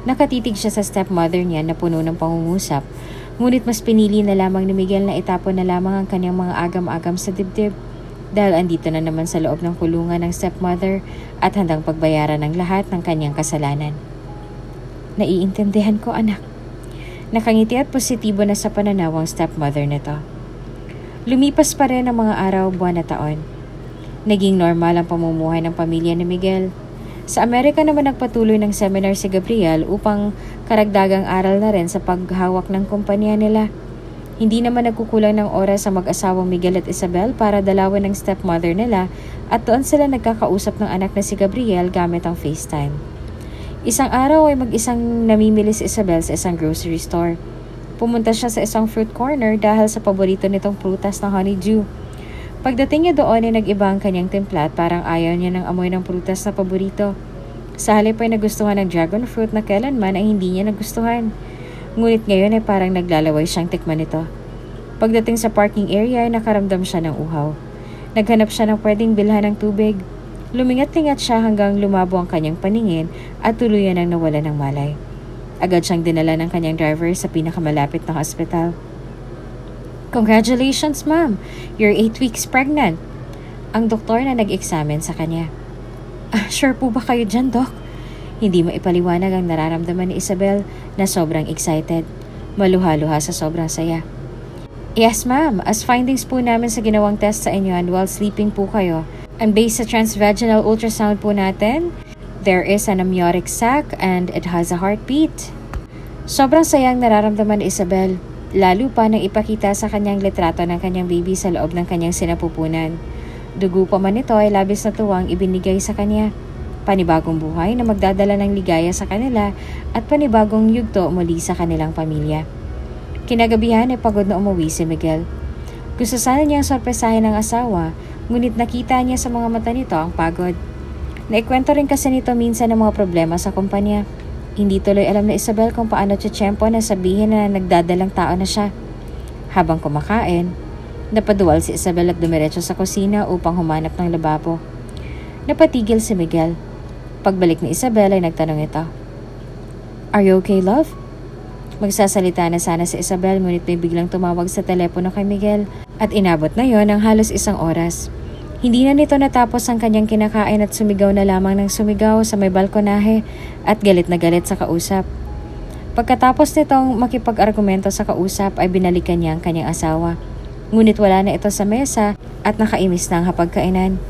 Nakatitig siya sa stepmother niya na puno ng pangungusap, ngunit mas pinili na lamang ni Miguel na itapon na lamang ang kanyang mga agam-agam sa dibdib dahil andito na naman sa loob ng kulungan ng stepmother at handang pagbayaran ng lahat ng kanyang kasalanan. Naiintindihan ko, anak. Nakangiti at positibo na sa pananaw ang stepmother nito. Lumipas pa rin ang mga araw, buwan at taon. Naging normal ang pamumuhay ng pamilya ni Miguel. Sa Amerika naman nagpatuloy ng seminar si Gabriel upang karagdagang aral na rin sa paghawak ng kumpanya nila. Hindi naman nagkukulang ng oras sa mag-asawang Miguel at Isabel para dalawin ng stepmother nila at doon sila nagkakausap ng anak na si Gabriel gamit ang FaceTime. Isang araw ay mag-isang namimili si Isabel sa isang grocery store. Pumunta siya sa isang fruit corner dahil sa paborito nitong prutas na honeydew. Pagdating niya doon ay nag-iba ang kanyang timpla at parang ayaw niya ng amoy ng prutas na paborito. Sa halip ay nagustuhan ng dragon fruit na kailanman ay hindi niya nagustuhan. Ngunit ngayon ay parang naglalaway siyang tikman nito. Pagdating sa parking area ay nakaramdam siya ng uhaw. Naghanap siya ng pwedeng bilhan ng tubig. Lumingat-lingat siya hanggang lumabo ang kanyang paningin at tuluyan ang nawala ng malay. Agad siyang dinala ng kanyang driver sa pinakamalapit na hospital. Congratulations, ma'am! You're 8 weeks pregnant. Ang doktor na nag-examine sa kanya. Sure po ba kayo dyan, Doc? Hindi maipaliwanag ang nararamdaman ni Isabel na sobrang excited. Maluha-luha sa sobrang saya. Yes, ma'am. As findings po namin sa ginawang test sa inyo and while sleeping po kayo, and based sa transvaginal ultrasound po natin, there is an amniotic sac and it has a heartbeat. Sobrang sayang nararamdaman ni Isabel, lalo pa nang ipakita sa kanyang litrato ng kanyang baby sa loob ng kanyang sinapupunan. Dugo pa man ito ay labis na tuwang ibinigay sa kanya. Panibagong buhay na magdadala ng ligaya sa kanila at panibagong yugto muli sa kanilang pamilya. Kinagabihan ay pagod na umuwi si Miguel. Gusto sana niyang sorpresahin ng asawa, ngunit nakita niya sa mga mata nito ang pagod. Naikwento rin kasi nito minsan ng mga problema sa kumpanya. Hindi tuloy alam na Isabel kung paano tiyempo na sabihin na nagdadalang tao na siya. Habang kumakain, napaduwal si Isabel at dumiretso sa kusina upang humanap ng lababo. Napatigil si Miguel. Pagbalik ni Isabel ay nagtanong ito. "Are you okay, love?" Magsasalita na sana si Isabel ngunit may biglang tumawag sa telepono kay Miguel at inabot na yon ng halos 1 oras. Hindi na nito natapos ang kanyang kinakain at sumigaw na lamang ng sumigaw sa may balkonahe at galit na galit sa kausap. Pagkatapos nitong makipag-argumento sa kausap ay binalikan niya ang kanyang asawa. Ngunit wala na ito sa mesa at nakaimis na ang hapagkainan.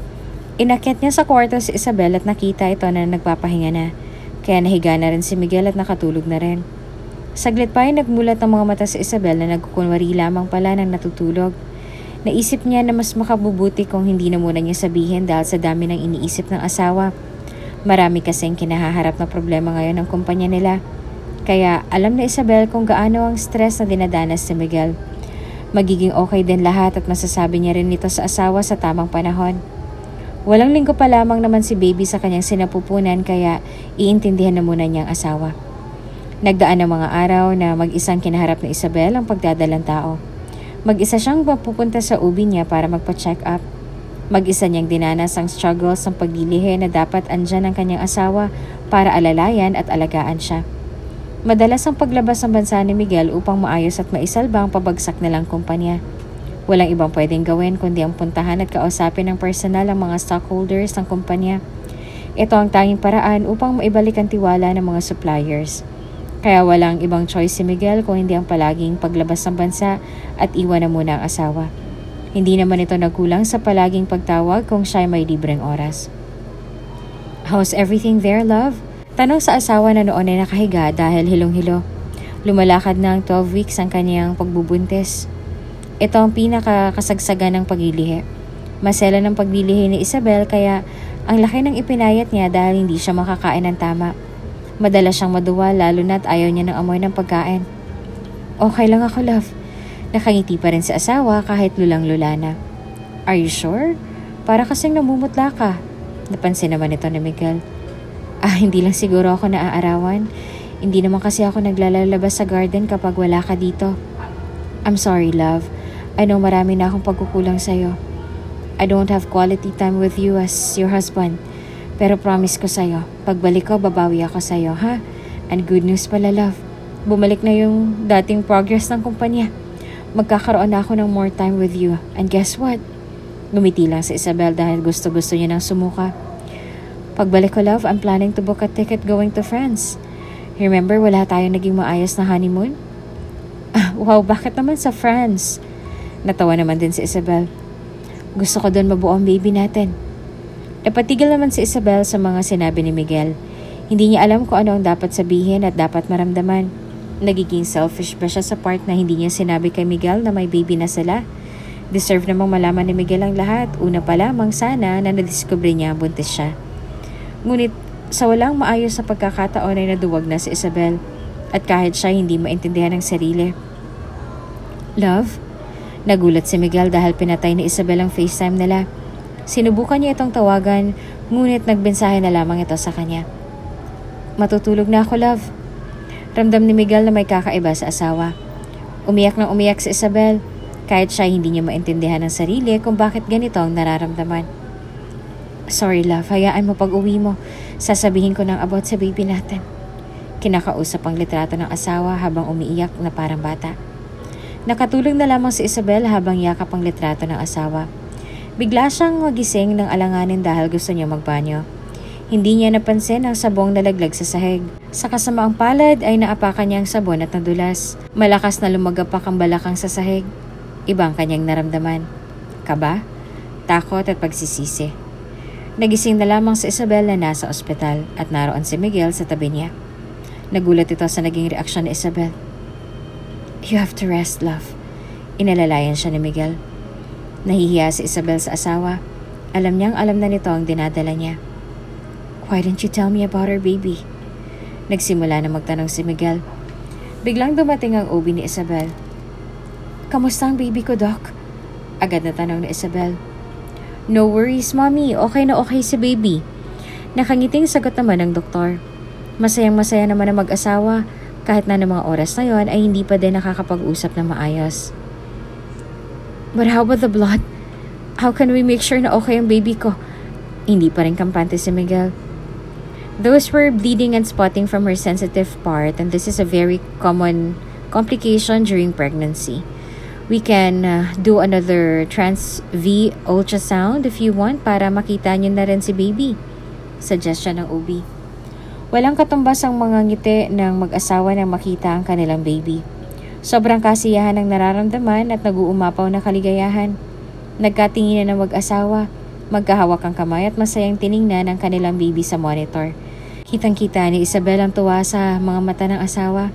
Inakyat niya sa kwarto si Isabel at nakita ito na nagpapahinga na. Kaya nahiga na rin si Miguel at nakatulog na rin. Saglit pa ay nagmulat ng mga mata si Isabel na nagkukunwari lamang pala ng natutulog. Naisip niya na mas makabubuti kung hindi na muna niya sabihin dahil sa dami ng iniisip ng asawa. Marami kasing kinahaharap na problema ngayon ng kumpanya nila. Kaya alam na Isabel kung gaano ang stress na dinadanas si Miguel. Magiging okay din lahat at masasabi niya rin ito sa asawa sa tamang panahon. Walang linggo pa lamang naman si baby sa kanyang sinapupunan kaya iintindihan na muna niya ang asawa. Nagdaan ng mga araw na mag-isang kinaharap ni Isabel ang pagdadalang tao. Mag-isa siyang mapupunta sa ubi niya para magpa-check up. Mag-isa niyang dinanas ang struggles ng paglilihi na dapat andyan ang kanyang asawa para alalayan at alagaan siya. Madalas ang paglabas ng bansa ni Miguel upang maayos at maisalba ang pabagsak nilang kumpanya. Walang ibang pwedeng gawin kundi ang puntahan at kausapin ng personal ang mga stockholders ng kumpanya. Ito ang tanging paraan upang maibalik ang tiwala ng mga suppliers. Kaya walang ibang choice si Miguel kung hindi ang palaging paglabas ng bansa at iwan na muna ang asawa. Hindi naman ito nagkulang sa palaging pagtawag kung siya may libreng oras. "How's everything there, love?" Tanong sa asawa na noon ay nakahiga dahil hilong-hilo. Lumalakad na ang 12 weeks ang kanyang pagbubuntis. Ito ang pinakakasagsagan ng paglilihi. Masela ng paglilihi ni Isabel kaya ang laki ng ipinayat niya dahil hindi siya makakain ng tama. Madalas siyang maduwa lalo na't ayaw niya ng amoy ng pagkain. "Okay lang ako, love." Nakangiti pa rin si asawa kahit lulang-lula na. "Are you sure? Para kasing namumutla ka." Napansin naman ito ni Miguel. Hindi lang siguro ako naaarawan. Hindi naman kasi ako naglalabas sa garden kapag wala ka dito." "I'm sorry, love. I know marami na akong pagkukulang sa'yo. I don't have quality time with you as your husband. Pero promise ko sa'yo, pagbalik ko, babawi ako sa'yo, ha? And good news pala, love. Bumalik na yung dating progress ng kumpanya. Magkakaroon na ako ng more time with you. And guess what?" Ngumiti lang si Isabel dahil gusto-gusto niya nang sumuka. "Pagbalik ko, love, I'm planning to book a ticket going to France. Remember, wala tayong naging maayos na honeymoon?" "Wow, bakit naman sa France?" Natawa naman din si Isabel. "Gusto ko doon mabuo ang baby natin." Napatigil naman si Isabel sa mga sinabi ni Miguel. Hindi niya alam kung ano ang dapat sabihin at dapat maramdaman. Nagiging selfish ba siya sa part na hindi niya sinabi kay Miguel na may baby na sila? Deserve namang malaman ni Miguel ang lahat. Una pa lamang sana na nadiskubre niya buntis siya. Ngunit sa walang maayos na pagkakataon ay naduwag na si Isabel at kahit siya hindi maintindihan ng sarili. "Love?" Nagulat si Miguel dahil pinatay ni Isabel ang FaceTime nila. Sinubukan niya itong tawagan ngunit nagbensahe na lamang ito sa kanya. "Matutulog na ako, love." Ramdam ni Miguel na may kakaiba sa asawa. Umiyak nang umiyak si Isabel kahit siya hindi niya maintindihan ng sarili kung bakit ganito ang nararamdaman. "Sorry, love. Hayaan mo pag-uwi mo. Sasabihin ko ng about sa baby natin." Kinakausap ang litrato ng asawa habang umiiyak na parang bata. Nakatulog na lamang si Isabel habang yakap ang litrato ng asawa. Bigla siyang magising ng alanganin dahil gusto niya magbanyo. Hindi niya napansin ang sabong nalaglag sa sahig. Sa kasamaang palad ay naapakan niya ang sabon at nadulas. Malakas na lumagapak ang balakang sa sahig. Ibang kanyang naramdaman. Kaba, takot at pagsisisi. Nagising na lamang si Isabel na nasa ospital at naroon si Miguel sa tabi niya. Nagulat ito sa naging reaksyon ni Isabel. "You have to rest, love." Inalalayan siya ni Miguel. Nahihiya si Isabel sa asawa. Alam niyang alam na nito ang dinadala niya. Why didn't you tell me about our baby? Nagsimula na magtanong si Miguel. Biglang dumating ang OB ni Isabel. Kamusta ang baby ko, Doc? Agad na tanong ni Isabel. No worries, Mommy. Okay na okay si baby. Nakangiting sagot naman ng doktor. Masayang-masaya naman ang mag-asawa. Kahit na ng mga oras na yon ay hindi pa din nakakapag-usap na maayos. But how about the blood? How can we make sure na okay ang baby ko? Hindi pa rin kampante si Miguel. Those were bleeding and spotting from her sensitive part, and this is a very common complication during pregnancy. We can do another trans-V ultrasound if you want para makita niyo na rin si baby. Suggestion ng OB. Walang katumbas ang mga ngiti ng mag-asawa nang makita ang kanilang baby. Sobrang kasiyahan ang nararamdaman at nag-uumapaw na kaligayahan. Nagkatinginan ng mag-asawa, magkahawak ang kamay at masayang tiningnan ang kanilang baby sa monitor. Kitang-kita ni Isabel ang tuwa sa mga mata ng asawa.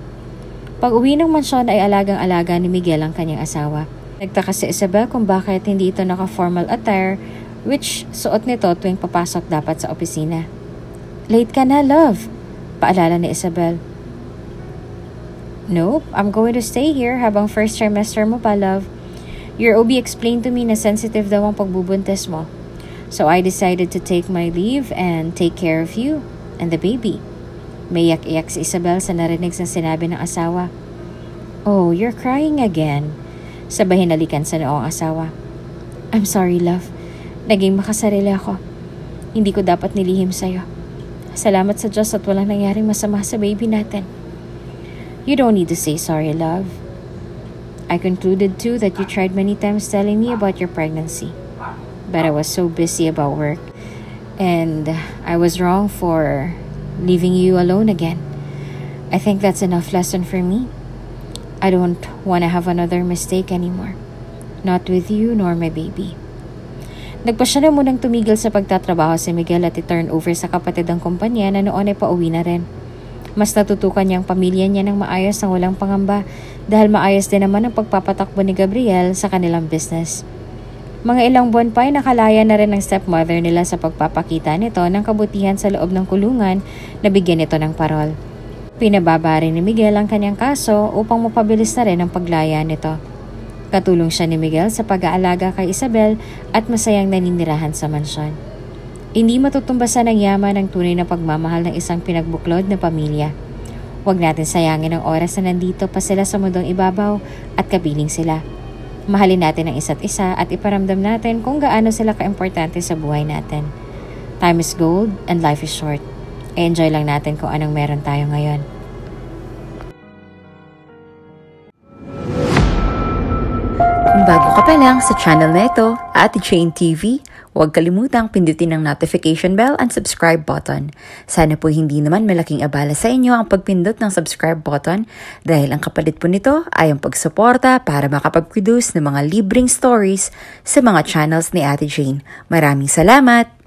Pag uwi ng mansyon ay alagang-alaga ni Miguel ang kanyang asawa. Nagtaka si Isabel kung bakit hindi ito naka-formal attire which suot nito tuwing papasok dapat sa opisina. Late ka na, love, paalala ni Isabel. Nope, I'm going to stay here habang first trimester mo pa, love. Your OB explained to me na sensitive daw ang pagbubuntis mo. So I decided to take my leave and take care of you and the baby. May iyak-iyak si Isabel sa narinig sa sinabi ng asawa. Oh, you're crying again. Sabay hinalikan sa noong asawa. I'm sorry, love. Naging makasarili ako. Hindi ko dapat nilihim sa'yo. Salamat sa Diyos at walang nangyaring masama sa baby natin. You don't need to say sorry, love. I concluded too that you tried many times telling me about your pregnancy. But I was so busy about work. And I was wrong for leaving you alone again. I think that's enough lesson for me. I don't want to have another mistake anymore. Not with you nor my baby. Nagpasya na munang tumigil sa pagtatrabaho si Miguel at i-turn over sa kapatid ang kumpanya na noon ay pauwi na rin. Mas natutukan niyang pamilya niya ng maayos ng walang pangamba dahil maayos din naman ang pagpapatakbo ni Gabriel sa kanilang business. Mga ilang buwan pa ay nakalaya na rin ng stepmother nila sa pagpapakita nito ng kabutihan sa loob ng kulungan na bigyan nito ng parol. Pinababa rin ni Miguel ang kanyang kaso upang mapabilis na rin ang paglaya nito. Katulong siya ni Miguel sa pag-aalaga kay Isabel at masayang naninirahan sa mansyon. Hindi matutumbasan ng yaman ang tunay na pagmamahal ng isang pinagbuklod na pamilya. Huwag natin sayangin ang oras na nandito pa sila sa mundong ibabaw at kapiling sila. Mahalin natin ang isa't isa at iparamdam natin kung gaano sila kaimportante sa buhay natin. Time is gold and life is short. Enjoy lang natin kung anong meron tayo ngayon. Kung bago ka pa lang sa channel na ito, Ate Jane TV, huwag kalimutang pindutin ang notification bell and subscribe button. Sana po hindi naman malaking abala sa inyo ang pagpindot ng subscribe button dahil ang kapalit po nito ay ang pagsuporta para makapag-produce ng mga libreng stories sa mga channels ni Ate Jane. Maraming salamat!